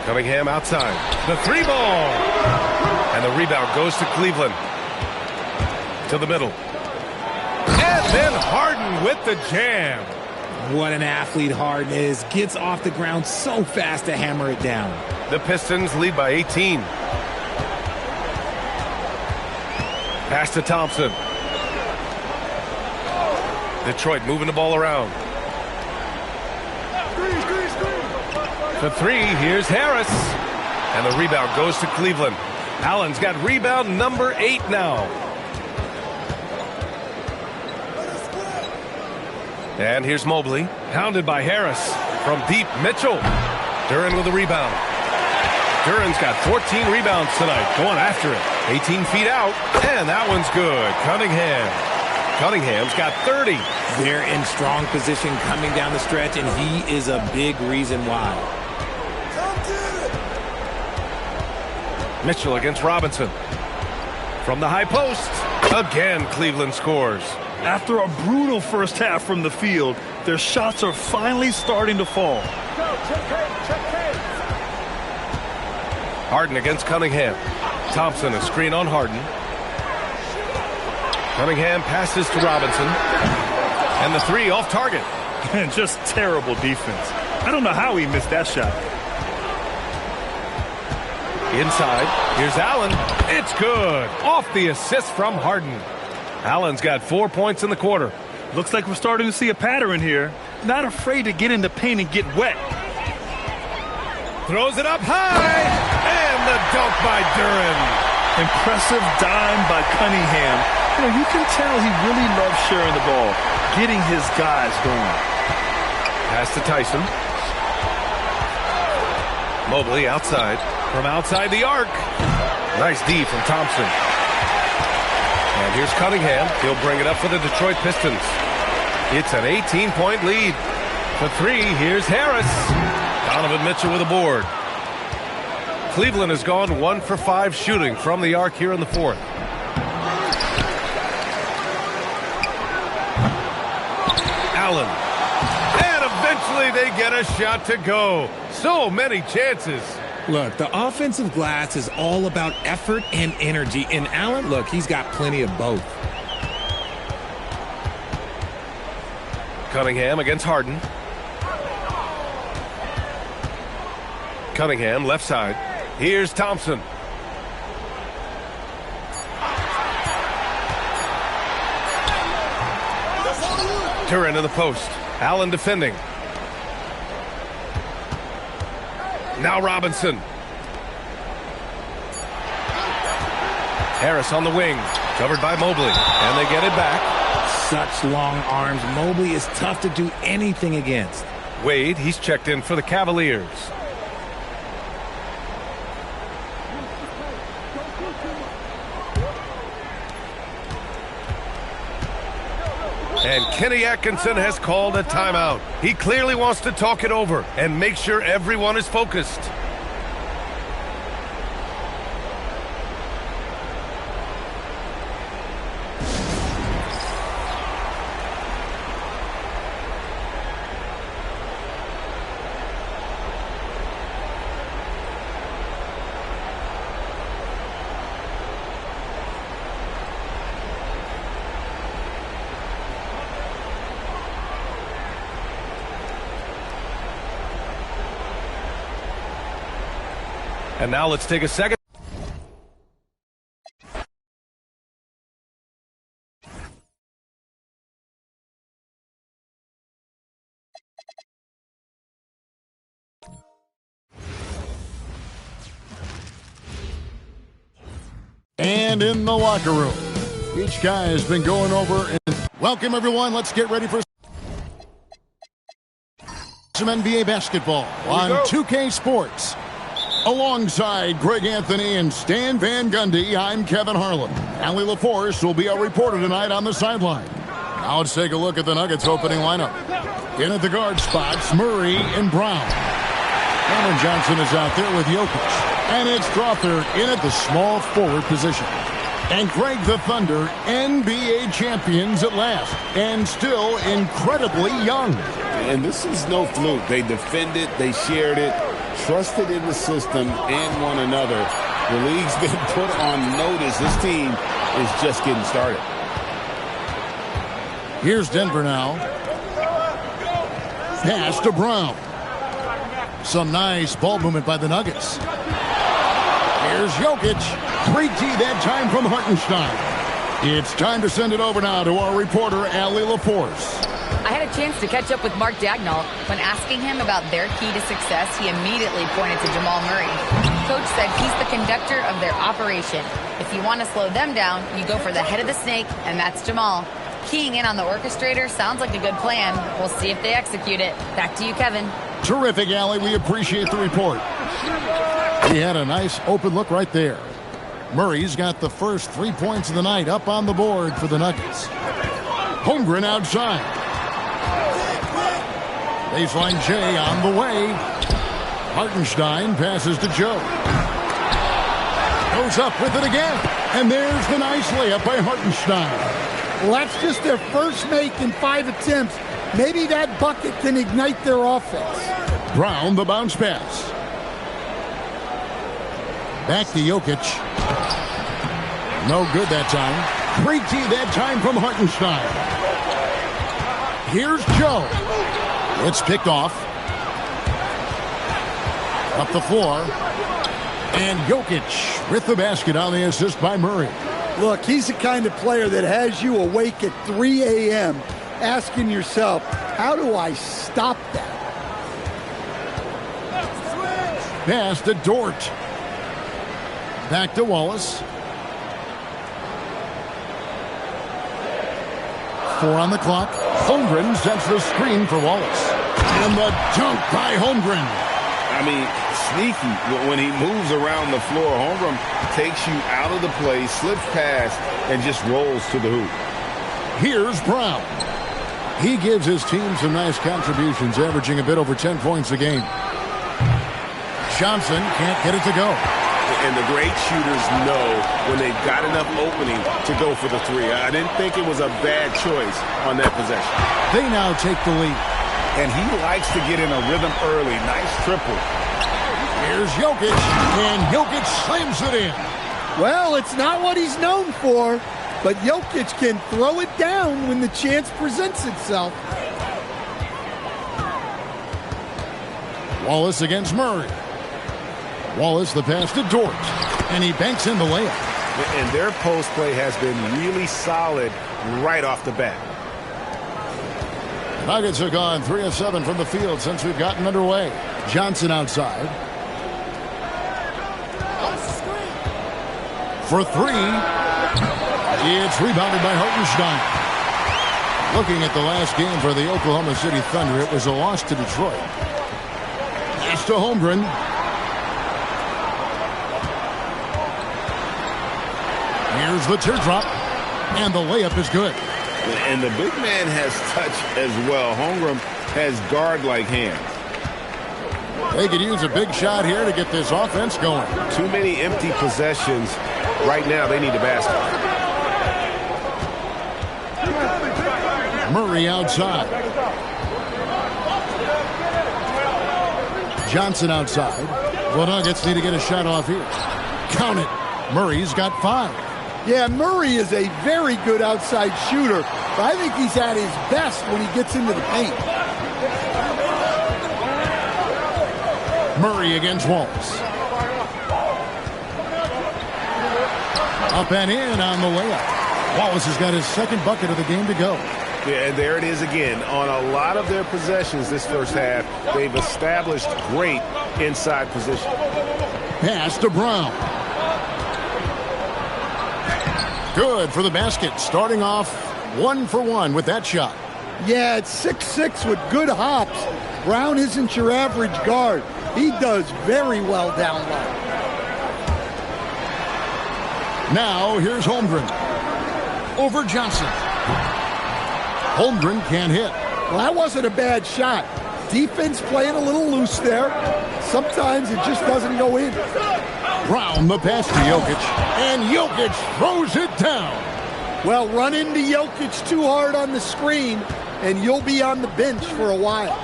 Cunningham outside. The 3 ball. And the rebound goes to Cleveland. To the middle. And then Harden with the jam. What an athlete Harden is. Gets off the ground so fast to hammer it down. The Pistons lead by 18. Pass to Thompson. Detroit moving the ball around. The 3, here's Harris. And the rebound goes to Cleveland. Allen's got rebound number 8 now. And here's Mobley, pounded by Harris. From deep, Mitchell. Duren with the rebound. Duren's got 14 rebounds tonight, going after it. 18 feet out, and that one's good. Cunningham's got 30. They're in strong position coming down the stretch, and he is a big reason why. Mitchell against Robinson. From the high post, again Cleveland scores. After a brutal first half from the field, their shots are finally starting to fall. Harden against Cunningham. Thompson, a screen on Harden. Cunningham passes to Robinson. And the 3 off target. And just terrible defense. I don't know how he missed that shot. Inside, here's Allen. It's good. Off the assist from Harden. Allen's got 4 points in the quarter. Looks like we're starting to see a pattern here. Not afraid to get in the paint and get wet. Throws it up high. And the dunk by Duren. Impressive dime by Cunningham. You know, you can tell he really loves sharing the ball, getting his guys going. Pass to Tyson. Mobley outside. From outside the arc. Nice D from Thompson. And here's Cunningham. He'll bring it up for the Detroit Pistons. It's an 18-point lead. For 3, here's Harris. Donovan Mitchell with a board. Cleveland has gone 1 for 5 shooting from the arc here in the fourth. Allen. And eventually they get a shot to go. So many chances. Look, the offensive glass is all about effort and energy. And Allen, look, he's got plenty of both. Cunningham against Harden. Cunningham, left side. Here's Thompson. Turin in the post. Allen defending. Now Robinson. Harris on the wing. Covered by Mobley. And they get it back. Such long arms. Mobley is tough to do anything against. Wade, he's checked in for the Cavaliers. And Kenny Atkinson has called a timeout. He clearly wants to talk it over and make sure everyone is focused. And now let's take a second. And in the locker room, each guy has been going over. And welcome, everyone. Let's get ready for some NBA basketball on 2K Sports. Alongside Greg Anthony and Stan Van Gundy, I'm Kevin Harlan. Allie LaForce will be our reporter tonight on the sideline. Now let's take a look at the Nuggets opening lineup. In at the guard spots, Murray and Brown. Cameron Johnson is out there with Jokic. And it's Strother in at the small forward position. And Greg the Thunder, NBA champions at last. And still incredibly young. And this is no fluke. They defended, they shared it, trusted in the system and one another. The league's been put on notice. This team is just getting started. Here's Denver now. Pass to Brown. Some nice ball movement by the Nuggets. Here's Jokic. 3T that time from Hartenstein. It's time to send it over now to our reporter, Allie LaForce. I had a chance to catch up with Mark Dagnall. When asking him about their key to success, he immediately pointed to Jamal Murray. Coach said he's the conductor of their operation. If you want to slow them down, you go for the head of the snake, and that's Jamal. Keying in on the orchestrator sounds like a good plan. We'll see if they execute it. Back to you, Kevin. Terrific, Allie. We appreciate the report. He had a nice open look right there. Murray's got the first 3 points of the night up on the board for the Nuggets. Holmgren outside. Baseline J on the way. Hartenstein passes to Joe. Goes up with it again. And there's the nice layup by Hartenstein. Well, that's just their first make in 5 attempts. Maybe that bucket can ignite their offense. Brown, the bounce pass. Back to Jokic. No good that time. 3T that time from Hartenstein. Here's Joe. It's picked off. Up the floor. And Jokic with the basket on the assist by Murray. Look, he's the kind of player that has you awake at 3 a.m. asking yourself, how do I stop that? Pass to Dort. Back to Wallace. 4 on the clock. Holmgren sets the screen for Wallace. And the dunk by Holmgren. I mean, sneaky. When he moves around the floor, Holmgren takes you out of the play, slips past, and just rolls to the hoop. Here's Brown. He gives his team some nice contributions, averaging a bit over 10 points a game. Johnson can't get it to go. And the great shooters know when they've got enough opening to go for the three. I didn't think it was a bad choice on that possession. They now take the lead. And he likes to get in a rhythm early. Nice triple. Here's Jokic, and Jokic slams it in. Well, it's not what he's known for, but Jokic can throw it down when the chance presents itself. Wallace against Murray. Wallace the pass to Dort, and he banks in the layup. And their post play has been really solid right off the bat. Nuggets have gone 3 of 7 from the field since we've gotten underway. Johnson outside. For 3. It's rebounded by Hartenstein. Looking at the last game for the Oklahoma City Thunder, it was a loss to Detroit. Pass to Holmgren. Here's the teardrop, and the layup is good. And the big man has touch as well. Holmgren has guard-like hands. They could use a big shot here to get this offense going. Too many empty possessions. Right now, they need a basket. Murray outside. Johnson outside. The Nuggets need to get a shot off here. Count it. Murray's got 5. Yeah, Murray is a very good outside shooter, but I think he's at his best when he gets into the paint. Murray against Wallace. Up and in on the layup. Wallace has got his second bucket of the game to go. Yeah, and there it is again. On a lot of their possessions this first half, they've established great inside position. Pass to Brown. Good for the basket. Starting off 1 for 1 with that shot. Yeah, it's 6'6" with good hops. Brown isn't your average guard. He does very well down low. Now here's Holmgren. Over Johnson. Holmgren can't hit. Well, that wasn't a bad shot. Defense playing a little loose there. Sometimes it just doesn't go in. Brown the pass to Jokic, and Jokic throws it down. Well, run into Jokic too hard on the screen, and you'll be on the bench for a while.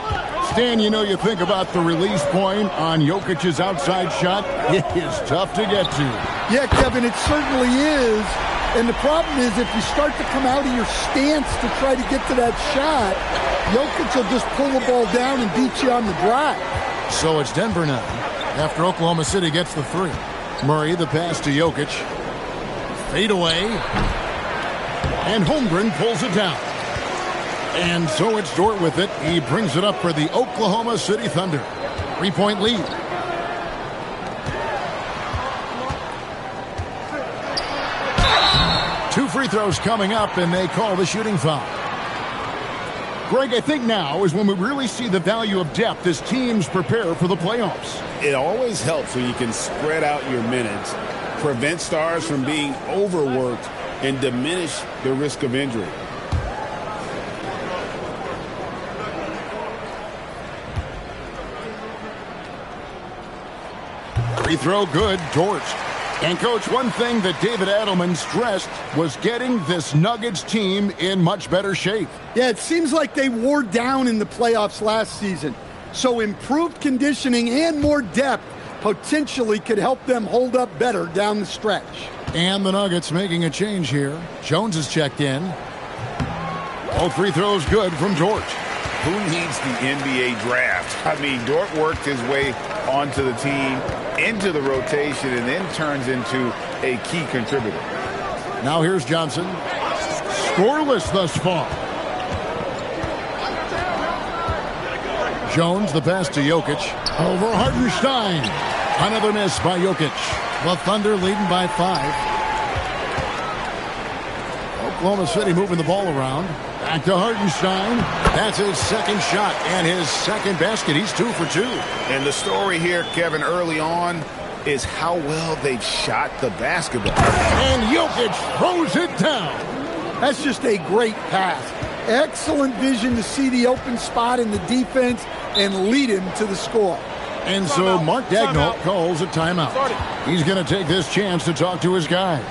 Stan, you know, you think about the release point on Jokic's outside shot. It is tough to get to. Yeah, Kevin, it certainly is. And the problem is if you start to come out of your stance to try to get to that shot, Jokic will just pull the ball down and beat you on the drive. So it's Denver now, after Oklahoma City gets the 3. Murray the pass to Jokic. Fade away. And Holmgren pulls it down. And so it's Dort with it. He brings it up for the Oklahoma City Thunder. 3-point lead. Two free throws coming up, and they call the shooting foul. Greg, I think now is when we really see the value of depth as teams prepare for the playoffs. It always helps when you can spread out your minutes, prevent stars from being overworked, and diminish the risk of injury. Free throw good, Dort. And, Coach, one thing that David Adelman stressed was getting this Nuggets team in much better shape. Yeah, it seems like they wore down in the playoffs last season. So improved conditioning and more depth potentially could help them hold up better down the stretch. And the Nuggets making a change here. Jones is checked in. All free throws good from Dort. Who needs the NBA draft? I mean, Dort worked his way onto the team, into the rotation, and then turns into a key contributor. Now here's Johnson. Scoreless thus far. Jones, the pass to Jokic. Over Hartenstein. Another miss by Jokic. The Thunder leading by 5. Oklahoma City moving the ball around. Back to Hartenstein. That's his second shot and his second basket. He's 2 for 2. And the story here, Kevin, early on is how well they've shot the basketball. And Jokic throws it down. That's just a great pass. Excellent vision to see the open spot in the defense and lead him to the score. And so Mark Daigneault calls a timeout. He's going to take this chance to talk to his guys.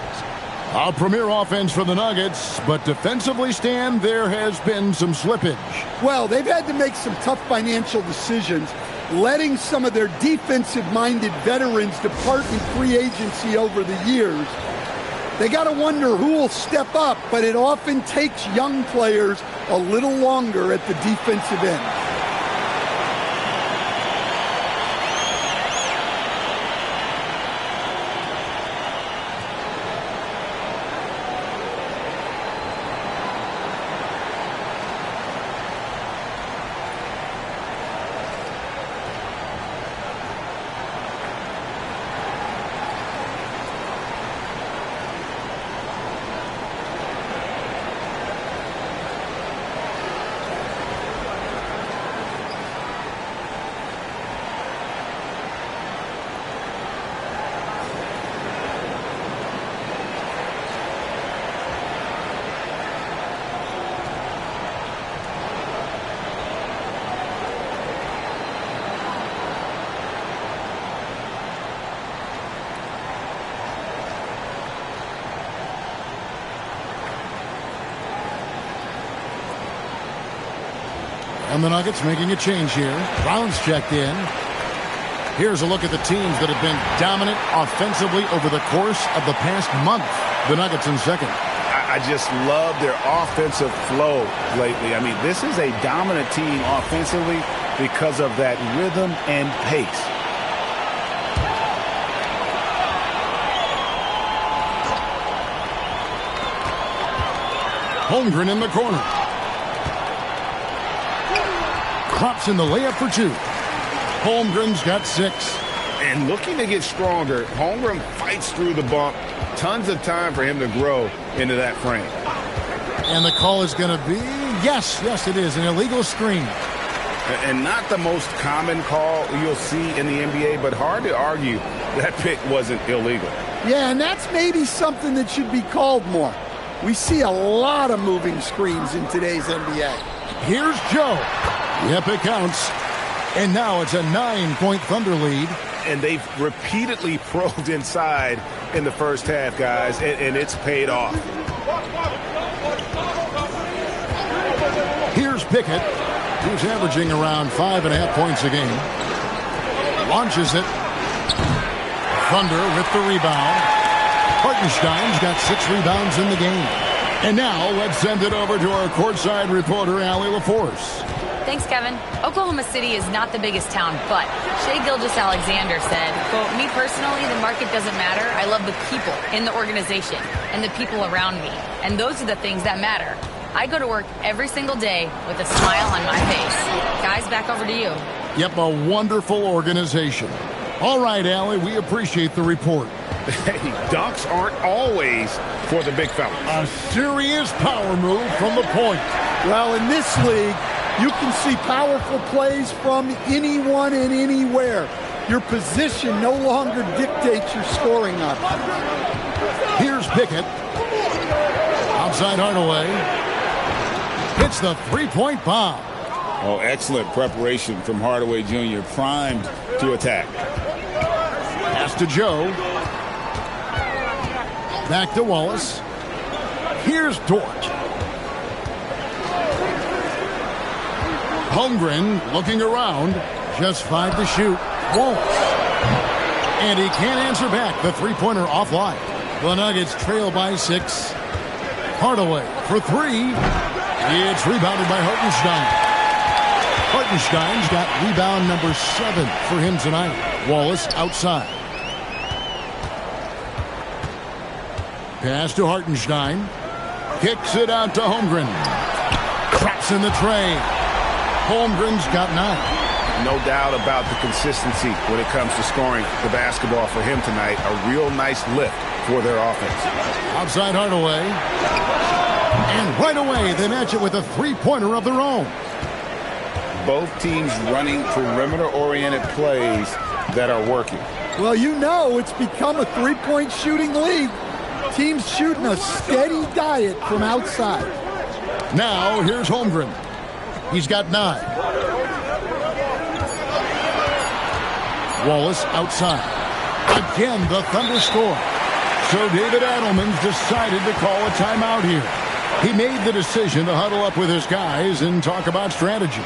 A premier offense for the Nuggets, but defensively, Stan, there has been some slippage. Well, they've had to make some tough financial decisions, letting some of their defensive-minded veterans depart in free agency over the years. They got to wonder who will step up, but it often takes young players a little longer at the defensive end. And the Nuggets making a change here. Brown's checked in. Here's a look at the teams that have been dominant offensively over the course of the past month. The Nuggets in second. I just love their offensive flow lately. I mean, this is a dominant team offensively because of that rhythm and pace. Holmgren in the corner. Drops in the layup for two. Holmgren's got 6. And looking to get stronger, Holmgren fights through the bump. Tons of time for him to grow into that frame. And the call is going to be, yes, it is, an illegal screen. And not the most common call you'll see in the NBA, but hard to argue that pick wasn't illegal. Yeah, and that's maybe something that should be called more. We see a lot of moving screens in today's NBA. Here's Joe. Yep, it counts. And now it's a 9-point Thunder lead. And they've repeatedly probed inside in the first half, guys, and it's paid off. Here's Pickett, who's averaging around 5.5 points a game. Launches it. Thunder with the rebound. Hartenstein's got 6 rebounds in the game. And now let's send it over to our courtside reporter, Allie LaForce. Thanks, Kevin. Oklahoma City is not the biggest town, but Shai Gilgeous-Alexander said, quote, "Me personally, the market doesn't matter. I love the people in the organization and the people around me. And those are the things that matter. I go to work every single day with a smile on my face." Guys, back over to you. Yep, a wonderful organization. All right, Allie, we appreciate the report. Hey, dunks aren't always for the big fellas. A serious power move from the point. Well, in this league, you can see powerful plays from anyone and anywhere. Your position no longer dictates your scoring options. Here's Pickett. Outside Hardaway. Hits the three-point bomb. Oh, excellent preparation from Hardaway Jr. Primed to attack. Pass to Joe. Back to Wallace. Here's Dort. Holmgren looking around. Just 5 to shoot. Wallace. And he can't answer back. The three-pointer offline. The Nuggets trail by 6. Hardaway for 3. It's rebounded by Hartenstein. Hartenstein's got rebound number 7 for him tonight. Wallace outside. Pass to Hartenstein. Kicks it out to Holmgren. Traps in the tray. Holmgren's got 9. No doubt about the consistency when it comes to scoring the basketball for him tonight. A real nice lift for their offense. Outside Hardaway. And right away, they match it with a three-pointer of their own. Both teams running perimeter-oriented plays that are working. Well, you know it's become a three-point shooting league. Teams shooting a steady diet from outside. Now, here's Holmgren. He's got 9. Wallace outside. Again, the Thunder score. So David Adelman's decided to call a timeout here. He made the decision to huddle up with his guys and talk about strategy.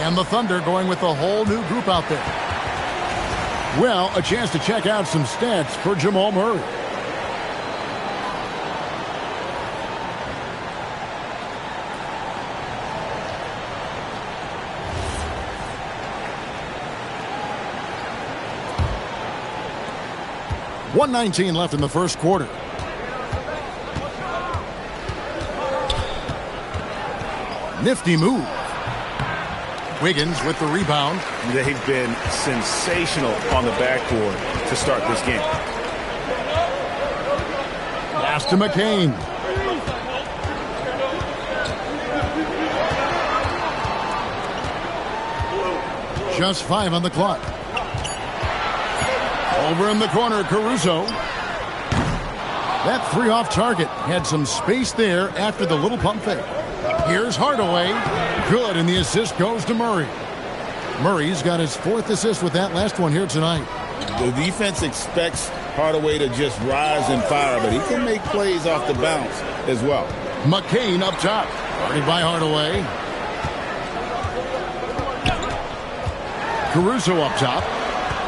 And the Thunder going with a whole new group out there. Well, a chance to check out some stats for Jamal Murray. .119 left in the first quarter. Nifty move. Wiggins with the rebound. They've been sensational on the backboard to start this game. Pass to McCain. Just 5 on the clock. Over in the corner, Caruso. That 3 off target. Had some space there after the little pump fake. Here's Hardaway. Good, and the assist goes to Murray. Murray's got his 4th assist with that last one here tonight. The defense expects Hardaway to just rise and fire, but he can make plays off the bounce as well. McCain up top. Guarded by Hardaway. Caruso up top.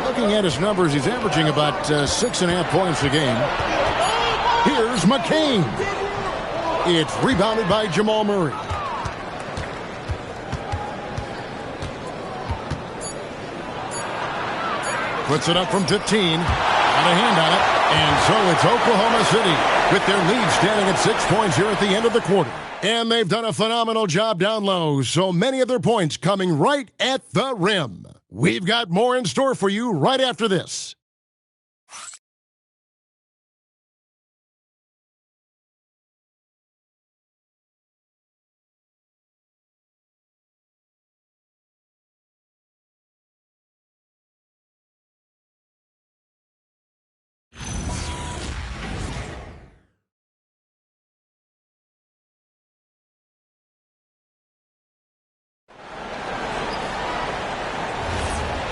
Looking at his numbers, he's averaging about 6.5 points a game. Here's McCain. It's rebounded by Jamal Murray. Puts it up from 15. Got a hand on it. And so it's Oklahoma City with their lead standing at 6 points here at the end of the quarter. And they've done a phenomenal job down low. So many of their points coming right at the rim. We've got more in store for you right after this.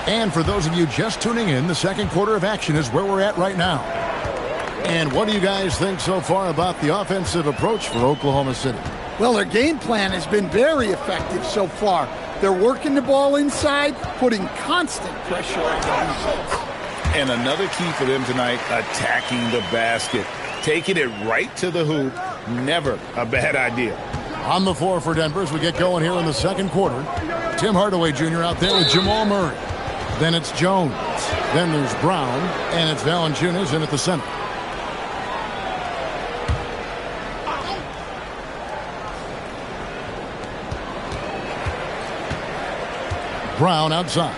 And for those of you just tuning in, the second quarter of action is where we're at right now. And what do you guys think so far about the offensive approach for Oklahoma City? Well, their game plan has been very effective so far. They're working the ball inside, putting constant pressure on the defense. And another key for them tonight, attacking the basket. Taking it right to the hoop, never a bad idea. On the floor for Denver as we get going here in the second quarter. Tim Hardaway Jr. out there with Jamal Murray. Then it's Jones. Then there's Brown. And it's Valanciunas in at the center. Brown outside.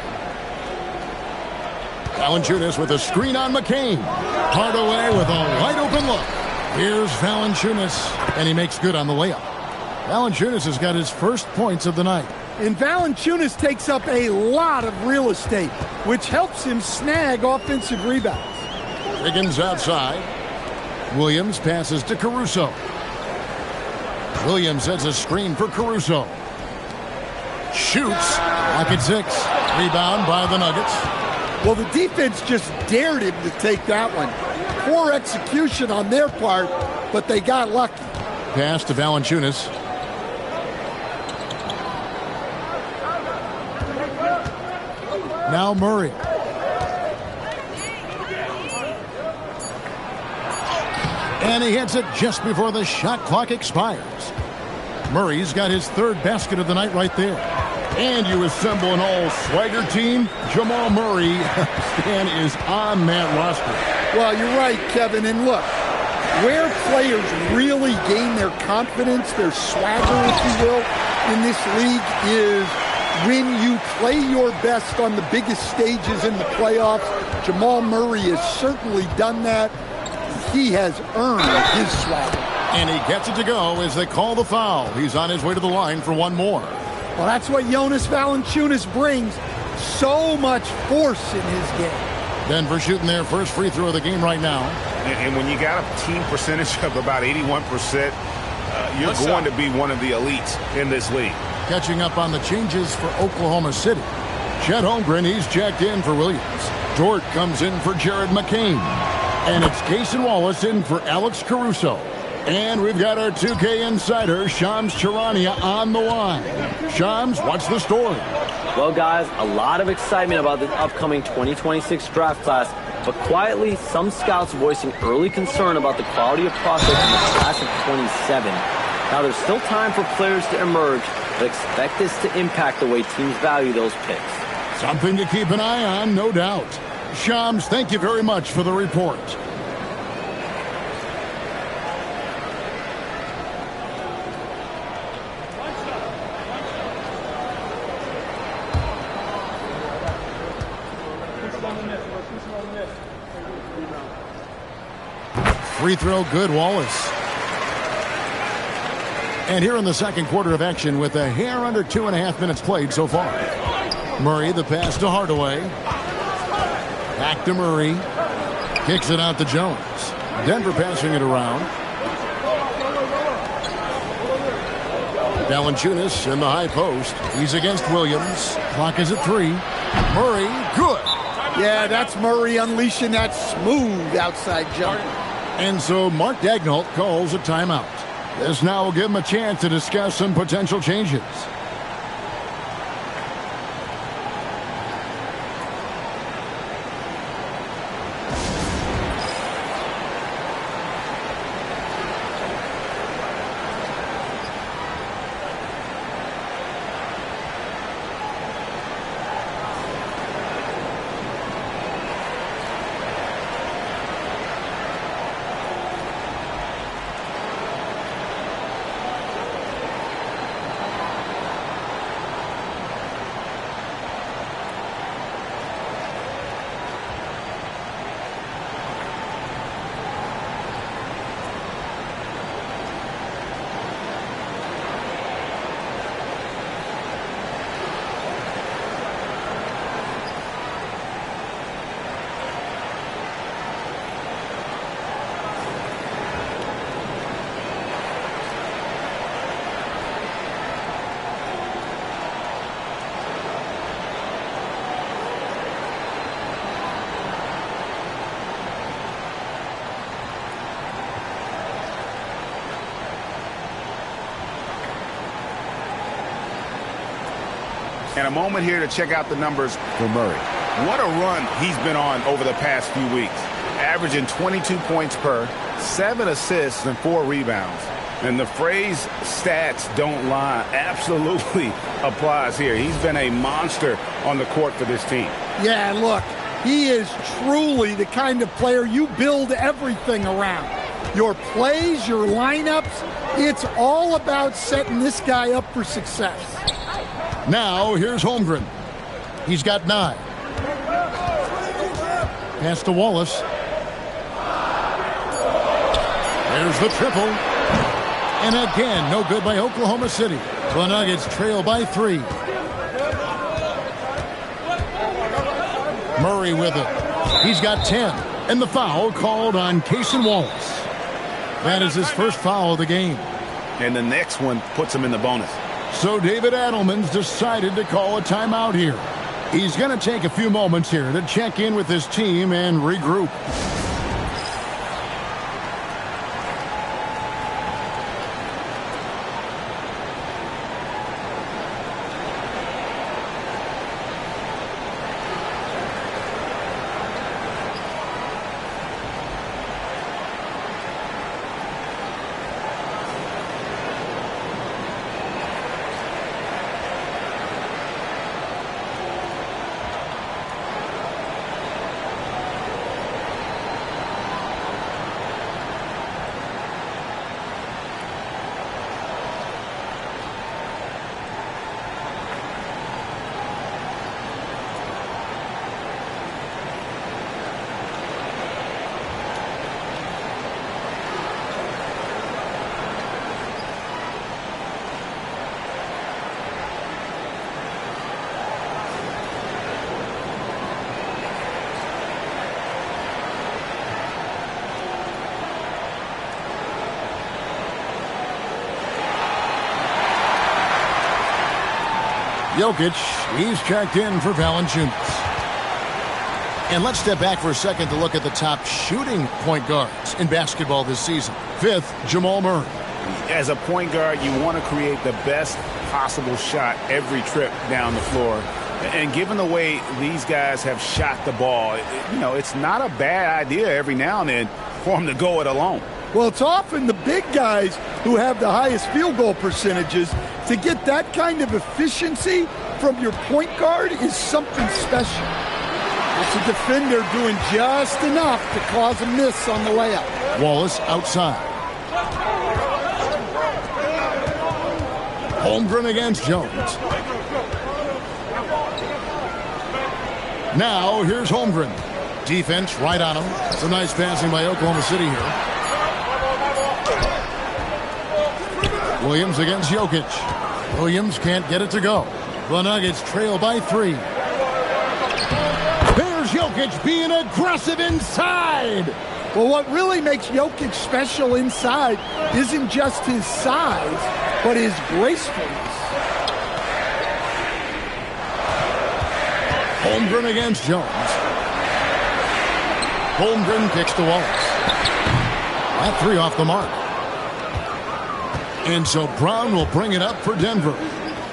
Valanciunas with a screen on McCain. Hardaway with a wide open look. Here's Valanciunas, and he makes good on the layup. Valanciunas has got his first points of the night. And Valanciunas takes up a lot of real estate, which helps him snag offensive rebounds. Wiggins outside. Williams passes to Caruso. Williams sets a screen for Caruso. Shoots. Pocket 6. Rebound by the Nuggets. Well, the defense just dared him to take that one. Poor execution on their part, but they got lucky. Pass to Valanciunas. Now Murray. And he hits it just before the shot clock expires. Murray's got his third basket of the night right there. And you assemble an all-swagger team. Jamal Murray, Stan, is on that roster. Well, you're right, Kevin. And look, where players really gain their confidence, their swagger, if you will, in this league is when you play your best on the biggest stages in the playoffs. Jamal Murray has certainly done that. He has earned his swagger. And he gets it to go as they call the foul. He's on his way to the line for one more. Well, that's what Jonas Valanciunas brings. So much force in his game. Denver shooting their first free throw of the game right now. And when you got a team percentage of about 81%, you're going to be one of the elites in this league. Catching up on the changes for Oklahoma City. Chet Holmgren, he's checked in for Williams. Dort comes in for Jared McCain. And it's Cason Wallace in for Alex Caruso. And we've got our 2K insider, Shams Charania, on the line. Shams, what's the story? Well, guys, a lot of excitement about the upcoming 2026 draft class, but quietly, some scouts voicing early concern about the quality of prospects in the class of 27. Now, there's still time for players to emerge, but expect this to impact the way teams value those picks. Something to keep an eye on, no doubt. Shams, thank you very much for the report. Free throw, good, Wallace. And here in the second quarter of action with a hair under 2.5 minutes played so far. Murray, the pass to Hardaway. Back to Murray. Kicks it out to Jones. Denver passing it around. Valanciunas in the high post. He's against Williams. Clock is at 3. Murray, good. Yeah, that's Murray unleashing that smooth outside jump. And so Mark Daigneault calls a timeout. This now will give him a chance to discuss some potential changes. And a moment here to check out the numbers for Murray. What a run he's been on over the past few weeks. Averaging 22 points per, 7 assists, and 4 rebounds. And the phrase stats don't lie absolutely applies here. He's been a monster on the court for this team. Yeah, look, he is truly the kind of player you build everything around. Your plays, your lineups, it's all about setting this guy up for success. Now, here's Holmgren. He's got 9. Pass to Wallace. There's the triple. And again, no good by Oklahoma City. The Nuggets trail by 3. Murray with it. He's got 10. And the foul called on Cason Wallace. That is his first foul of the game. And the next one puts him in the bonus. So David Adelman's decided to call a timeout here. He's going to take a few moments here to check in with his team and regroup. Jokic, he's checked in for Valanciunas. And let's step back for a second to look at the top shooting point guards in basketball this season. 5th, Jamal Murray. As a point guard, you want to create the best possible shot every trip down the floor. And given the way these guys have shot the ball, it's not a bad idea every now and then for them to go it alone. Well, it's often the big guys who have the highest field goal percentages. To get that kind of efficiency from your point guard is something special. It's a defender doing just enough to cause a miss on the layup. Wallace outside. Holmgren against Jones. Now, here's Holmgren. Defense right on him. It's a nice passing by Oklahoma City here. Williams against Jokic. Williams can't get it to go. The Nuggets trail by 3. There's Jokic being aggressive inside. Well, what really makes Jokic special inside isn't just his size, but his gracefulness. Holmgren against Jones. Holmgren kicks to Wallace. That 3 off the mark. And so Brown will bring it up for Denver.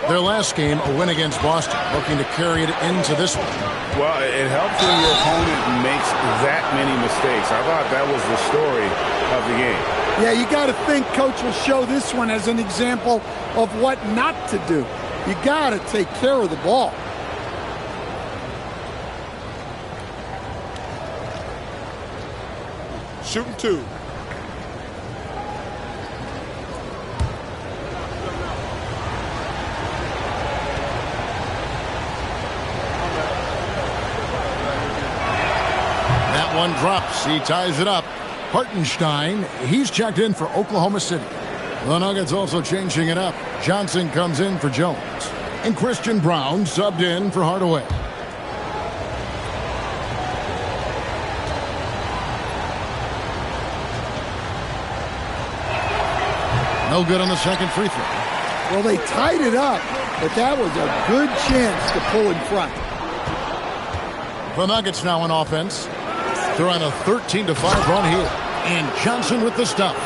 Their last game, a win against Boston, looking to carry it into this one. Well, it helps when your opponent makes that many mistakes. I thought that was the story of the game. Yeah, you got to think Coach will show this one as an example of what not to do. You got to take care of the ball. Shooting 2. That one drops. He ties it up. Hartenstein, he's checked in for Oklahoma City. The Nuggets also changing it up. Johnson comes in for Jones. And Christian Brown subbed in for Hardaway. No good on the second free throw. Well, they tied it up, but that was a good chance to pull in front. The Nuggets now on offense. They're on a 13-5 run here. And Johnson with the stuff.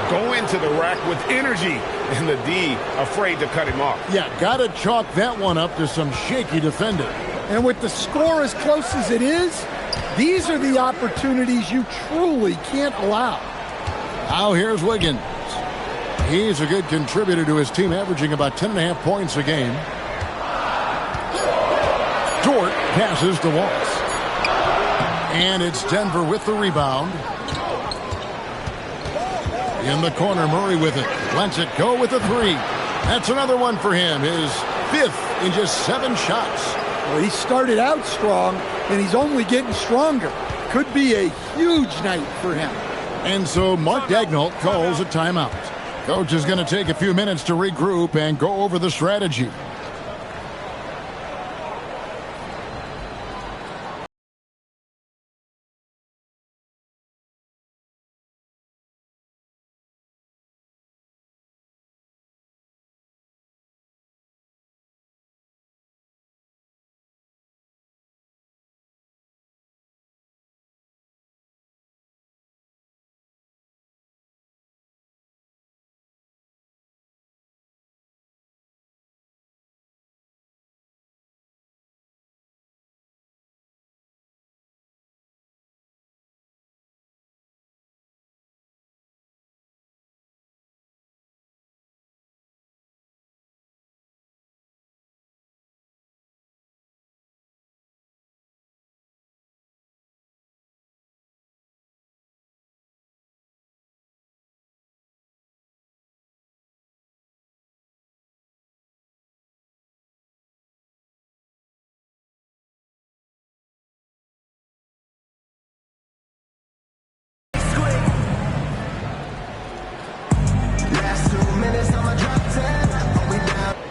Go into the rack with energy. And the D afraid to cut him off. Yeah, got to chalk that one up to some shaky defending. And with the score as close as it is, these are the opportunities you truly can't allow. Now here's Wiggins. He's a good contributor to his team, averaging about 10.5 points a game. Dort passes to Wallace. And it's Denver with the rebound. In the corner, Murray with it. Lets it go with a 3. That's another one for him. His 5th in just 7 shots. Well, he started out strong, and he's only getting stronger. Could be a huge night for him. And so Mark Daigneault calls a timeout. Coach is going to take a few minutes to regroup and go over the strategy.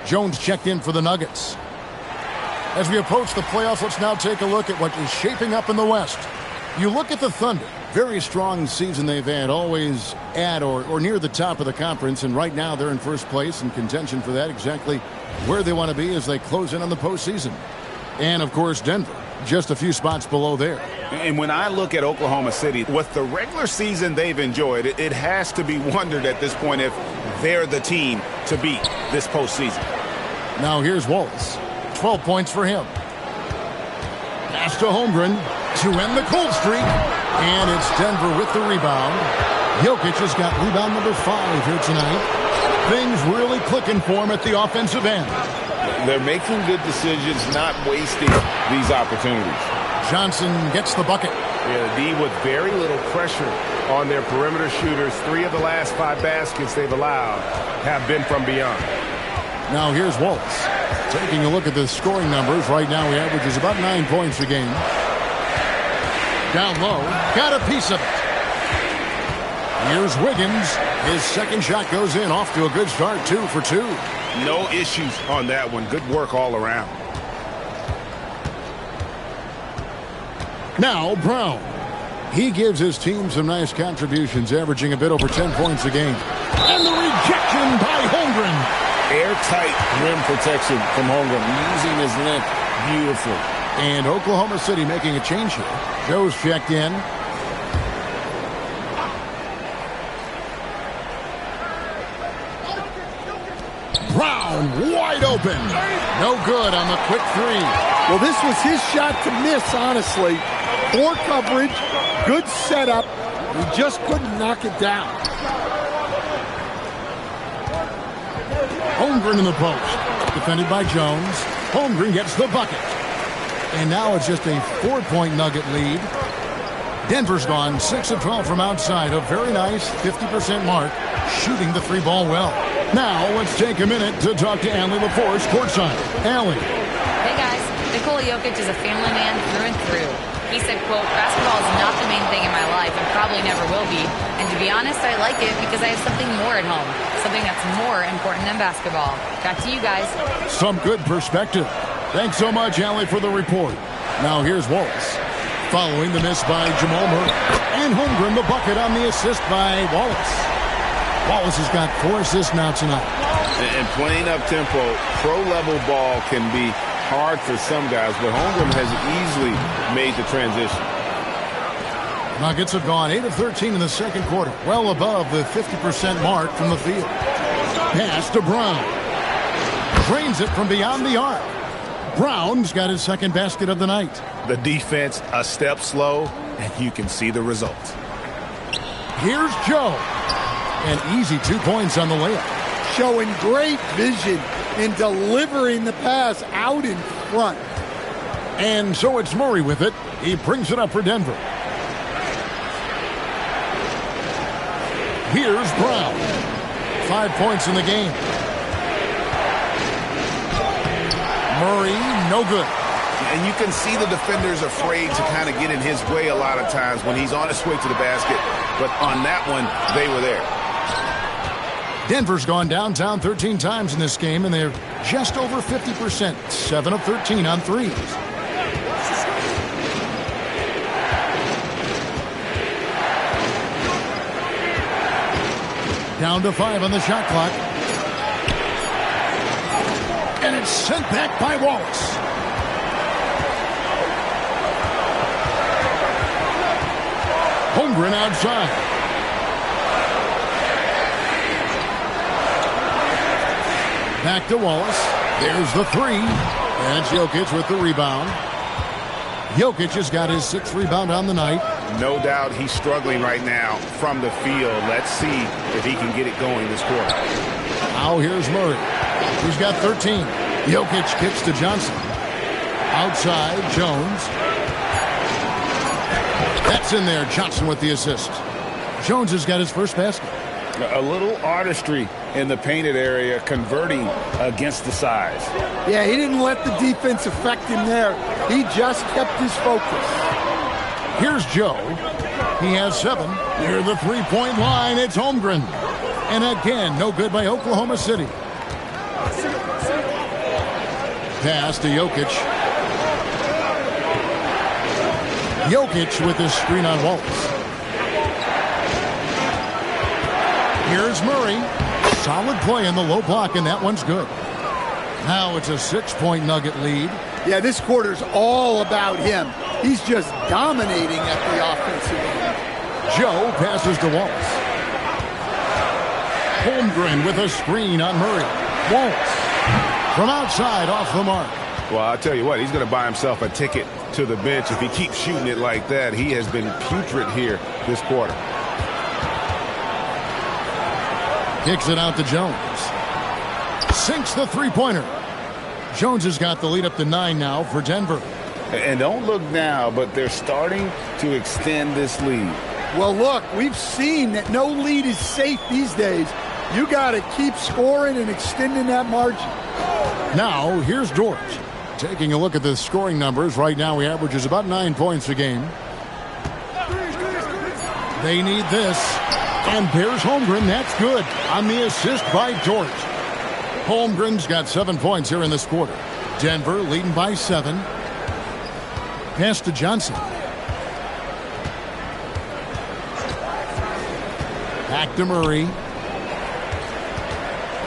Jones checked in for the Nuggets. As we approach the playoffs, let's now take a look at what is shaping up in the West. You look at the Thunder, very strong season they've had, always at or near the top of the conference, and right now they're in first place in contention for that, exactly where they want to be as they close in on the postseason. And, of course, Denver, just a few spots below there. And when I look at Oklahoma City, with the regular season they've enjoyed, it has to be wondered at this point if they're the team to beat this postseason. Now here's Wallace. 12 points for him. Pass to Holmgren to end the cold streak. And it's Denver with the rebound. Jokic has got rebound number 5 here tonight. Things really clicking for him at the offensive end. They're making good decisions, not wasting these opportunities. Johnson gets the bucket. Yeah, the D with very little pressure on their perimeter shooters. 3 of the last 5 baskets they've allowed have been from beyond. Now here's Wallace. Taking a look at the scoring numbers. Right now he averages about 9 points a game. Down low, got a piece of it. Here's Wiggins. His second shot goes in, off to a good start, 2 for 2. No issues on that one. Good work all around. Now Brown. He gives his team some nice contributions, averaging a bit over 10 points a game. And the rejection by Holmgren. Airtight rim protection from Holmgren, using his length. Beautiful. And Oklahoma City making a change here. Joe's checked in. Brown wide open. No good on the quick 3. Well, this was his shot to miss, honestly. Poor coverage, good setup. He just couldn't knock it down. Holmgren in the post. Defended by Jones. Holmgren gets the bucket. And now it's just a 4-point Nugget lead. Denver's gone 6 of 12 from outside. A very nice 50% mark, shooting the 3-ball well. Now let's take a minute to talk to Allie LaForce courtside. Allie. Hey guys, Nikola Jokic is a family man through and through. He said, quote, basketball is not the main thing in my life and probably never will be. And to be honest, I like it because I have something more at home. Something that's more important than basketball. Back to you guys. Some good perspective. Thanks so much, Allie, for the report. Now here's Wallace. Following the miss by Jamal Murray. And Holmgren the bucket on the assist by Wallace. Wallace has got 4 assists now tonight. And playing up tempo, pro-level ball can be hard for some guys, but Holmgren has easily made the transition. Nuggets have gone 8 of 13 in the second quarter, well above the 50% mark from the field. Pass to Brown. Drains it from beyond the arc. Brown's got his second basket of the night. The defense a step slow, and you can see the result. Here's Joe. An easy 2 points on the layup. Showing great vision in delivering the pass out in front. And so it's Murray with it. He brings it up for Denver. Here's Brown. 5 points in the game. Murray, no good. And you can see the defenders afraid to kind of get in his way a lot of times when he's on his way to the basket. But on that one, they were there. Denver's gone downtown 13 times in this game, and they're just over 50%. 7 of 13 on threes. Down to 5 on the shot clock. And it's sent back by Wallace. Holmgren outside. Back to Wallace. There's the 3. And it's Jokic with the rebound. Jokic has got his 6th rebound on the night. No doubt he's struggling right now from the field. Let's see if he can get it going this quarter. Now here's Murray. He's got 13. Jokic kicks to Johnson. Outside, Jones. That's in there. Johnson with the assist. Jones has got his first basket. A little artistry in the painted area, converting against the size. Yeah, he didn't let the defense affect him there. He just kept his focus. Here's Joe. He has 7. Near the 3-point line, it's Holmgren. And again, no good by Oklahoma City. Pass to Jokic. Jokic with his screen on Wallace. Here's Murray. Solid play in the low block, and that one's good. Now it's a 6-point Nugget lead. Yeah, this quarter's all about him. He's just dominating at the offensive end. Joe passes to Wallace. Holmgren with a screen on Murray. Wallace from outside off the mark. Well, I'll tell you what, he's going to buy himself a ticket to the bench if he keeps shooting it like that. He has been putrid here this quarter. Kicks it out to Jones. Sinks the three-pointer. Jones has got the lead up to 9 now for Denver. And don't look now, but they're starting to extend this lead. Well, look, we've seen that no lead is safe these days. You got to keep scoring and extending that margin. Now, here's Dort. Taking a look at the scoring numbers, right now he averages about 9 points a game. They need this. And there's Holmgren. That's good on the assist by Dort. Holmgren's got 7 points here in this quarter. Denver leading by 7. Pass to Johnson. Back to Murray.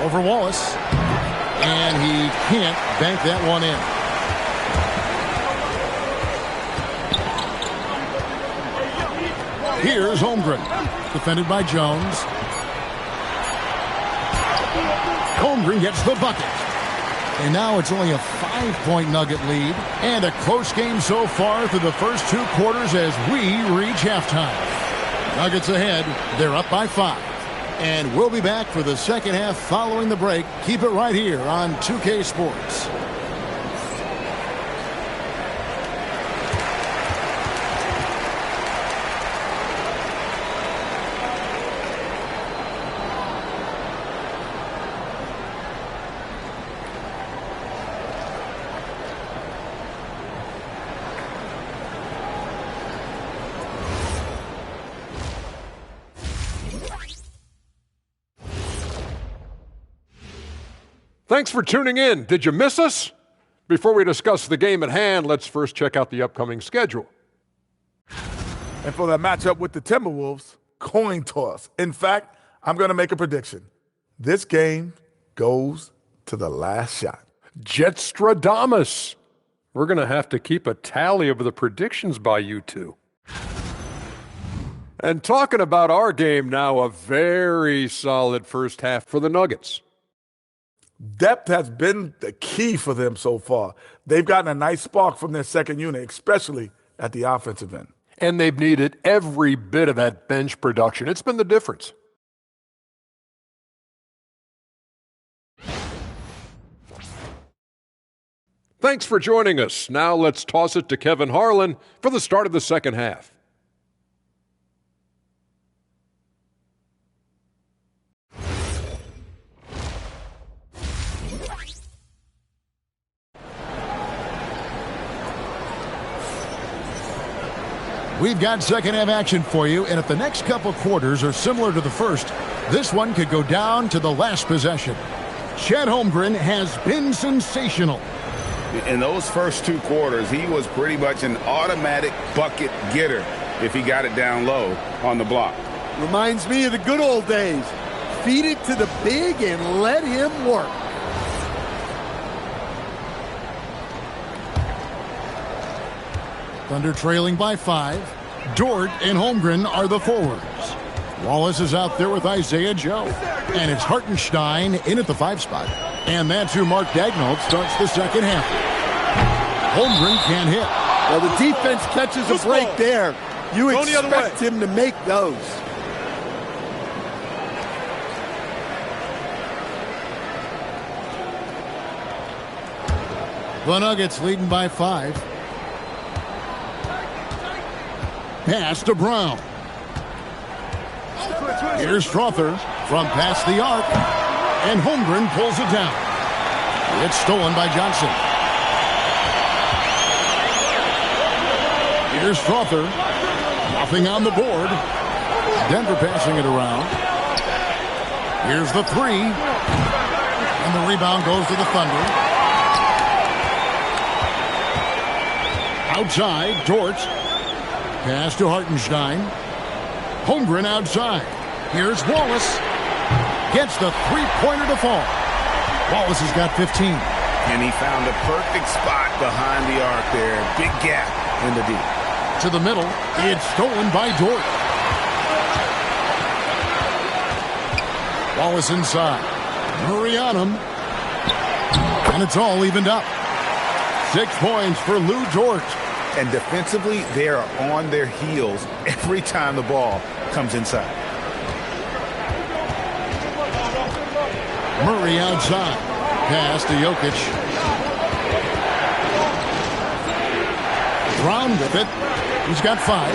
Over Wallace. And he can't bank that one in. Here's Holmgren. Defended by Jones. Holmgren gets the bucket. And now it's only a 5-point Nugget lead. And a close game so far through the first 2 quarters as we reach halftime. Nuggets ahead. They're up by 5. And we'll be back for the second half following the break. Keep it right here on 2K Sports. Thanks for tuning in. Did you miss us? Before we discuss the game at hand, let's first check out the upcoming schedule. And for that matchup with the Timberwolves, coin toss. In fact, I'm going to make a prediction. This game goes to the last shot. Jetstradamus. We're going to have to keep a tally of the predictions by you two. And talking about our game now, a very solid first half for the Nuggets. Depth has been the key for them so far. They've gotten a nice spark from their second unit, especially at the offensive end. And they've needed every bit of that bench production. It's been the difference. Thanks for joining us. Now let's toss it to Kevin Harlan for the start of the second half. We've got second half action for you, and if the next couple quarters are similar to the first, this one could go down to the last possession. Chet Holmgren has been sensational. In those first 2 quarters, he was pretty much an automatic bucket getter if he got it down low on the block. Reminds me of the good old days. Feed it to the big and let him work. Thunder trailing by 5. Dort and Holmgren are the forwards. Wallace is out there with Isaiah Joe. And it's Hartenstein in at the 5 spot. And that's who Mark Daigneault starts the second half. Holmgren can't hit. Well, the defense catches a break there. You expect him to make those. The Nuggets leading by 5. Pass to Brown. Here's Strother from past the arc. And Holmgren pulls it down. It's stolen by Johnson. Here's Strother. Nothing on the board. Denver passing it around. Here's the 3. And the rebound goes to the Thunder. Outside, Dort. Pass to Hartenstein. Holmgren outside. Here's Wallace. Gets the 3-pointer to fall. Wallace has got 15. And he found the perfect spot behind the arc there. Big gap in the deep. To the middle. It's stolen by Dort. Wallace inside. Murray on him. And it's all evened up. 6 points for Lou Dort. And defensively, they are on their heels every time the ball comes inside. Murray outside. Pass to Jokic. Brown with it. He's got 5.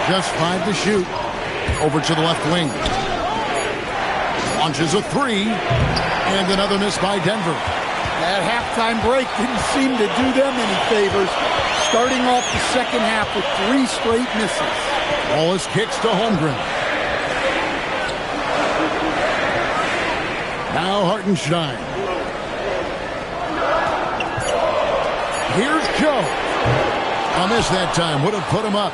Just 5 to shoot. Over to the left wing. Launches a 3. And another miss by Denver. That halftime break didn't seem to do them any favors. Starting off the second half with 3 straight misses. Wallace kicks to Holmgren. Now Hartenstein. Here's Joe. A miss that time. Would have put him up.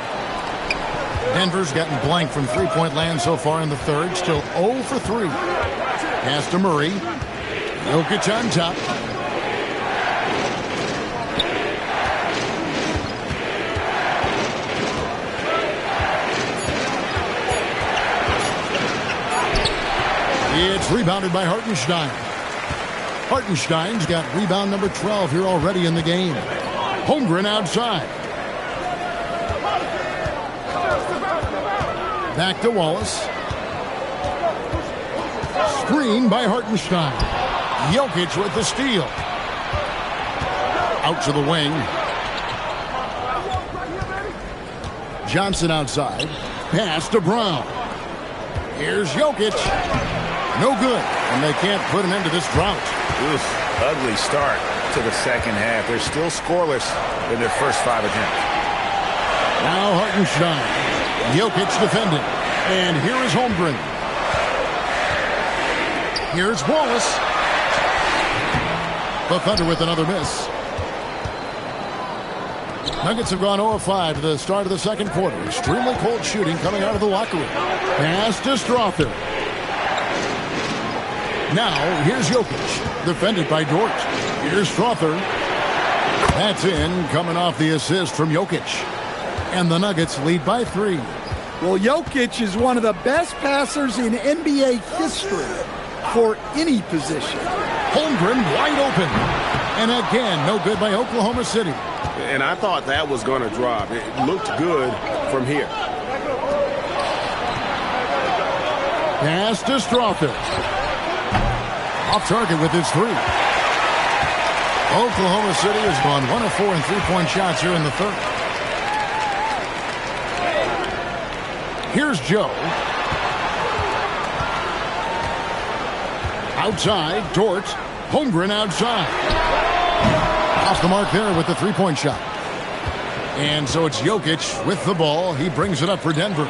Denver's gotten blank from three-point land so far in the third. Still 0 for 3. Pass to Murray. Jokic on top. It's rebounded by Hartenstein. Hartenstein's got rebound number 12 here already in the game. Holmgren outside. Back to Wallace. Screen by Hartenstein. Jokic with the steal. Out to the wing. Johnson outside. Pass to Brown. Here's Jokic. No good. And they can't put an end to this drought. Oof, ugly start to the second half. They're still scoreless in their first 5 attempts. Now Hartenstein. Jokic defending. And here is Holmgren. Here's Wallace. The Thunder with another miss. Nuggets have gone 0-5 to the start of the second quarter. Extremely cold shooting coming out of the locker room. Pass to Strother. Now, here's Jokic, defended by Dort. Here's Strother. That's in, coming off the assist from Jokic. And the Nuggets lead by 3. Well, Jokic is one of the best passers in NBA history for any position. Holmgren wide open. And again, no good by Oklahoma City. And I thought that was going to drop. It looked good from here. Pass to Strother. Off target with his 3. Oklahoma City has gone 1 of 4 in three-point shots here in the third. Here's Joe. Outside, Dort. Holmgren outside. Off the mark there with the three-point shot. And so it's Jokic with the ball. He brings it up for Denver.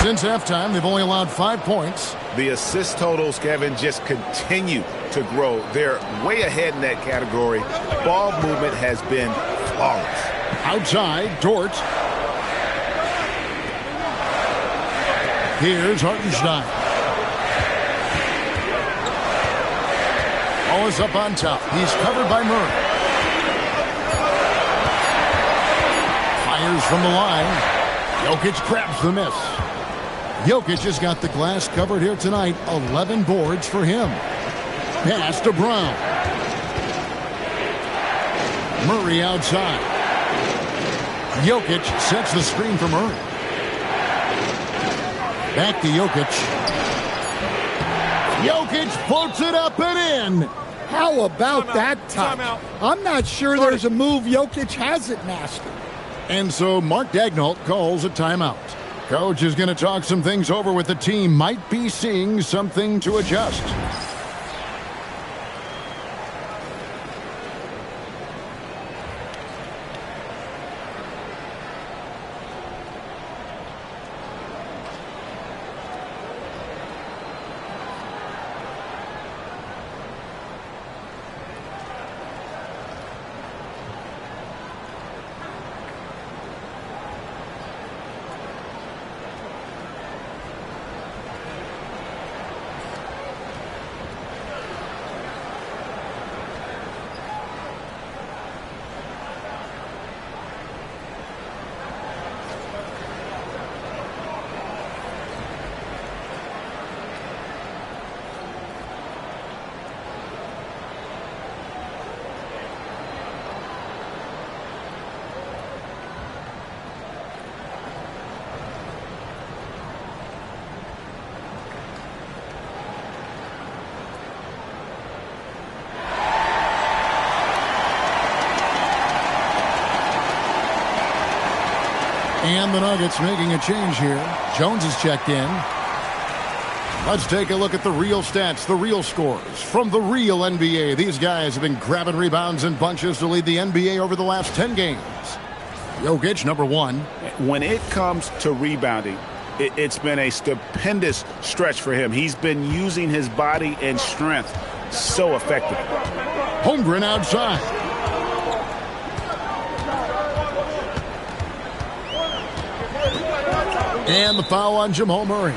Since halftime, they've only allowed 5 points. The assist totals, Kevin, just continue to grow. They're way ahead in that category. Ball movement has been flawless. Outside, Dort. Here's Hartenstein. Wallace up on top. He's covered by Murray. Fires from the line. Jokic grabs the miss. Jokic has got the glass covered here tonight. 11 boards for him. Pass to Brown. Murray outside. Jokic sets the screen for Murray. Back to Jokic. Jokic puts it up and in. How about that touch? I'm not sure there's a move Jokic hasn't mastered. And so Mark Daigneault calls a timeout. Coach is going to talk some things over with the team. Might be seeing something to adjust. And the Nuggets making a change here. Jones is checked in. Let's take a look at the real stats, the real scores from the real NBA. These guys have been grabbing rebounds in bunches to lead the NBA over the last 10 games. Jokic, number 1. When it comes to rebounding, it's been a stupendous stretch for him. He's been using his body and strength so effectively. Holmgren outside. And the foul on Jamal Murray.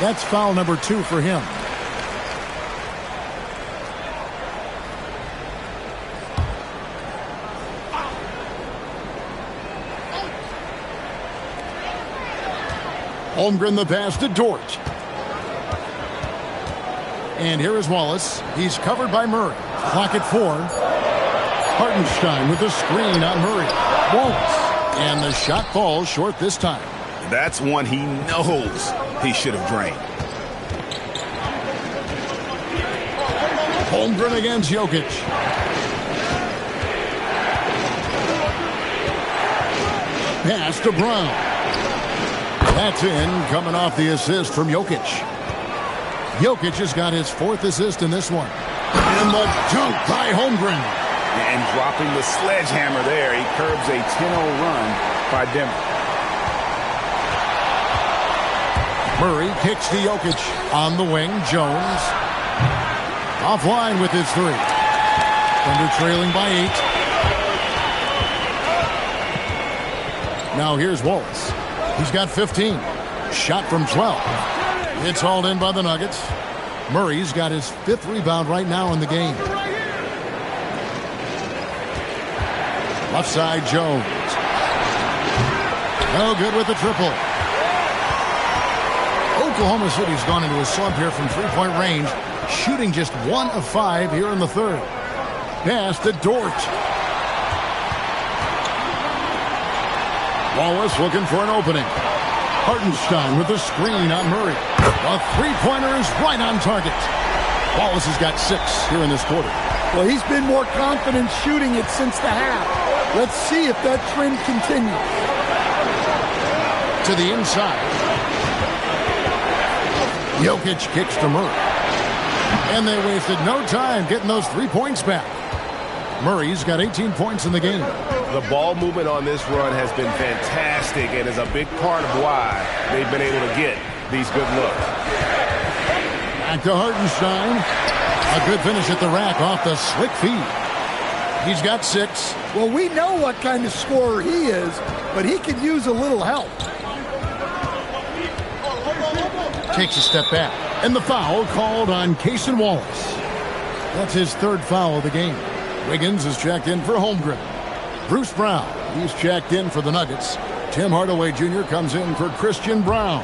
That's foul number 2 for him. Holmgren the pass to Dort. And here is Wallace. He's covered by Murray. Clock at 4. Hartenstein with the screen on Murray. Wallace. And the shot falls short this time. That's one he knows he should have drained. Holmgren against Jokic. Pass to Brown. That's in, coming off the assist from Jokic. Jokic has got his 4th assist in this one. And the dunk by Holmgren. And dropping the sledgehammer there, he curbs a 10-0 run by Denver. Murray kicks to Jokic. On the wing, Jones. Offline with his 3. Thunder trailing by 8. Now here's Wallace. He's got 15. Shot from 12. It's hauled in by the Nuggets. Murray's got his 5th rebound right now in the game. Left side, Jones. No good with the triple. Oklahoma City's gone into a slump here from 3-point range, shooting just 1 of 5 here in the 3rd. Pass to Dort. Wallace looking for an opening. Hartenstein with the screen on Murray. A 3-pointer is right on target. Wallace has got 6 here in this quarter. Well, he's been more confident shooting it since the half. Let's see if that trend continues. To the inside. Jokic kicks to Murray. And they wasted no time getting those 3 points back. Murray's got 18 points in the game. The ball movement on this run has been fantastic and is a big part of why they've been able to get these good looks. Back to Hartenstein. A good finish at the rack off the slick feed. He's got 6. Well, we know what kind of scorer he is, but he could use a little help. Takes a step back. And the foul called on Cason Wallace. That's his 3rd foul of the game. Wiggins is checked in for Holmgren. Bruce Brown, he's checked in for the Nuggets. Tim Hardaway Jr. comes in for Christian Brown.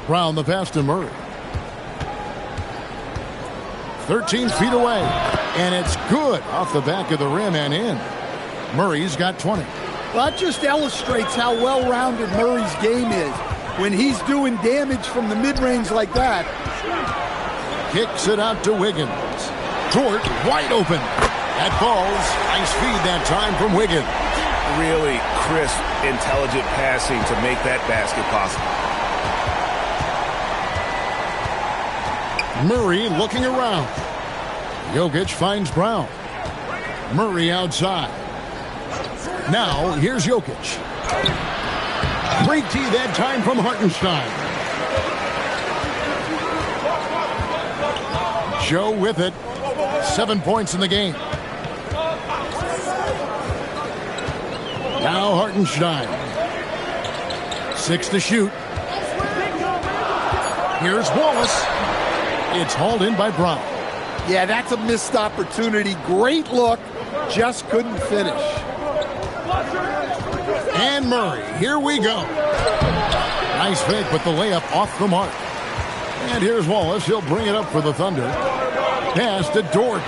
Brown the pass to Murray. 13 feet away. And it's good off the back of the rim and in. Murray's got 20. Well, that just illustrates how well-rounded Murray's game is. When he's doing damage from the mid-range like that. Kicks it out to Wiggins. Dort wide open. That falls. Nice feed that time from Wiggins. Really crisp, intelligent passing to make that basket possible. Murray looking around. Jokic finds Brown. Murray outside. Now here's Jokic. Great tee that time from Hartenstein. Joe with it. 7 points in the game. Now Hartenstein. 6 to shoot. Here's Wallace. It's hauled in by Brown. Yeah, that's a missed opportunity. Great look. Just couldn't finish. And Murray, here we go. Nice fake, but the layup off the mark. And here's Wallace. He'll bring it up for the Thunder. Pass to Dort.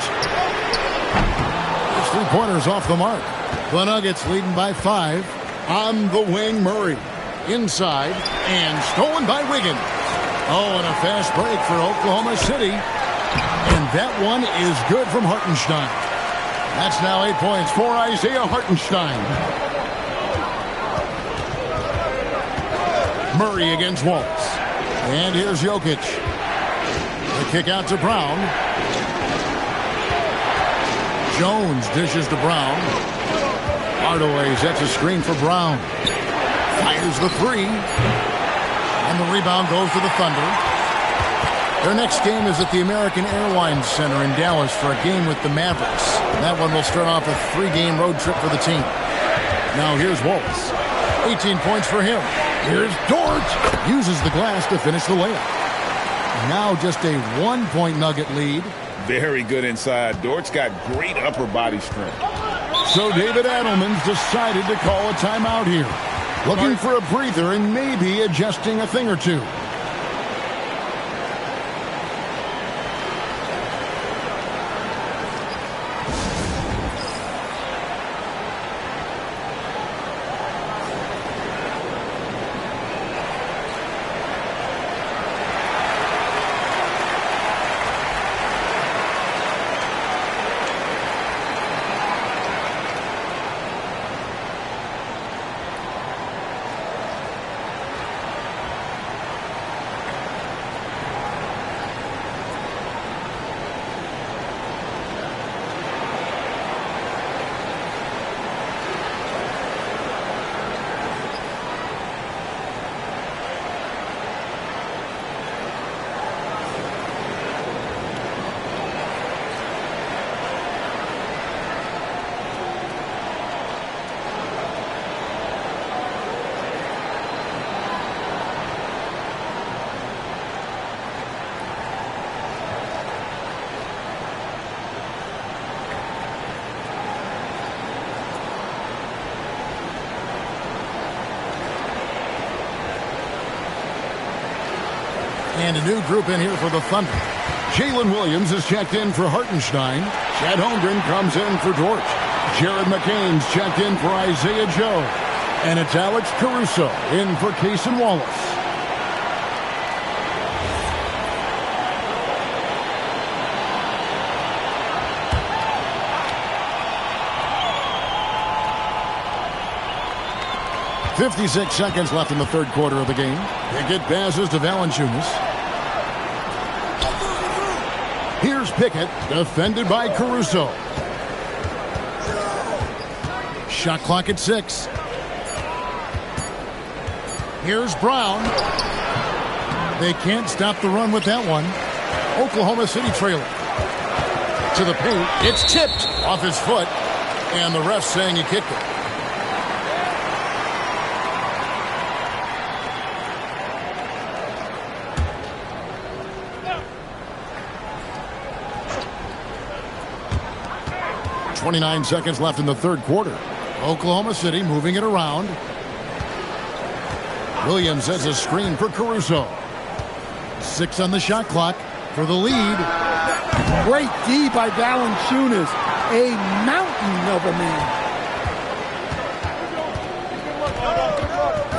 His 3-pointers off the mark. The Nuggets leading by 5. On the wing, Murray. Inside, and stolen by Wiggins. Oh, and a fast break for Oklahoma City. And that one is good from Hartenstein. That's now 8 points for Isaiah Hartenstein. Murray against Wallace. And here's Jokic. The kick out to Brown. Jones dishes to Brown. Hardaway sets a screen for Brown. Fires the three. And the rebound goes to the Thunder. Their next game is at the American Airlines Center in Dallas for a game with the Mavericks. That one will start off a 3-game road trip for the team. Now here's Wallace. 18 points for him. Here's Dort. Uses the glass to finish the layup. Now just a 1-point Nugget lead. Very good inside. Dort's got great upper body strength. So David Adelman's decided to call a timeout here. Looking for a breather and maybe adjusting a thing or two. And a new group in here for the Thunder. Jalen Williams is checked in for Hartenstein. Chad Holmgren comes in for Dort. Jared McCain's checked in for Isaiah Joe. And it's Alex Caruso in for Cason Wallace. .56 seconds left in the third quarter of the game. Pickett passes to Valanciunas. Here's Pickett, defended by Caruso. Shot clock at 6. Here's Brown. They can't stop the run with that one. Oklahoma City trailing. To the paint. It's tipped off his foot. And the ref saying he kicked it. .29 seconds left in the third quarter. Oklahoma City moving it around. Williams has a screen for Caruso. 6 on the shot clock for the lead. Great D by Valanciunas. A mountain of a man.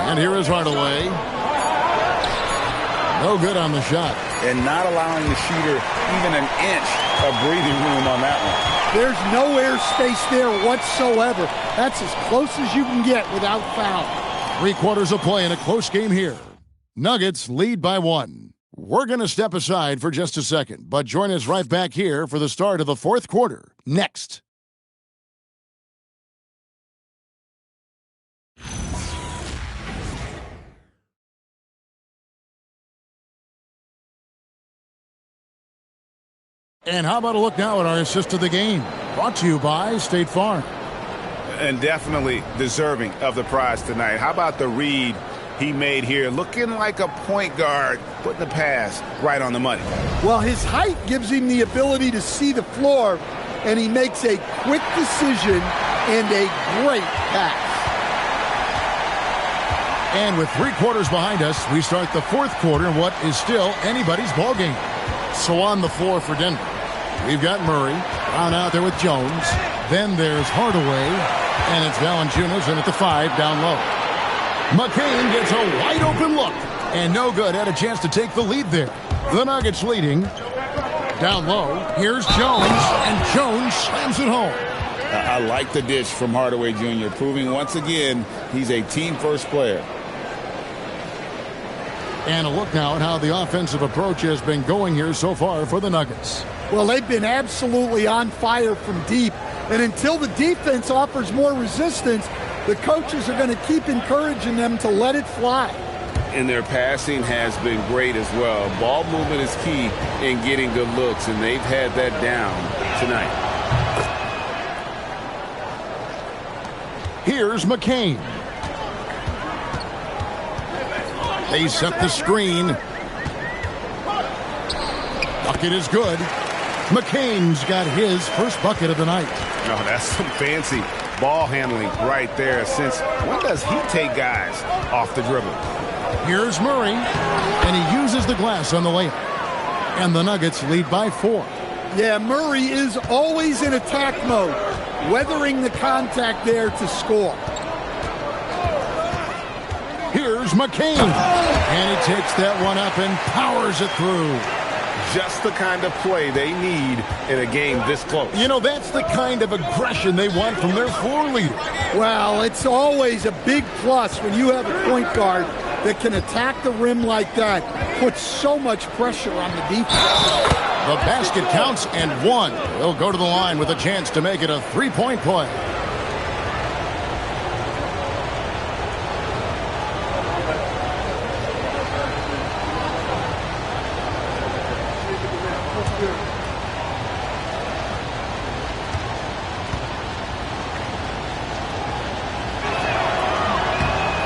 And here is Hardaway. No good on the shot. And not allowing the shooter even an inch of breathing room on that one. There's no air space there whatsoever. That's as close as you can get without foul. 3 quarters of play in a close game here. Nuggets lead by 1. We're going to step aside for just a second, but join us right back here for the start of the fourth quarter. Next. And how about a look now at our assist of the game? Brought to you by State Farm. And definitely deserving of the prize tonight. How about the read he made here? Looking like a point guard, putting the pass right on the money. Well, his height gives him the ability to see the floor, and he makes a quick decision and a great pass. And with 3 quarters behind us, we start the fourth quarter in what is still anybody's ball game. So on the floor for Denver, we've got Murray, Brown out there with Jones. Then there's Hardaway, and it's Valanciunas in at the 5 down low. McCain gets a wide open look, and no good. Had a chance to take the lead there. The Nuggets leading. Down low, here's Jones, and Jones slams it home. I like the dish from Hardaway Jr., proving once again he's a team-first player. And a look now at how the offensive approach has been going here so far for the Nuggets. Well, they've been absolutely on fire from deep. And until the defense offers more resistance, the coaches are going to keep encouraging them to let it fly. And their passing has been great as well. Ball movement is key in getting good looks, and they've had that down tonight. Here's McCain. They set the screen. Bucket is good. McCain's got his first bucket of the night. No, that's some fancy ball handling right there. Since when does he take guys off the dribble? Here's Murray, and he uses the glass on the layup. And the Nuggets lead by 4. Yeah, Murray is always in attack mode, weathering the contact there to score. Here's McCain, and he takes that one up and powers it through. Just the kind of play they need in a game this close. You know, that's the kind of aggression they want from their floor leader. Well, it's always a big plus when you have a point guard that can attack the rim like that, puts so much pressure on the defense. The basket counts and 1. He'll go to the line with a chance to make it a 3-point play.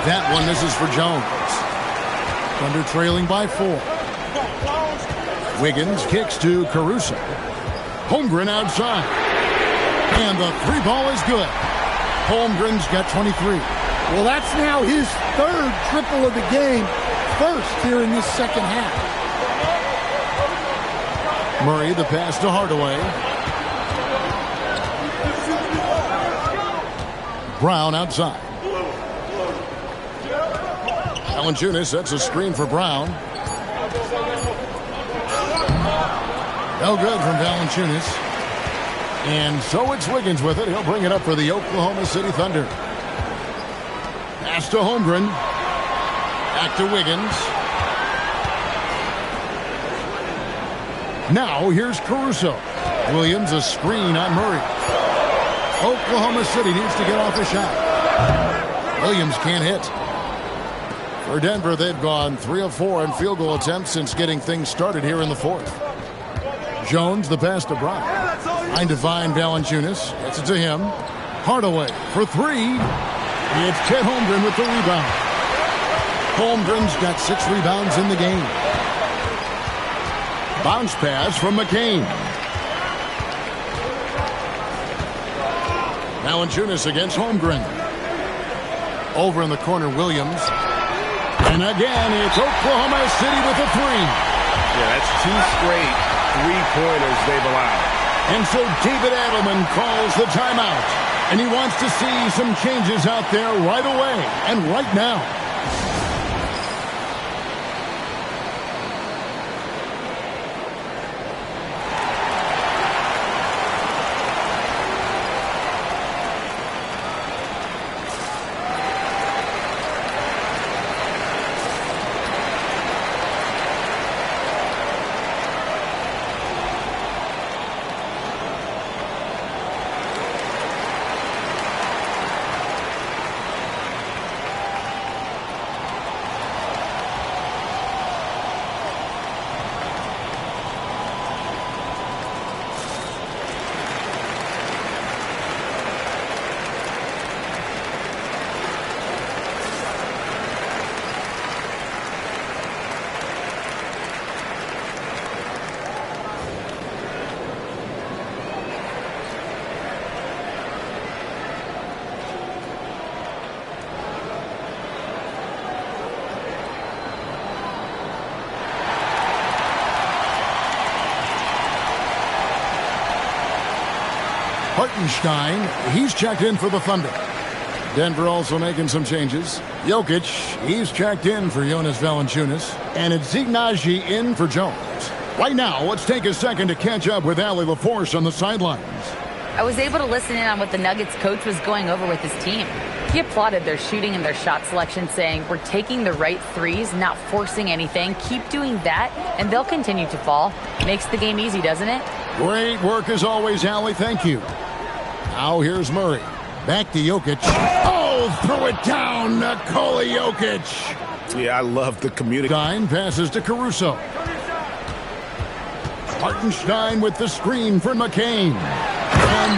That one misses for Jones. Thunder trailing by 4. Wiggins kicks to Caruso. Holmgren outside. And the 3 ball is good. Holmgren's got 23. Well, that's now his 3rd triple of the game. First here in this second half. Murray, the pass to Hardaway. Brown outside. Valanciunas sets a screen for Brown. No good from Valanciunas. And so it's Wiggins with it. He'll bring it up for the Oklahoma City Thunder. Pass to Holmgren. Back to Wiggins. Now here's Caruso. Williams a screen on Murray. Oklahoma City needs to get off a shot. Williams can't hit. For Denver, they've gone 3 of 4 in field goal attempts since getting things started here in the 4th. Jones, the pass to Brown. Trying to find Valanciunas. Gets it to him. Hardaway for 3. It's Chet Holmgren with the rebound. Holmgren's got 6 rebounds in the game. Bounce pass from McCain. Valanciunas against Holmgren. Over in the corner, Williams. And again, it's Oklahoma City with a 3. Yeah, that's 2 straight 3-pointers they've allowed. And so David Adelman calls the timeout. And he wants to see some changes out there right away and right now. Hartenstein, he's checked in for the Thunder. Denver also making some changes. Jokic, he's checked in for Jonas Valanciunas. And it's Zignaji in for Jones. Right now, let's take a second to catch up with Allie LaForce on the sidelines. I was able to listen in on what the Nuggets coach was going over with his team. He applauded their shooting and their shot selection, saying, "We're taking the right threes, not forcing anything. Keep doing that, and they'll continue to fall." Makes the game easy, doesn't it? Great work as always, Allie. Thank you. Now here's Murray. Back to Jokic. Oh, throw it down, Nikola Jokic. Yeah, I love the communication. Passes to Caruso. Hartenstein with the screen for McCain. And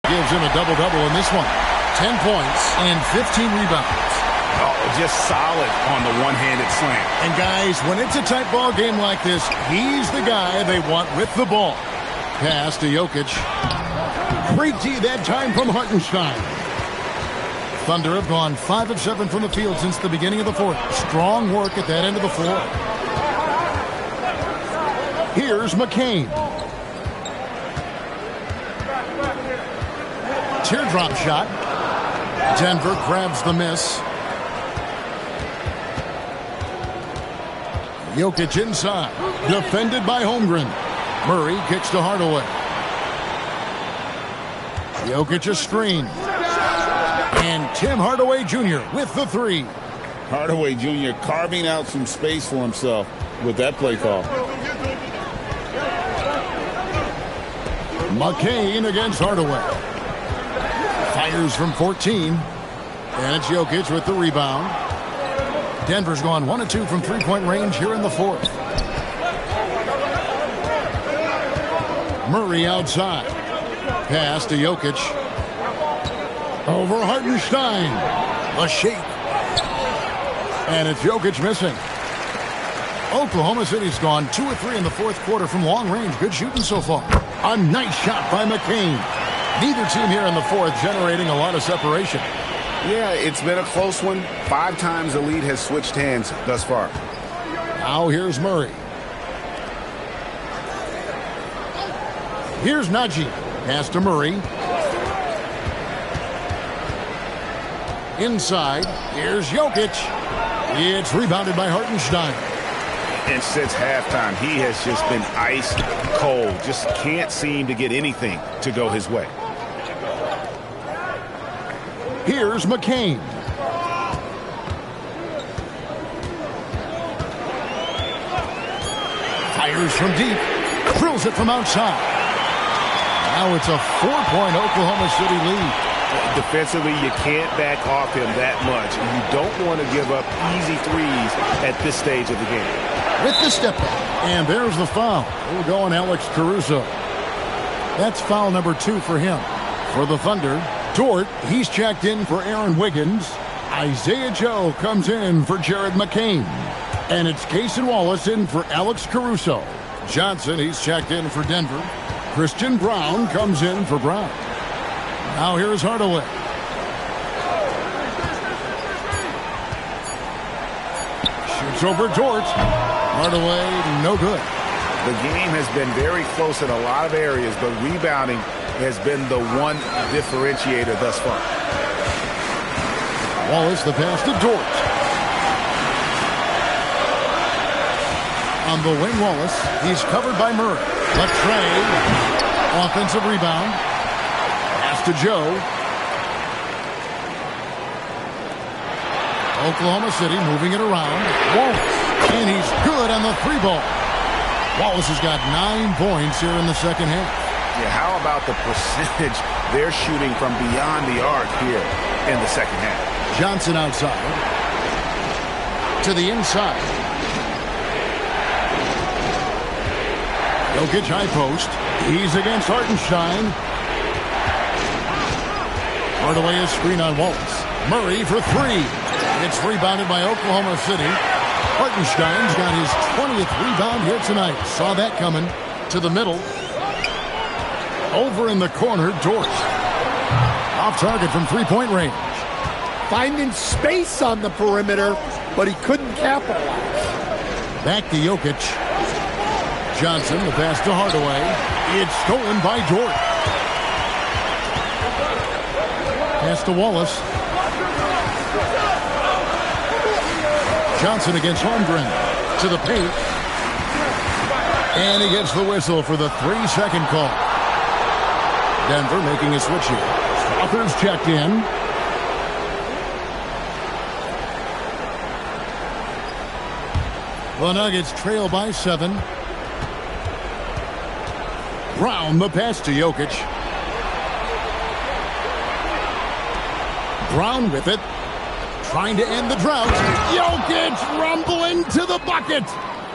gives him a double-double in this one. 10 points and 15 rebounds. Oh, just solid on the one-handed slam. And guys, when it's a tight ball game like this, he's the guy they want with the ball. Pass to Jokic. Great D that time from Hartenstein. Thunder have gone 5 of 7 from the field since the beginning of the fourth. Strong work at that end of the floor. Here's McCain. Teardrop shot. Denver grabs the miss. Jokic inside. Defended by Holmgren. Murray kicks to Hardaway. Jokic a screen. And Tim Hardaway Jr. with the three. Hardaway Jr. carving out some space for himself with that play call. McCain against Hardaway. Fires from 14. And it's Jokic with the rebound. Denver's gone 1 of 2 from three-point range here in the fourth. Murray outside. Pass to Jokic. Over Hartenstein. A shake. And it's Jokic missing. Oklahoma City's gone 2 of 3 in the fourth quarter from long range. Good shooting so far. A nice shot by McCain. Neither team here in the fourth generating a lot of separation. Yeah, it's been a close one. 5 times the lead has switched hands thus far. Now here's Murray. Here's Najee. Pass to Murray. Inside. Here's Jokic. It's rebounded by Hartenstein. And since halftime, he has just been ice cold. Just can't seem to get anything to go his way. Here's McCain. Fires from deep. Drills it from outside. Now it's a 4-point Oklahoma City lead. Defensively, you can't back off him that much. You don't want to give up easy threes at this stage of the game. With the step back. And there's the foul. We'll go on Alex Caruso. That's foul number 2 for him. For the Thunder, Dort, he's checked in for Aaron Wiggins. Isaiah Joe comes in for Jared McCain. And it's Cason Wallace in for Alex Caruso. Johnson, he's checked in for Denver. Christian Brown comes in for Brown. Now here's Hardaway. Shoots over Dort. Hardaway, no good. The game has been very close in a lot of areas, but rebounding has been the one differentiator thus far. Wallace, the pass to Dort. On the wing, Wallace. He's covered by Murray. Left Trey. Offensive rebound. Pass to Joe. Oklahoma City moving it around. Wallace. And he's good on the 3-ball. Wallace has got 9 points here in the second half. Yeah, how about the percentage they're shooting from beyond the arc here in the second half? Johnson outside. To the inside. Jokic high post. He's against Hartenstein. Hardaway is screen on Wallace. Murray for 3. It's rebounded by Oklahoma City. Hartenstein's got his 20th rebound here tonight. Saw that coming. To the middle. Over in the corner, Dort. Off target from 3-point range. Finding space on the perimeter, but he couldn't capitalize. Back to Jokic. Johnson, the pass to Hardaway. It's stolen by Dort. Pass to Wallace. Johnson against Holmgren. To the paint. And he gets the whistle for the 3-second call. Denver making a switch here. Strother's checked in. The Nuggets trail by 7. Brown, the pass to Jokic. Brown with it. Trying to end the drought. Jokic rumbling to the bucket.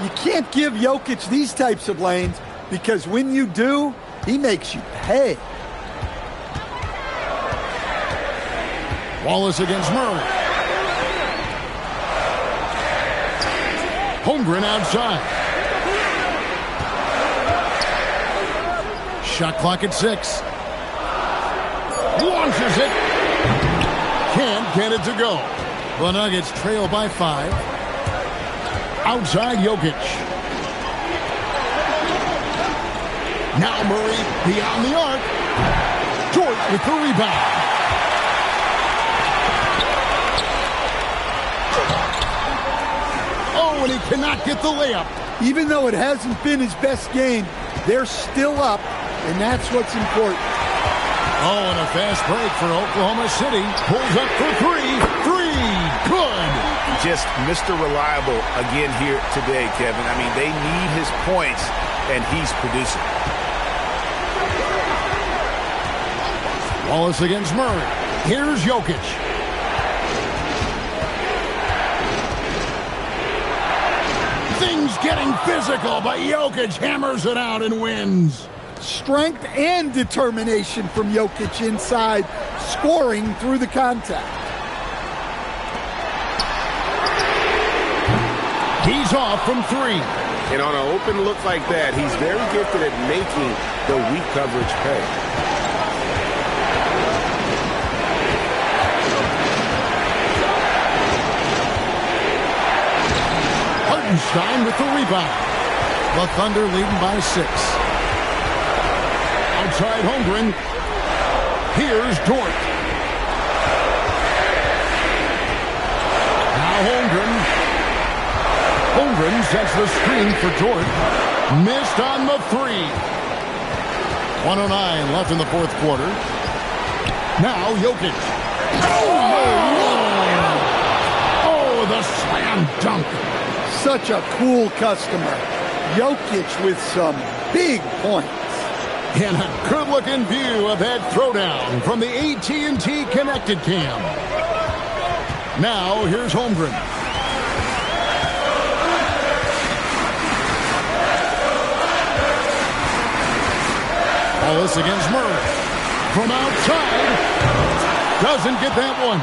You can't give Jokic these types of lanes because when you do, he makes you pay. Wallace against Murray. Holmgren outside. Shot clock at 6. Launches it. Can't get it to go. The Nuggets trail by 5. Outside Jokic. Now Murray beyond the arc. Dort with the rebound. Oh, and he cannot get the layup. Even though it hasn't been his best game, they're still up, and that's what's important. Oh, and a fast break for Oklahoma City. Pulls up for 3. 3. Good. Just Mr. Reliable again here today, Kevin. I mean, they need his points, and he's producing. Wallace against Murray. Here's Jokic. Things getting physical, but Jokic hammers it out and wins. Strength and determination from Jokic inside, scoring through the contact. He's off from 3. And on an open look like that, he's very gifted at making the weak coverage pay. Hartenstein with the rebound. The Thunder leading by 6. Outside Holmgren. Here's Dort. Now Holmgren. Holmgren sets the screen for Dort. Missed on the 3. 1:09 left in the fourth quarter. Now Jokic. Oh, the slam dunk. Such a cool customer. Jokic with some big points. And a good-looking view of that throwdown from the AT&T Connected Cam. Now, here's Holmgren. Wallace against Murray. From outside. Doesn't get that one.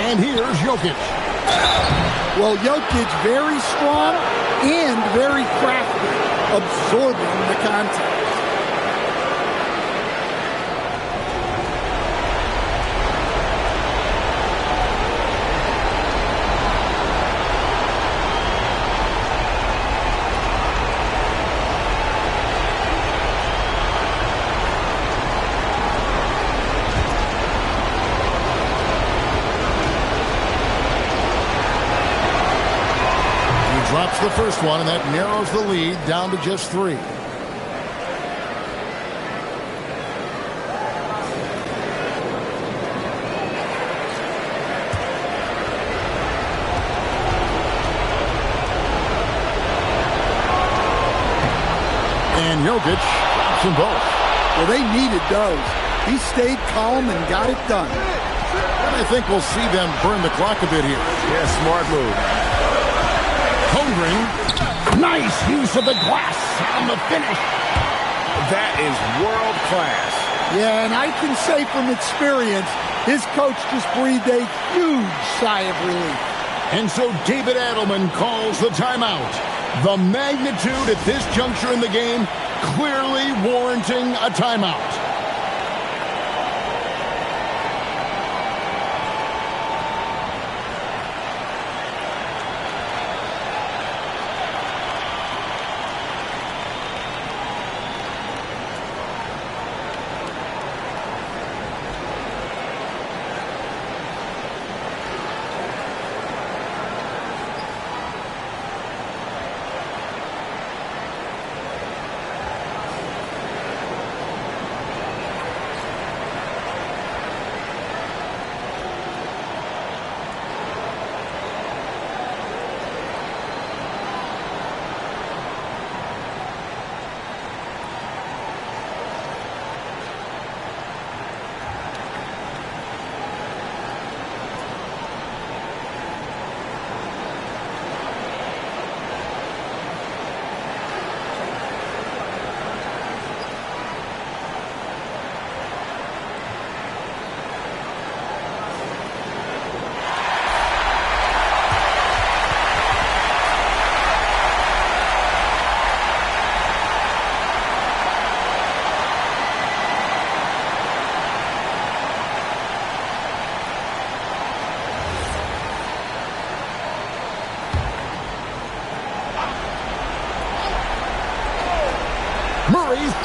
And here's Jokic. Well, Jokic very strong and very crafty, absorbing the contact. Drops the first one, and that narrows the lead down to just 3. And Jokic drops them both. Well, they needed those. He stayed calm and got it done. And I think we'll see them burn the clock a bit here. Yeah, smart move. Holmgren, nice use of the glass on the finish. That is world class. Yeah, and I can say from experience, his coach just breathed a huge sigh of relief. And so David Adelman calls the timeout. The magnitude at this juncture in the game clearly warranting a timeout.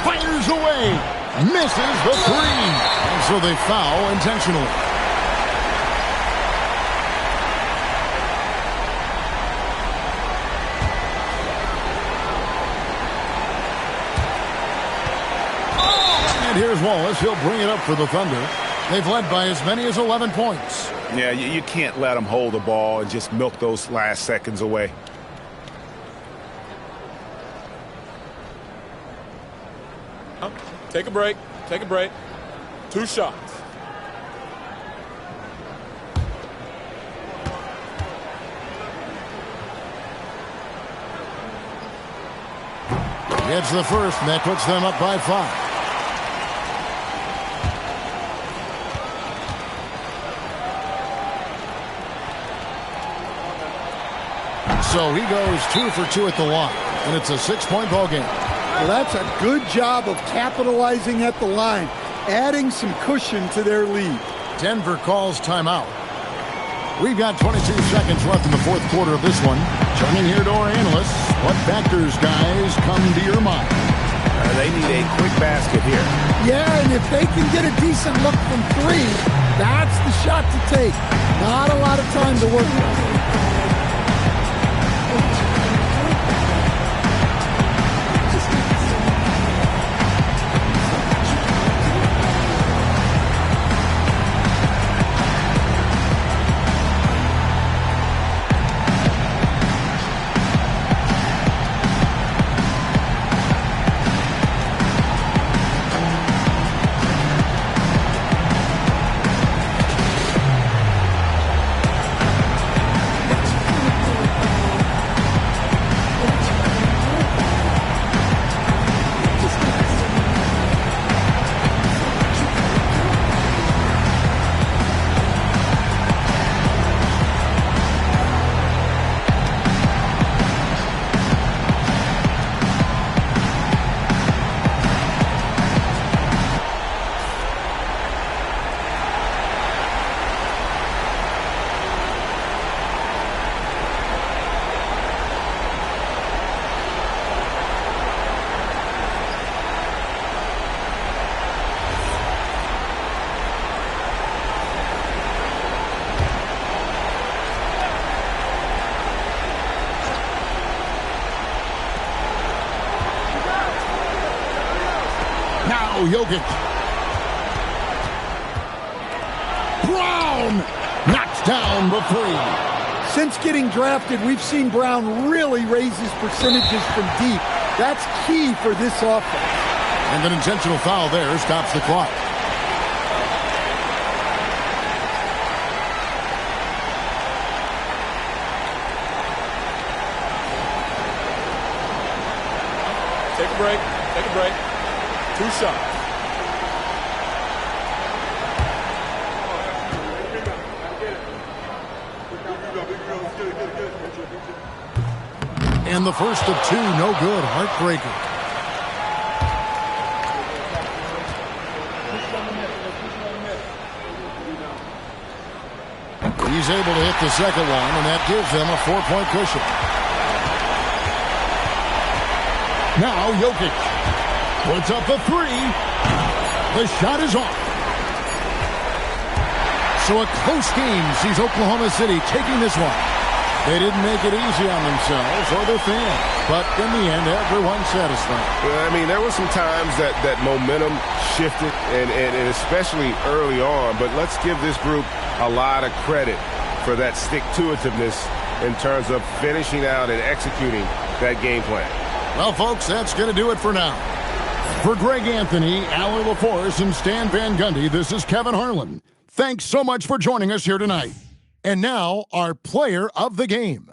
Fires away. Misses the three. And so they foul intentionally. And here's Wallace. He'll bring it up for the Thunder. They've led by as many as 11 points. Yeah, you can't let them hold the ball and just milk those last seconds away. Take a break. Take a break. 2 shots. Gets the first, and that puts them up by 5. So he goes 2 for 2 at the line, and it's a 6-point ball game. Well, that's a good job of capitalizing at the line, adding some cushion to their lead. Denver calls timeout. We've got 22 seconds left in the fourth quarter of this one. Turning here to our analysts, what factors, guys, come to your mind? They need a quick basket here. Yeah, and if they can get a decent look from 3, that's the shot to take. Not a lot of time to work with. Jokic. Brown knocks down the 3. Since getting drafted, we've seen Brown really raise his percentages from deep. That's key for this offense. And an intentional foul there stops the clock. Take a break. Take a break. 2 shots. And the first of 2, no good. Heartbreaker. He's able to hit the second one, and that gives them a 4-point cushion. Now Jokic puts up the 3. The shot is off. So a close game sees Oklahoma City taking this one. They didn't make it easy on themselves or their fans, but in the end, everyone's satisfied. Well, I mean, there were some times that momentum shifted, and especially early on, but let's give this group a lot of credit for that stick-to-itiveness in terms of finishing out and executing that game plan. Well, folks, that's going to do it for now. For Greg Anthony, Alan LaForce, and Stan Van Gundy, this is Kevin Harlan. Thanks so much for joining us here tonight. And now, our player of the game.